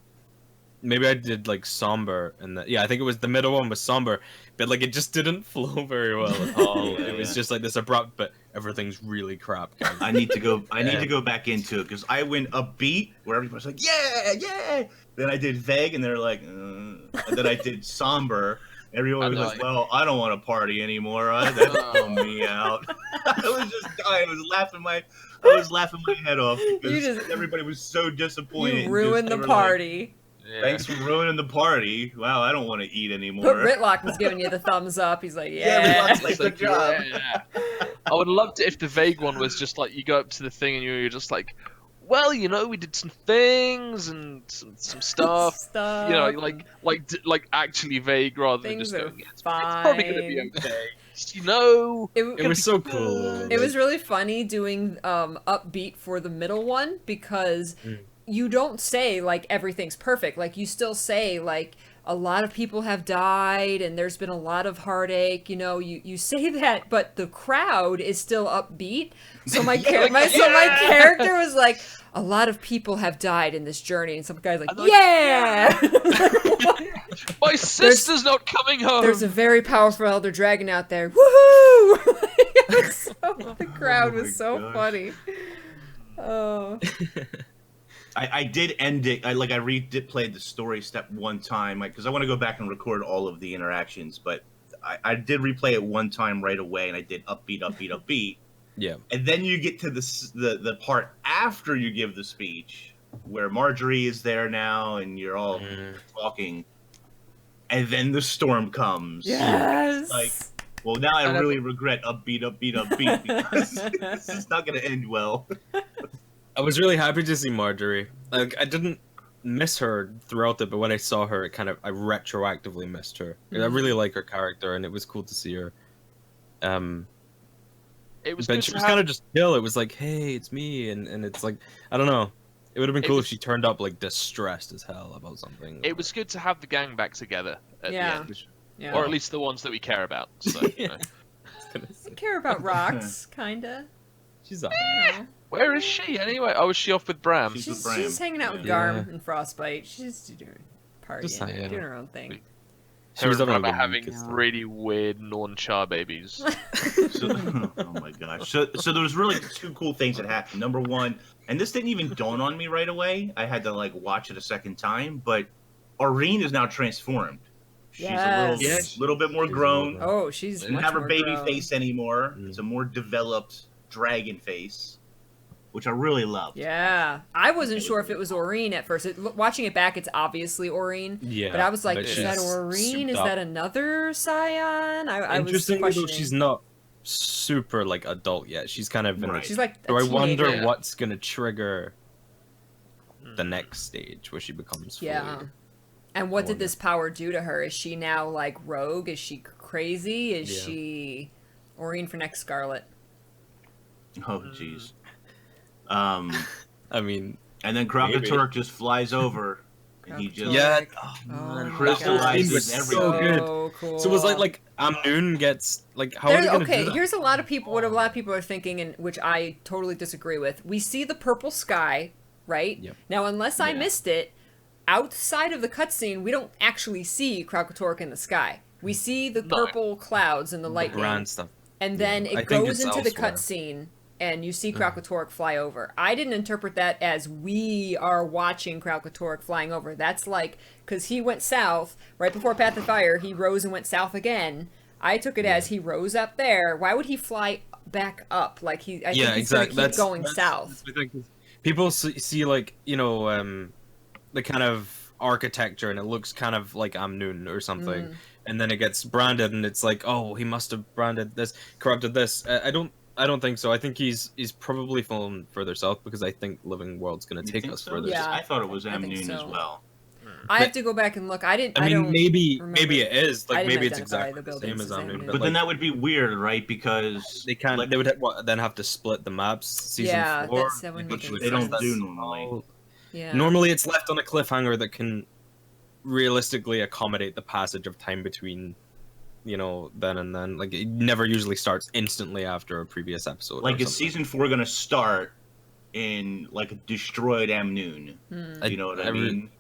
Speaker 3: Maybe I did like somber, and yeah, I think it was the middle one was somber, but like it just didn't flow very well at all.
Speaker 4: Yeah,
Speaker 3: It was
Speaker 4: yeah.
Speaker 3: just like this abrupt, but everything's really crap. Kind of.
Speaker 4: I need to go. I need
Speaker 3: Yeah.
Speaker 4: to go back into it because I went upbeat where everybody's like, yeah. Then I did vague, and they're like, and then I did somber. Everyone was like, well, I don't want to party anymore. That bummed me out. I was just dying. I was laughing my head off because everybody was so disappointed.
Speaker 1: You ruined
Speaker 4: They
Speaker 1: the
Speaker 4: were
Speaker 1: party.
Speaker 2: Yeah.
Speaker 4: Like, thanks for ruining the party. Wow, I don't want to eat anymore.
Speaker 1: But Ritlock was giving you the thumbs up. He's like,
Speaker 4: Yeah,
Speaker 1: yeah.
Speaker 4: Ritlock's like, good job.
Speaker 2: Yeah. I would love to if the vague one was just like you go up to the thing and you're just like, well, you know, we did some things and some stuff. You know, like actually vague rather than
Speaker 1: Things
Speaker 2: just
Speaker 1: are
Speaker 2: going. It's probably gonna be okay. You know,
Speaker 3: It was so cool.
Speaker 1: It was really funny doing upbeat for the middle one because you don't say like everything's perfect. Like you still say like a lot of people have died and there's been a lot of heartache. You know, you say that, but the crowd is still upbeat. So my my character was like, a lot of people have died in this journey, and some guy's like, yeah.
Speaker 2: my sister's not coming home.
Speaker 1: There's a very powerful elder dragon out there. Woohoo! The crowd was so
Speaker 4: gosh.
Speaker 1: funny. Oh.
Speaker 4: I did end it. I replayed the story step one time, because I want to go back and record all of the interactions. But I did replay it one time right away, and I did upbeat.
Speaker 3: Yeah.
Speaker 4: And then you get to the part after you give the speech, where Marjorie is there now, and you're all talking, and then the storm comes.
Speaker 1: Yes.
Speaker 4: Like, well, now I really regret upbeat because this is not going to end well.
Speaker 3: I was really happy to see Marjorie. Like I didn't miss her throughout it, but when I saw her, I retroactively missed her. I really like her character, and it was cool to see her.
Speaker 2: It was,
Speaker 3: but she was kind of just chill. It was like, hey, it's me, and it's like, I don't know. It would have been cool if she turned up like distressed as hell about something.
Speaker 2: It was good to have the gang back together at the end,
Speaker 1: Yeah.
Speaker 2: or at least the ones that we care about. So, you know.
Speaker 1: I care about rocks, kinda.
Speaker 3: She's up.
Speaker 2: Where is she anyway? Oh, is she off with Bram?
Speaker 1: She's hanging out with
Speaker 3: Yeah.
Speaker 1: Garm and Frostbite. She's doing partying, doing her own thing.
Speaker 3: She was
Speaker 2: having
Speaker 3: having
Speaker 2: really weird non-char babies.
Speaker 4: Oh my gosh. So there was really two cool things that happened. Number one, and this didn't even dawn on me right away. I had to like watch it a second time, but Aurene is now transformed. She's a little bit more grown.
Speaker 1: Oh, she's
Speaker 4: Doesn't
Speaker 1: much
Speaker 4: have her
Speaker 1: more
Speaker 4: baby
Speaker 1: grown.
Speaker 4: face anymore. It's a more developed dragon face, which I really loved.
Speaker 1: Yeah, I wasn't sure if it was Aurene at first. Watching it back, it's obviously Aurene.
Speaker 3: Yeah,
Speaker 1: but I was like,
Speaker 3: but
Speaker 1: is that
Speaker 3: she's
Speaker 1: Aurene? Is
Speaker 3: souped
Speaker 1: that
Speaker 3: up.
Speaker 1: another Scion? I was
Speaker 3: Interestingly, though,
Speaker 1: questioning.
Speaker 3: she's not super like adult yet. She's kind of in
Speaker 4: Right.
Speaker 1: She's like.
Speaker 3: So I wonder
Speaker 1: teenager.
Speaker 3: what's gonna trigger the next stage where she becomes fully.
Speaker 1: Yeah. And what did this power do to her? Is she now like rogue? Is she crazy? Is she Aurene for next Scarlet?
Speaker 4: Oh jeez.
Speaker 3: I mean,
Speaker 4: And then Krakatork just flies over and he just
Speaker 3: Yeah,
Speaker 1: Oh
Speaker 3: man,
Speaker 1: my
Speaker 4: crystallizes
Speaker 3: was
Speaker 4: everything.
Speaker 3: so good.
Speaker 1: Cool.
Speaker 3: So it was like Amnoon gets like how are they gonna do that?
Speaker 1: Here's a lot of people. What a lot of people are thinking, and which I totally disagree with. We see the purple sky, right?
Speaker 3: Yep.
Speaker 1: Now, unless I
Speaker 4: Yeah.
Speaker 1: missed it, outside of the cutscene, we don't actually see Kralkatork in the sky. We see the purple clouds and the lightning,
Speaker 3: Brand stuff.
Speaker 1: and then
Speaker 3: I
Speaker 1: it
Speaker 3: think
Speaker 1: goes
Speaker 3: it's
Speaker 1: into the
Speaker 3: elsewhere.
Speaker 1: cutscene, and you see Kralkatork fly over. I didn't interpret that as we are watching Kralkatork flying over. That's like, because he went south, right before Path of Fire, he rose and went south again. I took it as he rose up there. Why would he fly back up? Like, I think he's
Speaker 3: exactly.
Speaker 1: going to keep going south.
Speaker 3: That's the thing, 'cause people see like, you know, the kind of architecture, and it looks kind of like Amnoon or something, and then it gets branded, and it's like, oh, he must have branded this, corrupted this. I don't think so. I think he's probably fallen further south, because I think Living World's going to
Speaker 4: You
Speaker 3: take
Speaker 4: think
Speaker 3: us
Speaker 4: so?
Speaker 3: further.
Speaker 1: Yeah.
Speaker 3: south.
Speaker 4: I thought it was
Speaker 1: I think
Speaker 4: Amnoon as
Speaker 1: so.
Speaker 4: well.
Speaker 1: I have to go back and look. I didn't.
Speaker 3: I mean,
Speaker 1: don't
Speaker 3: maybe
Speaker 1: remember.
Speaker 3: it is.
Speaker 1: I
Speaker 3: Like,
Speaker 1: didn't
Speaker 3: maybe it's
Speaker 1: identify
Speaker 3: exactly
Speaker 1: the
Speaker 3: the same
Speaker 1: buildings
Speaker 3: as
Speaker 1: as
Speaker 3: Amnoon.
Speaker 1: Amnoon.
Speaker 4: But then
Speaker 3: like,
Speaker 4: that would be weird, right? Because
Speaker 3: they can't.
Speaker 4: like,
Speaker 3: They would then have to split the maps. Season
Speaker 1: Yeah,
Speaker 3: 4,
Speaker 1: that wouldn't
Speaker 3: which
Speaker 1: make
Speaker 3: would
Speaker 1: any
Speaker 4: they don't
Speaker 1: sense.
Speaker 4: do normally.
Speaker 1: Yeah.
Speaker 3: Normally, it's left on a cliffhanger that can realistically accommodate the passage of time between, you know, then and then. Like, it never usually starts instantly after a previous episode.
Speaker 4: Like,
Speaker 3: or
Speaker 4: is
Speaker 3: something.
Speaker 4: season 4 going to start in like a destroyed Amnoon? You know what I mean?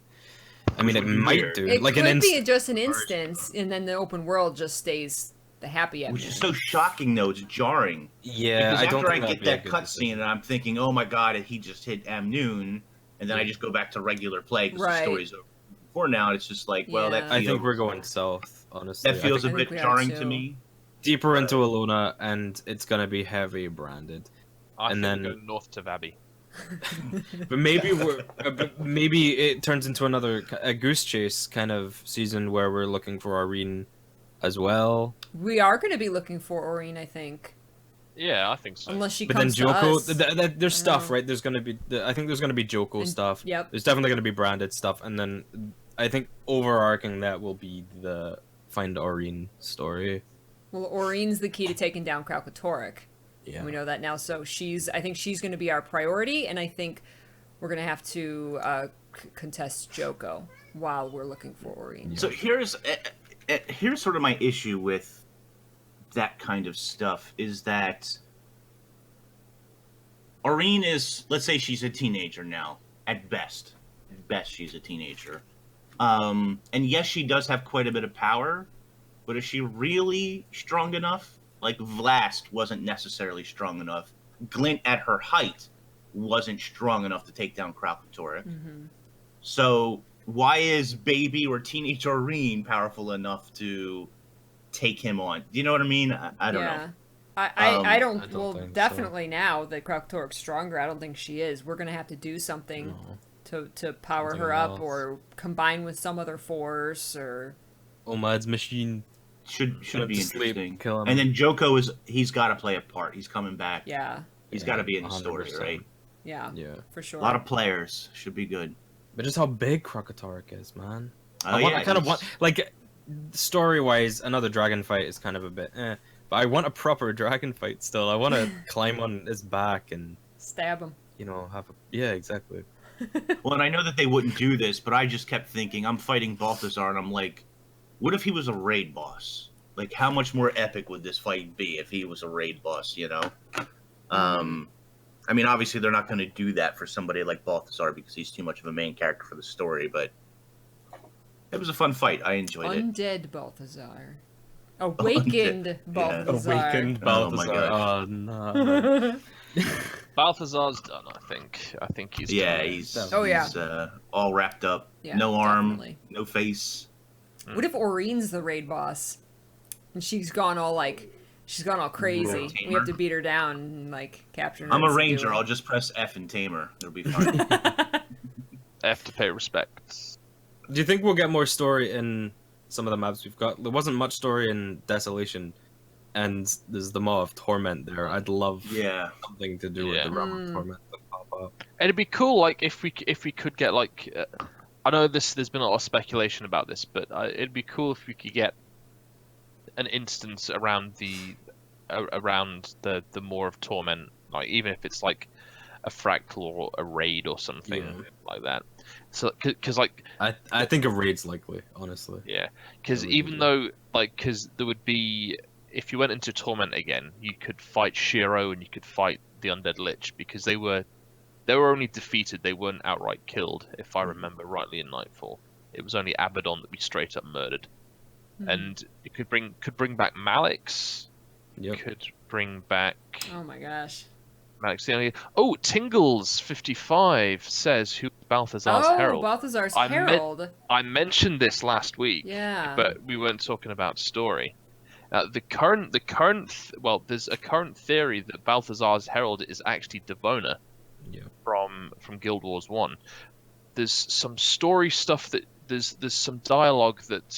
Speaker 3: I mean, it
Speaker 4: Which would be
Speaker 3: might
Speaker 4: weird.
Speaker 3: do.
Speaker 1: It
Speaker 3: like
Speaker 1: could
Speaker 3: an
Speaker 1: be just an instance, and then the open world just stays the happy ending.
Speaker 4: Which is so shocking, though. It's jarring.
Speaker 3: Yeah,
Speaker 4: Because
Speaker 3: I don't
Speaker 4: after I
Speaker 3: think
Speaker 4: get that cutscene and I'm thinking, oh my god, he just hit Amnoon, and then I just go back to regular play because
Speaker 1: Right.
Speaker 4: the story's over. For now, it's just like, well, that
Speaker 1: Yeah.
Speaker 4: feels,
Speaker 3: I think we're going south, honestly.
Speaker 4: that feels
Speaker 3: I
Speaker 4: a
Speaker 3: think
Speaker 1: think
Speaker 4: bit
Speaker 1: we are
Speaker 4: jarring
Speaker 1: too.
Speaker 4: to me.
Speaker 3: deeper into Alona, and it's gonna be heavy branded.
Speaker 2: I
Speaker 3: And
Speaker 2: think
Speaker 3: then-
Speaker 2: we go north to Vabby.
Speaker 3: But maybe it turns into a goose chase kind of season where we're looking for Irene as well.
Speaker 1: We are going to be looking for Aurene, I think,
Speaker 2: Yeah, I think so.
Speaker 1: unless she
Speaker 3: But then
Speaker 1: comes to
Speaker 3: Joko,
Speaker 1: us.
Speaker 3: there's stuff,
Speaker 1: know.
Speaker 3: right? There's gonna be, I think there's gonna be Joko
Speaker 1: And-
Speaker 3: stuff.
Speaker 1: yep.
Speaker 3: There's definitely gonna be branded stuff, and then I think overarching that will be the Find Irene story.
Speaker 1: Well, Aurene's the key to taking down Kralkatork.
Speaker 3: Yeah.
Speaker 1: We know that now. So I think she's going to be our priority, and I think we're going to have to contest Joko while we're looking for Aurene.
Speaker 4: So here's sort of my issue with that kind of stuff is that Aurene is, let's say she's a teenager now, at best. At best, she's a teenager. And yes, she does have quite a bit of power, but is she really strong enough? Like, Vlast wasn't necessarily strong enough. Glint, at her height, wasn't strong enough to take down Kralkatork. So why is baby or teenage Aurene powerful enough to take him on? Do you know what I mean? I don't know.
Speaker 1: I don't.
Speaker 3: I don't
Speaker 1: Well,
Speaker 3: think so.
Speaker 1: definitely now that Kralkatork's stronger, I don't think she is. We're gonna have to do something to power
Speaker 3: Something
Speaker 1: her up,
Speaker 3: else.
Speaker 1: or combine with some other force, or
Speaker 3: Omad's machine.
Speaker 4: Should
Speaker 3: Put him
Speaker 4: be
Speaker 3: to sleep,
Speaker 4: interesting.
Speaker 3: kill him.
Speaker 4: And then Joko he's got to play a part. He's coming back.
Speaker 1: yeah,
Speaker 4: He's got to be in the
Speaker 3: 100%.
Speaker 4: story, right?
Speaker 1: yeah,
Speaker 3: Yeah.
Speaker 1: for sure.
Speaker 4: A lot of players should be good.
Speaker 3: But just how big Kralkatork is, man.
Speaker 4: Oh,
Speaker 3: I kind of want, like, story-wise, another dragon fight is kind of a bit but I want a proper dragon fight still. I want to climb on his back and,
Speaker 1: Stab him.
Speaker 3: you know, yeah, exactly.
Speaker 4: Well, and I know that they wouldn't do this, but I just kept thinking, I'm fighting Balthazar, and I'm like, what if he was a raid boss? Like, how much more epic would this fight be if he was a raid boss, you know? I mean, obviously they're not going to do that for somebody like Balthazar because he's too much of a main character for the story, but it was a fun fight. I enjoyed it.
Speaker 1: Undead Balthazar. Awakened Balthazar.
Speaker 3: Awakened
Speaker 4: Oh my
Speaker 3: Balthazar.
Speaker 4: gosh.
Speaker 3: Oh, no.
Speaker 2: Balthazar's done, I think. I think he's
Speaker 4: Yeah,
Speaker 2: done.
Speaker 4: he's,
Speaker 1: Oh, yeah.
Speaker 4: he's all wrapped up.
Speaker 1: Yeah,
Speaker 4: No arm,
Speaker 1: definitely.
Speaker 4: no face.
Speaker 1: What if Aurene's the raid boss? And she's gone all crazy.
Speaker 4: Tamer.
Speaker 1: We have to beat her down and like capture her.
Speaker 4: I'm a
Speaker 1: and
Speaker 4: ranger.
Speaker 1: subdue her.
Speaker 4: I'll just press F and tamer. It'll be fine.
Speaker 2: Have to pay respects.
Speaker 3: Do you think we'll get more story in some of the maps we've got? There wasn't much story in Desolation, and there's the Maw of Torment there. I'd love
Speaker 4: Yeah.
Speaker 3: something to do with
Speaker 2: Yeah.
Speaker 3: the Realm of Torment to pop up.
Speaker 2: It'd be cool, like if we could get like, I know there's been a lot of speculation about this, but it'd be cool if we could get an instance around the Maw of Torment, like even if it's like fractal or a raid or something like that. So because like
Speaker 3: I think a raid's likely, honestly.
Speaker 2: yeah, because even though because there would be, if you went into Torment again, you could fight Shiro and you could fight the Undead Lich, because they were only defeated, they weren't outright killed, if I remember rightly in Nightfall. It was only Abaddon that we straight up murdered. And it could bring back Malix.
Speaker 3: Yep.
Speaker 2: Could bring back.
Speaker 1: Oh my gosh.
Speaker 2: Malix the only. Oh, Tingles55 says who Balthazar's Herald.
Speaker 1: Oh, Balthazar's Herald.
Speaker 2: I mentioned this last week.
Speaker 1: Yeah.
Speaker 2: But we weren't talking about story. There's a current theory that Balthazar's Herald is actually Devona.
Speaker 3: Yeah.
Speaker 2: From Guild Wars 1. There's some story stuff that there's some dialogue that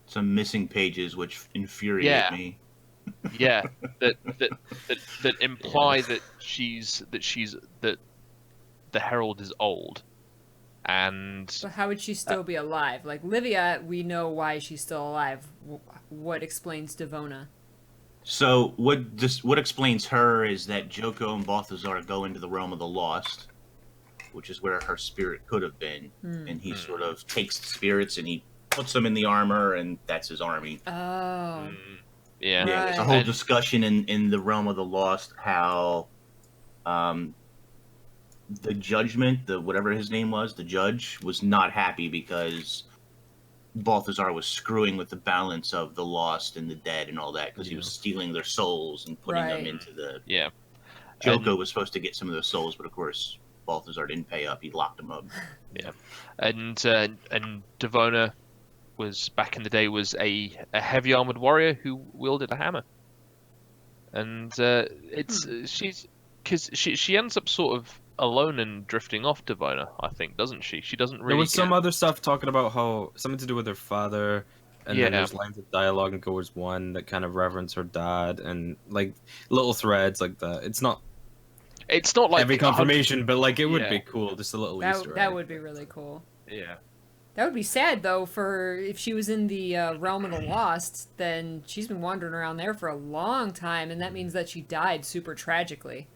Speaker 4: some missing pages which infuriate me.
Speaker 2: Yeah, that imply that the Herald is old. And
Speaker 1: but how would she still be alive? Like Livia, we know why she's still alive. What explains Devona?
Speaker 4: So what explains her is that Joko and Balthazar go into the realm of the lost, which is where her spirit could have been, and he sort of takes the spirits and he puts them in the armor, and that's his army.
Speaker 1: Oh.
Speaker 2: Yeah.
Speaker 4: Yeah, there's a whole discussion in the realm of the lost how the judgment, whatever his name was, the judge was not happy because Balthazar was screwing with the balance of the lost and the dead and all that, because he was stealing their souls and putting them into the...
Speaker 2: Yeah.
Speaker 4: Joko was supposed to get some of those souls, but of course Balthazar didn't pay up. He locked them up.
Speaker 2: Yeah. And Devona was, back in the day, was a heavy armored warrior who wielded a hammer. And she ends up sort of alone and drifting off, Devona, I think, doesn't she? She doesn't really.
Speaker 3: There was some other stuff talking about how something to do with her father, and then there's lines of dialogue in Guild Wars 1 that kind of reverence her dad, and like little threads like that. It's not like heavy confirmation, but like it would be cool, just a little Easter egg.
Speaker 1: That would be really cool.
Speaker 2: Yeah.
Speaker 1: That would be sad though, for if she was in the realm of the lost, then she's been wandering around there for a long time, and that means that she died super tragically.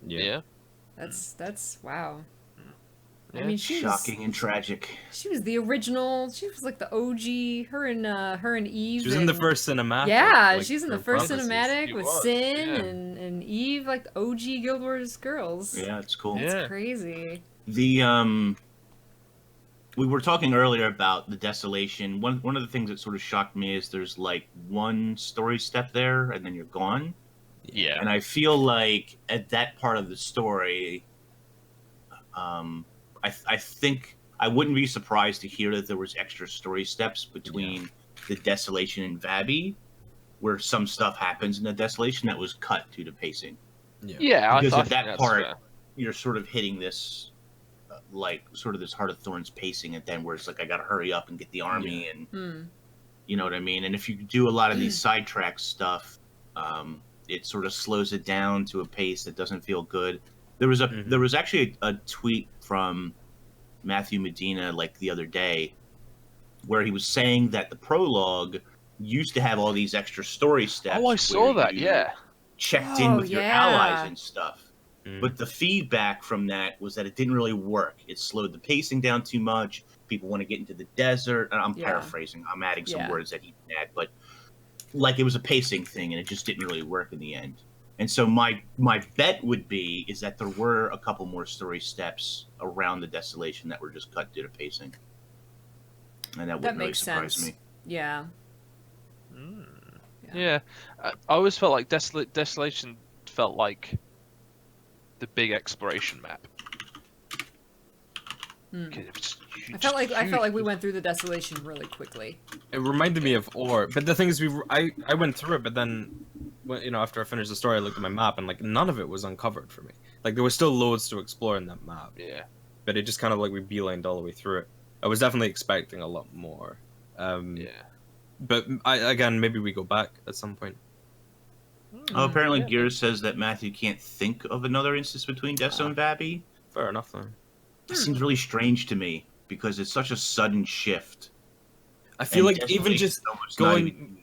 Speaker 2: Yeah.
Speaker 1: That's wow.
Speaker 2: Yeah.
Speaker 1: I mean, she
Speaker 4: shocking and tragic.
Speaker 1: She was the original. She was like the OG. Her and Eve.
Speaker 3: She was in the first cinematic.
Speaker 1: Yeah,
Speaker 3: like,
Speaker 1: she's in the first cinematic with Sin
Speaker 2: yeah.
Speaker 1: and Eve, like the OG Guild Wars girls.
Speaker 4: Yeah, it's cool.
Speaker 1: It's crazy.
Speaker 4: The we were talking earlier about the desolation. One of the things that sort of shocked me is there's like one story step there, and then you're gone.
Speaker 2: Yeah.
Speaker 4: And I feel like at that part of the story, I think I wouldn't be surprised to hear that there was extra story steps between the Desolation and Vabi, where some stuff happens in the Desolation that was cut due to pacing.
Speaker 2: Yeah,
Speaker 4: because
Speaker 2: I
Speaker 4: at that
Speaker 2: think
Speaker 4: part,
Speaker 2: fair.
Speaker 4: you're sort of hitting this, like, sort of this Heart of Thorns pacing, and then where it's like, I gotta hurry up and get the army, and you know what I mean? And if you do a lot of these sidetrack stuff, it sort of slows it down to a pace that doesn't feel good. There was actually a tweet from Matthew Medina like the other day where he was saying that the prologue used to have all these extra story steps.
Speaker 2: Oh, I saw that. Yeah,
Speaker 4: checked in with your allies and stuff. But the feedback from that was that it didn't really work. It slowed the pacing down too much. People want to get into the desert. And I'm paraphrasing. I'm adding some words that he didn't add, but like it was a pacing thing, and it just didn't really work in the end. And so my bet would be is that there were a couple more story steps around the Desolation that were just cut due to pacing, and that wouldn't really surprise me.
Speaker 1: Yeah.
Speaker 2: Yeah. I always felt like Desolation felt like the big exploration map.
Speaker 1: I felt like we went through the Desolation really quickly.
Speaker 3: It reminded me of Ore, but the thing is, I went through it, but then, after I finished the story, I looked at my map, and like none of it was uncovered for me. Like there was still loads to explore in that map.
Speaker 2: Yeah.
Speaker 3: But it just kind of like we beelined all the way through it. I was definitely expecting a lot more. But again, maybe we go back at some point.
Speaker 4: Oh, apparently Gears says that Matthew can't think of another instance between Deso and Vabi.
Speaker 3: Fair enough, then.
Speaker 4: It seems really strange to me because it's such a sudden shift.
Speaker 3: I feel like even just going,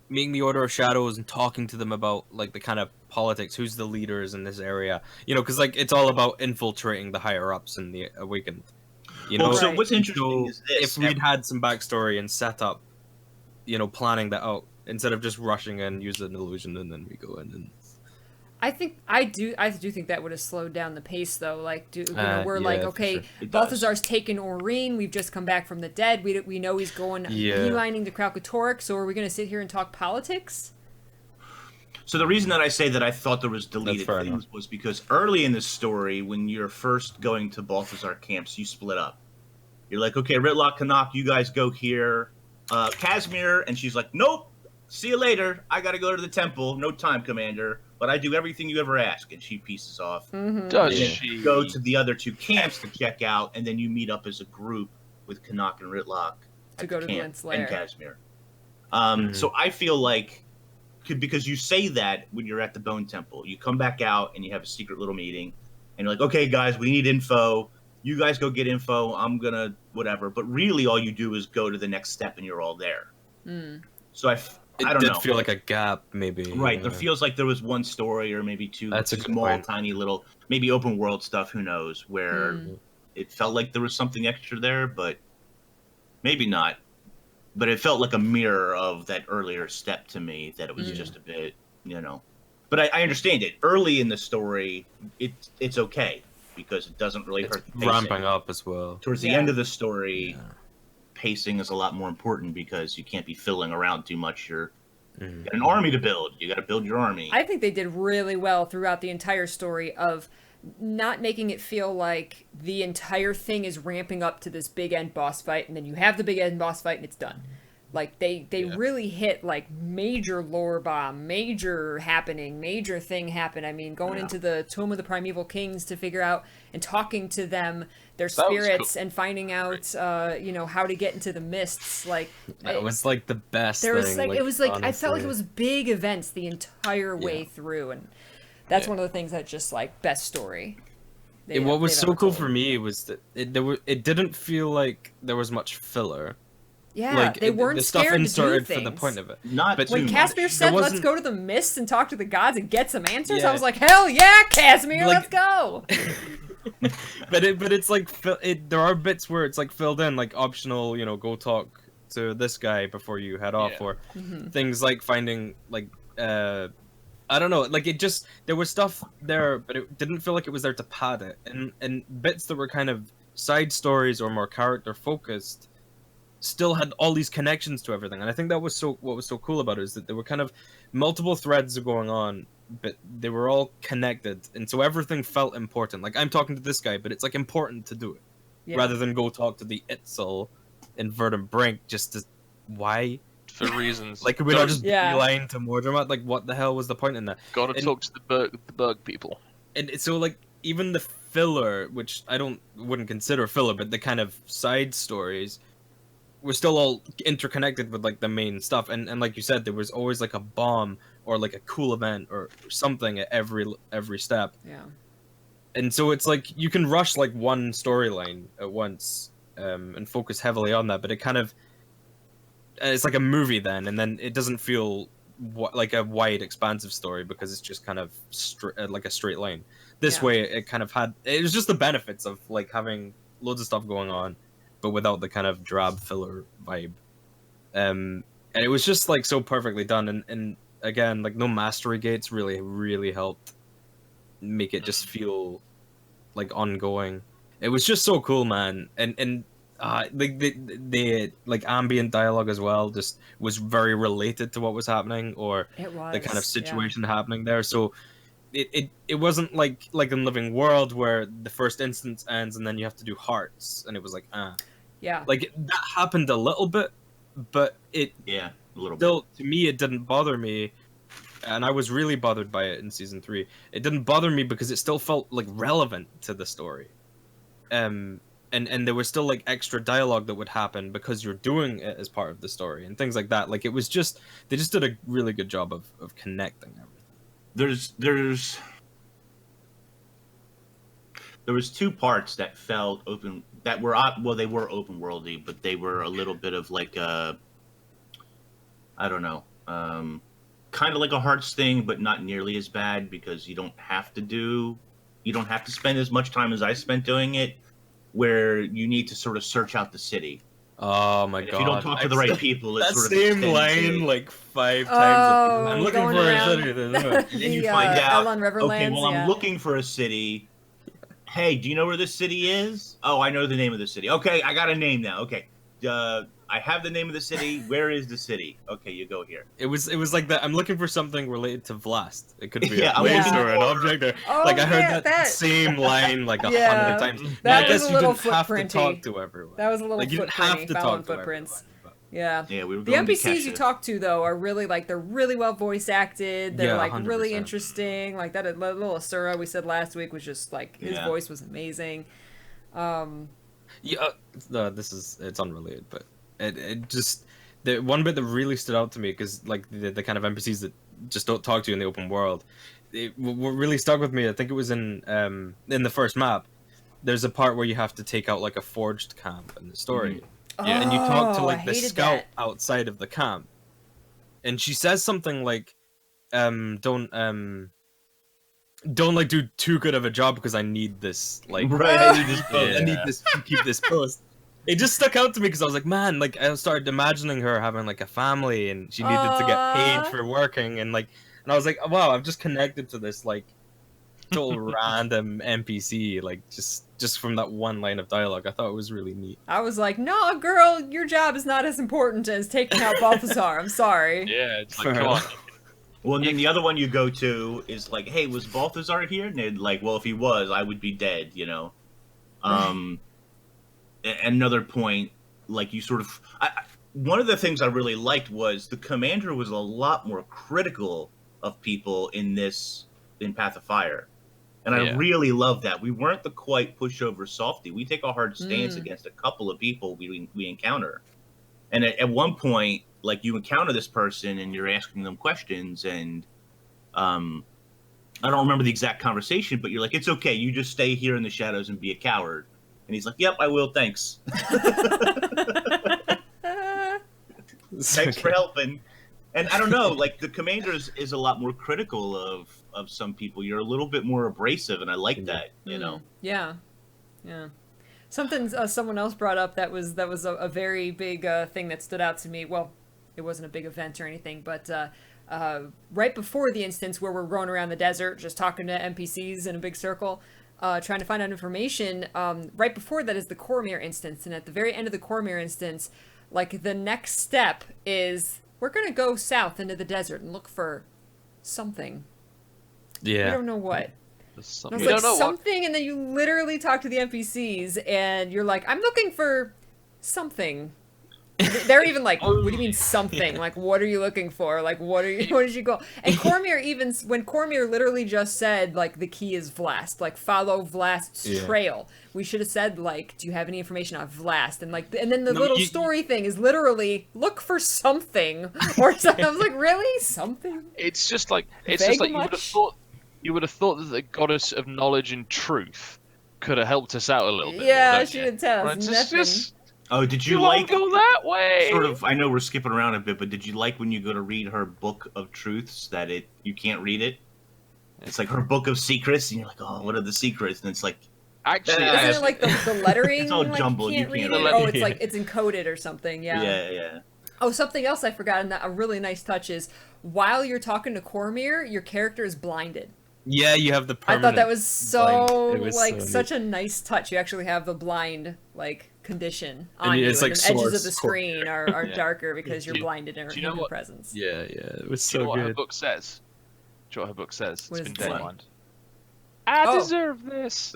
Speaker 3: meeting the Order of Shadows and talking to them about like the kind of politics, who's the leaders in this area, you know, because like it's all about infiltrating the higher ups in the Awakened. You know,
Speaker 4: Well, so
Speaker 1: Right.
Speaker 4: what's interesting is this:
Speaker 3: if we'd had some backstory and setup, you know, planning that out instead of just rushing in, use an illusion, and then we go in and.
Speaker 1: I do think that would have slowed down the pace though. Like, we're
Speaker 3: yeah,
Speaker 1: like,
Speaker 3: for
Speaker 1: okay,
Speaker 3: sure.
Speaker 4: It does.
Speaker 1: Balthazar's taken Aurene. We've just come back from the dead. We know he's going
Speaker 3: Yeah.
Speaker 1: beelining to Kralkatorrik. So are we going to sit here and talk politics?
Speaker 4: So the reason that I say that I thought there was deleted
Speaker 3: fair
Speaker 4: things
Speaker 3: enough.
Speaker 4: was because early in the story, when you're first going to Balthazar camps, you split up. You're like, okay, Ritlock, Canuck, you guys go here. Casimir, and she's like, nope, see you later. I got to go to the temple. No time, Commander. But I do everything you ever ask. And she pieces off.
Speaker 1: Mm-hmm.
Speaker 2: Does
Speaker 3: Yeah.
Speaker 2: she
Speaker 4: Go to the other 2 camps to check out, and then you meet up as a group with Canuck and Ritlock
Speaker 1: To
Speaker 4: at
Speaker 1: go
Speaker 4: the
Speaker 1: to
Speaker 4: camp,
Speaker 1: Glint's lair.
Speaker 4: and Casimir. So I feel like, because you say that when you're at the Bone Temple, you come back out and you have a secret little meeting, and you're like, okay, guys, we need info. You guys go get info. I'm gonna whatever. But really, all you do is go to the next step, and you're all there. So I don't
Speaker 3: It
Speaker 4: know.
Speaker 3: did feel like a gap, maybe.
Speaker 4: Right,
Speaker 3: you
Speaker 4: there
Speaker 3: know.
Speaker 4: feels like there was one story or maybe 2
Speaker 3: That's a good
Speaker 4: small,
Speaker 3: point.
Speaker 4: tiny little, maybe open world stuff. Who knows? Where it felt like there was something extra there, but maybe not. But it felt like a mirror of that earlier step to me. That it was just a bit, you know. But I understand it. Early in the story, it's okay because it doesn't really
Speaker 3: It's
Speaker 4: hurt the pacing.
Speaker 3: ramping up as well.
Speaker 4: Towards the
Speaker 1: Yeah.
Speaker 4: end of the story, pacing is a lot more important because you can't be filling around too much. You got an army to build. You got to build your army.
Speaker 1: I think they did really well throughout the entire story of not making it feel like the entire thing is ramping up to this big end boss fight, and then you have the big end boss fight and it's done. Like they really hit like major lore bomb, major happening, major thing happen. I mean, going into the Tomb of the Primeval Kings to figure out and talking to them, their
Speaker 2: That was
Speaker 1: spirits,
Speaker 2: cool.
Speaker 1: and finding out, how to get into the mists. Like
Speaker 3: It was like the best
Speaker 1: there was
Speaker 3: thing.
Speaker 1: like it was like I felt like it
Speaker 3: honestly.
Speaker 1: was big events the entire way
Speaker 3: Yeah.
Speaker 1: through, and that's
Speaker 2: Yeah.
Speaker 1: one of the things that just like best story.
Speaker 3: What was
Speaker 1: they've
Speaker 3: so
Speaker 1: ever
Speaker 3: cool
Speaker 1: told.
Speaker 3: for me was that it didn't feel like there was much filler.
Speaker 1: Yeah,
Speaker 3: Like
Speaker 1: they weren't
Speaker 3: the stuff
Speaker 1: scared to do
Speaker 3: inserted
Speaker 1: things.
Speaker 3: for the point of it.
Speaker 4: Not
Speaker 3: But
Speaker 4: too
Speaker 1: When
Speaker 4: much.
Speaker 1: Casimir said, "Let's
Speaker 3: wasn't-
Speaker 1: go to the mist and talk to the gods and get some answers,"
Speaker 3: Yeah.
Speaker 1: I was like, "Hell yeah, Casimir,
Speaker 3: Like-
Speaker 1: let's go!"
Speaker 3: But it's like there are bits where it's like filled in, like optional, you know, go talk to this guy before you head off,
Speaker 2: Yeah.
Speaker 3: or things like finding like I don't know, like it just there was stuff there, but it didn't feel like it was there to pad it, and bits that were kind of side stories or more character focused still had all these connections to everything, and I think that was what was so cool about it is that there were kind of multiple threads going on, but they were all connected, and so everything felt important. Like I'm talking to this guy, but it's like important to do it
Speaker 1: Yeah.
Speaker 3: rather than go talk to the Itzel in Verdant Brink just to why.
Speaker 2: for reasons.
Speaker 3: Like, could we not just
Speaker 1: Yeah.
Speaker 3: beeline to Mordremoth? Like, what the hell was the point in that?
Speaker 2: Gotta
Speaker 3: and-
Speaker 2: talk to the Berg people.
Speaker 3: And so, like, even the filler, which I wouldn't consider filler, but the kind of side stories, were still all interconnected with like the main stuff. And like you said, there was always like a bomb or like a cool event or something at every step.
Speaker 1: Yeah.
Speaker 3: And so it's like you can rush like one storyline at once and focus heavily on that, but it kind of it's like a movie then, and then it doesn't feel like a wide, expansive story because it's just kind of like a straight line. This
Speaker 1: Yeah.
Speaker 3: way, it kind of it was just the benefits of like having loads of stuff going on, but without the kind of drab filler vibe. And it was just like so perfectly done, and again, like no mastery gates really helped make it just feel like ongoing. It was just so cool, man, and like the like ambient dialogue as well just was very related to what was happening or
Speaker 1: It was
Speaker 3: the kind of
Speaker 1: yeah.
Speaker 3: situation happening there. So it wasn't like in Living World where the first instance ends and then you have to do hearts, and it was like
Speaker 1: Yeah.
Speaker 3: like that happened a little bit, but it
Speaker 4: Yeah, a little
Speaker 3: still to me it didn't bother me, and I was really bothered by it in season 3. It didn't bother me because it still felt like relevant to the story, and there was still like extra dialogue that would happen because you're doing it as part of the story and things like that. Like it was just they just did a really good job of connecting everything.
Speaker 4: There was 2 parts that felt open that were well, they were open worldy, but they were a little bit of like I don't know, kind of like a Hearts thing, but not nearly as bad because you don't have to spend as much time as I spent doing it, where you need to sort of search out the city.
Speaker 3: Oh my
Speaker 4: And
Speaker 3: god!
Speaker 4: if you don't talk to the right people, it
Speaker 3: that
Speaker 4: sort of
Speaker 3: same
Speaker 4: extends
Speaker 3: line
Speaker 4: it.
Speaker 3: like 5 times.
Speaker 1: Oh,
Speaker 3: I'm looking
Speaker 1: going
Speaker 3: for
Speaker 1: around
Speaker 3: a city.
Speaker 4: And then you find out,
Speaker 1: Elon Riverlands,
Speaker 4: okay, well, I'm
Speaker 1: yeah.
Speaker 4: looking for a city. Hey, do you know where this city is? Oh, I know the name of the city. Okay, I got a name now. Okay, I have the name of the city. Where is the city? Okay, you go here.
Speaker 3: It was like that. I'm looking for something related to Vlast. It could be
Speaker 4: Yeah,
Speaker 3: a
Speaker 4: I'm
Speaker 3: place
Speaker 1: looking
Speaker 3: or an
Speaker 4: for-
Speaker 3: object. Or,
Speaker 1: Oh,
Speaker 3: like I heard
Speaker 1: yeah,
Speaker 3: that same line like 100
Speaker 1: Yeah,
Speaker 3: times.
Speaker 1: that
Speaker 3: I guess
Speaker 1: was a
Speaker 3: you
Speaker 1: little
Speaker 3: didn't have to
Speaker 1: footprinty.
Speaker 3: talk to everyone.
Speaker 1: That was a little
Speaker 3: like you didn't have
Speaker 1: footprinty,
Speaker 3: to
Speaker 1: following
Speaker 3: talk to
Speaker 1: footprints.
Speaker 3: everyone. But...
Speaker 1: Yeah.
Speaker 4: Yeah, we were
Speaker 1: The
Speaker 4: going to
Speaker 1: NPCs you
Speaker 4: Kesha.
Speaker 1: talk to though are really like they're really well voice acted. They're
Speaker 3: Yeah,
Speaker 1: like really
Speaker 3: 100%.
Speaker 1: interesting. Like that little Asura we said last week was just like his
Speaker 4: Yeah.
Speaker 1: voice was amazing.
Speaker 3: Yeah, it's unrelated, but it just the one bit that really stood out to me because like the kind of NPCs that just don't talk to you in the open world, what really stuck with me. I think it was in the first map. There's a part where you have to take out like a forged camp in the story,
Speaker 2: Yeah.
Speaker 3: and you talk to
Speaker 1: Oh, I
Speaker 3: like the
Speaker 1: hated
Speaker 3: scout
Speaker 1: that.
Speaker 3: outside of the camp, and she says something like, don't like do too good of a job because I need this like
Speaker 4: Right, I need this
Speaker 3: I
Speaker 4: post.
Speaker 3: need this to keep this post. It just stuck out to me because I was like, man, like I started imagining her having like a family and she needed to get paid
Speaker 1: Aw.
Speaker 3: for working and I was like, wow, I've just connected to this like total random NPC like just from that one line of dialogue. I thought it was really neat.
Speaker 1: I was like, no, girl, your job is not as important as taking out Balthazar. I'm sorry.
Speaker 2: Yeah, it's like,
Speaker 3: Fair
Speaker 2: come on.
Speaker 3: enough.
Speaker 4: Well, and then the other one you go to is like, hey, was Balthazar here? And they're like, well, if he was, I would be dead, you know? Another point, like you sort of... one of the things I really liked was the commander was a lot more critical of people in Path of Fire. And I
Speaker 2: Yeah.
Speaker 4: really love that. We weren't the quite pushover softy. We take a hard stance against a couple of people we encounter. And at one point, like you encounter this person and you're asking them questions and I don't remember the exact conversation, but you're like, it's okay, you just stay here in the shadows and be a coward. And he's like, yep, I will, thanks. Thanks for helping. And I don't know, like the commander is a lot more critical of some people. You're a little bit more abrasive and I like that, you know.
Speaker 1: Yeah. Something someone else brought up that was a very big thing that stood out to me. Well, it wasn't a big event or anything, but right before the instance where we're going around the desert, just talking to NPCs in a big circle, trying to find out information, right before that is the Cormyr instance. And at the very end of the Cormyr instance, like the next step is we're going to go south into the desert and look for something.
Speaker 3: Yeah.
Speaker 1: We don't know what.
Speaker 2: There's
Speaker 1: And I
Speaker 2: something.
Speaker 1: was like, something, and then you literally talk to the NPCs, and you're like, I'm looking for something. They're even like, what do you mean something? Like, what are you looking for? Like, what did you go? And Cormyr even, when Cormyr literally just said, like, the key is Vlast, like, follow Vlast's trail. We should have said, like, do you have any information on Vlast? And like, and then the little story thing is literally, look for something. Or something. I was like, really? Something?
Speaker 2: It's just like
Speaker 1: Vague
Speaker 2: you would have thought that the goddess of knowledge and truth could have helped us out a little bit.
Speaker 1: Yeah,
Speaker 2: don't
Speaker 1: she
Speaker 2: you?
Speaker 1: didn't tell us
Speaker 2: Right,
Speaker 1: nothing.
Speaker 2: just
Speaker 4: Oh, did you
Speaker 2: you
Speaker 4: like
Speaker 2: go that way?
Speaker 4: sort of? I know we're skipping around a bit, but did you like when you go to read her book of truths that you can't read it? It's like her book of secrets, and you're like, oh, what are the secrets? And it's like,
Speaker 2: Actually,
Speaker 1: Isn't it like the lettering?
Speaker 4: It's all
Speaker 1: like,
Speaker 4: jumbled,
Speaker 1: You can't
Speaker 4: you
Speaker 1: read
Speaker 4: can't
Speaker 1: it?
Speaker 4: read
Speaker 1: Oh,
Speaker 4: it.
Speaker 1: it's like it's encoded or something. Yeah.
Speaker 4: yeah.
Speaker 1: Oh, something else I forgot, and that a really nice touch is while you're talking to Cormyr, your character is blinded.
Speaker 3: Yeah, you have the
Speaker 1: I
Speaker 3: permanent
Speaker 1: thought that was so
Speaker 3: blind. It was
Speaker 1: like
Speaker 3: so
Speaker 1: such a nice touch. You actually have the blind like condition on
Speaker 3: And
Speaker 1: you,
Speaker 3: it's
Speaker 1: and
Speaker 3: like
Speaker 1: the edges of
Speaker 3: source
Speaker 1: the screen are
Speaker 2: Yeah.
Speaker 1: darker because you're
Speaker 2: Do you-
Speaker 1: blinded in her
Speaker 2: do you know what-
Speaker 1: presence.
Speaker 3: Yeah, it was
Speaker 2: do you know
Speaker 3: so
Speaker 2: what her
Speaker 3: good.
Speaker 2: book says? Do you know what her book says?
Speaker 1: What
Speaker 2: It's
Speaker 1: does
Speaker 2: been
Speaker 1: it say?
Speaker 2: daylined. I
Speaker 1: Oh.
Speaker 2: deserve this.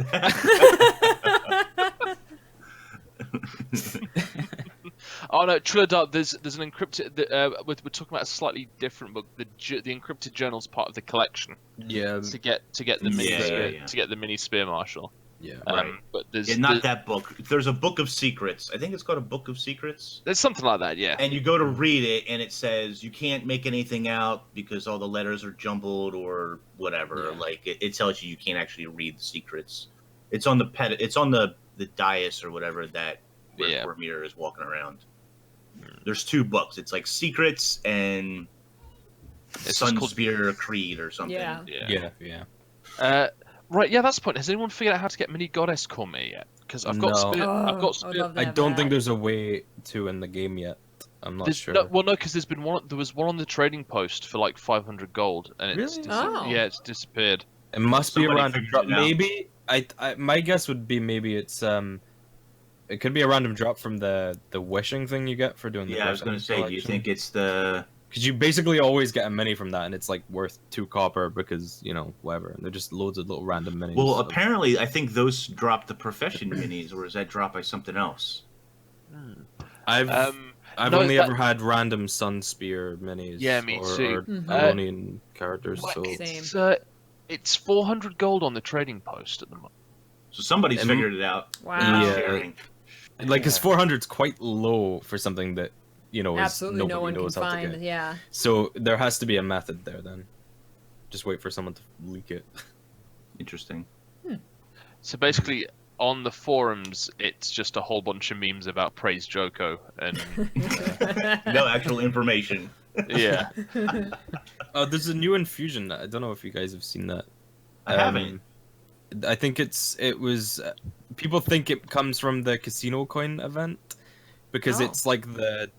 Speaker 2: Oh no, Triller Dark. There's an encrypted. We're talking about a slightly different book. The encrypted journal's part of the collection
Speaker 3: Yeah,
Speaker 2: to get the mini
Speaker 4: Yeah,
Speaker 2: spear,
Speaker 4: yeah.
Speaker 2: to get the mini spear marshal.
Speaker 3: yeah.
Speaker 4: Right.
Speaker 2: But there's
Speaker 4: Yeah, not that book. There's a book of secrets. I think it's called a book of secrets.
Speaker 2: there's something like that. Yeah.
Speaker 4: And you go to read it, and it says you can't make anything out because all the letters are jumbled or whatever.
Speaker 3: Yeah.
Speaker 4: Like it tells you can't actually read the secrets. It's on the It's on the dais or whatever where
Speaker 2: Yeah.
Speaker 4: Cormyr is walking around. There's two books. It's like secrets and
Speaker 2: It's just called
Speaker 4: Sunspear Creed or something.
Speaker 1: Yeah.
Speaker 2: Right, yeah, that's the point. Has anyone figured out how to get mini goddess Cormier yet? Because I've got
Speaker 3: No.
Speaker 2: Spear. I've got
Speaker 1: I would
Speaker 2: Spear.
Speaker 1: love to
Speaker 3: I
Speaker 1: have
Speaker 3: don't
Speaker 1: that.
Speaker 3: think there's a way to in the game yet. I'm not sure.
Speaker 2: No, well, no, because there's been one. There was one on the trading post for like 500 gold, and it's
Speaker 3: Really?
Speaker 1: Oh.
Speaker 2: yeah, it's disappeared.
Speaker 3: It must be a
Speaker 4: Somebody
Speaker 3: random
Speaker 4: figured
Speaker 3: drop.
Speaker 4: it out.
Speaker 3: Maybe my guess would be maybe it's it could be a random drop from the wishing thing you get for doing the
Speaker 4: Yeah, I was gonna say, do you think it's the?
Speaker 3: Because you basically always get a mini from that, and it's like worth 2 copper because whatever, and they're just loads of little random minis.
Speaker 4: Well, apparently, I think those drop the profession minis, or is that dropped by something else?
Speaker 3: I've
Speaker 2: no,
Speaker 3: only
Speaker 2: that-
Speaker 3: ever had random Sun Spear minis.
Speaker 2: Yeah, me too.
Speaker 3: Or
Speaker 1: Mhm.
Speaker 3: Aaronian characters.
Speaker 2: What?
Speaker 3: So
Speaker 2: It's 400 gold on the trading post at the moment.
Speaker 4: So somebody's
Speaker 3: Um,
Speaker 4: figured it out.
Speaker 1: Wow.
Speaker 3: Yeah.
Speaker 4: Sharing.
Speaker 3: like, because 400 is quite low for something that is
Speaker 1: Absolutely no
Speaker 3: nobody
Speaker 1: one can
Speaker 3: knows how to
Speaker 1: find.
Speaker 3: get.
Speaker 1: Yeah.
Speaker 3: So there has to be a method there then. Just wait for someone to leak it.
Speaker 4: Interesting.
Speaker 2: So basically, on the forums, it's just a whole bunch of memes about praise Joko, and
Speaker 4: No actual information.
Speaker 2: yeah,
Speaker 3: Oh, there's a new infusion. I don't know if you guys have seen that.
Speaker 4: I haven't.
Speaker 3: I think it was. People think it comes from the casino coin event because
Speaker 1: Oh.
Speaker 3: it's like the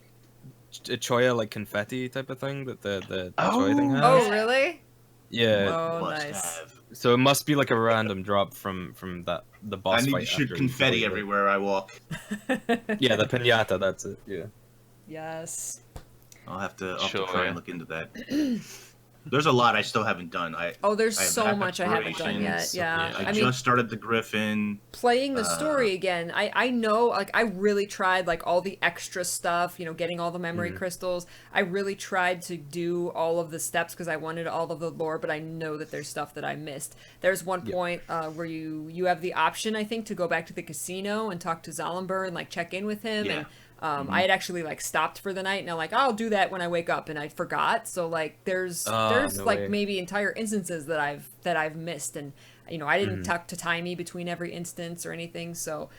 Speaker 3: Choya like confetti type of thing that the Choya thing has.
Speaker 1: Oh, really?
Speaker 3: Yeah.
Speaker 1: Oh,
Speaker 4: Must
Speaker 1: nice.
Speaker 4: have.
Speaker 3: So it must be like a random drop from the boss
Speaker 4: I need
Speaker 3: fight.
Speaker 4: to shoot
Speaker 3: after you
Speaker 4: confetti
Speaker 3: complete it.
Speaker 4: everywhere I walk.
Speaker 3: Yeah, the pinata. That's it. Yeah.
Speaker 1: Yes.
Speaker 4: I'll have to
Speaker 2: Sure,
Speaker 4: try
Speaker 2: yeah.
Speaker 4: and look into that. There's a lot I still haven't done.
Speaker 1: Oh, there's
Speaker 4: I have
Speaker 1: so
Speaker 4: backup
Speaker 1: much I haven't done yet.
Speaker 4: operations.
Speaker 1: Yeah.
Speaker 2: Yeah.
Speaker 4: I
Speaker 1: I mean,
Speaker 4: just started the Griffin.
Speaker 1: playing the story again, I know, like, I really tried, like, all the extra stuff, getting all the memory crystals. I really tried to do all of the steps because I wanted all of the lore, but I know that there's stuff that I missed. There's one point where you have the option, I think, to go back to the casino and talk to Zalambur and, like, check in with him.
Speaker 4: Yeah.
Speaker 1: And I had actually, like, stopped for the night, and I'm like, I'll do that when I wake up, and I forgot. So, like, there's
Speaker 3: no
Speaker 1: like
Speaker 3: way.
Speaker 1: maybe entire instances that I've missed, and I didn't talk to Timey between every instance or anything. So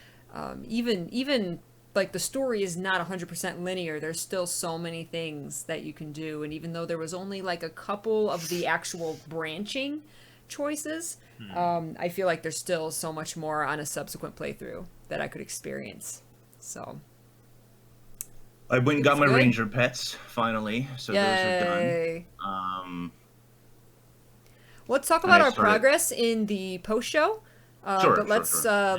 Speaker 1: even like the story is not 100% linear. There's still so many things that you can do, and even though there was only like a couple of the actual branching choices, I feel like there's still so much more on a subsequent playthrough that I could experience. So
Speaker 4: I went and got
Speaker 1: It's
Speaker 4: my
Speaker 1: good.
Speaker 4: ranger pets finally, so those are done.
Speaker 1: yay! Let's talk
Speaker 4: And
Speaker 1: about
Speaker 4: I
Speaker 1: our
Speaker 4: started-
Speaker 1: progress in the post show.
Speaker 4: Sure,
Speaker 1: But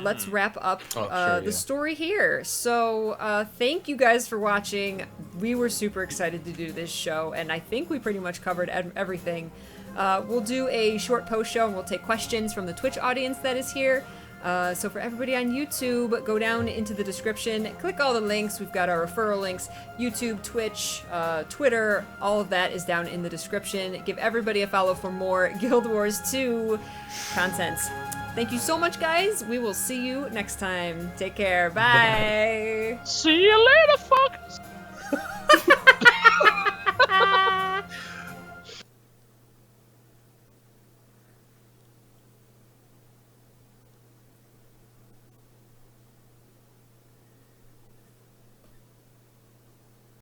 Speaker 1: let's wrap up
Speaker 3: sure,
Speaker 1: the
Speaker 3: yeah.
Speaker 1: story here. So thank you guys for watching. We were super excited to do this show, and I think we pretty much covered everything. We'll do a short post show, and we'll take questions from the Twitch audience that is here. So for everybody on YouTube, go down into the description, click all the links. We've got our referral links, YouTube, Twitch, Twitter, all of that is down in the description. Give everybody a follow for more Guild Wars 2 content. Thank you so much, guys. We will see you next time. Take care. Bye.
Speaker 2: see you later, fuckers.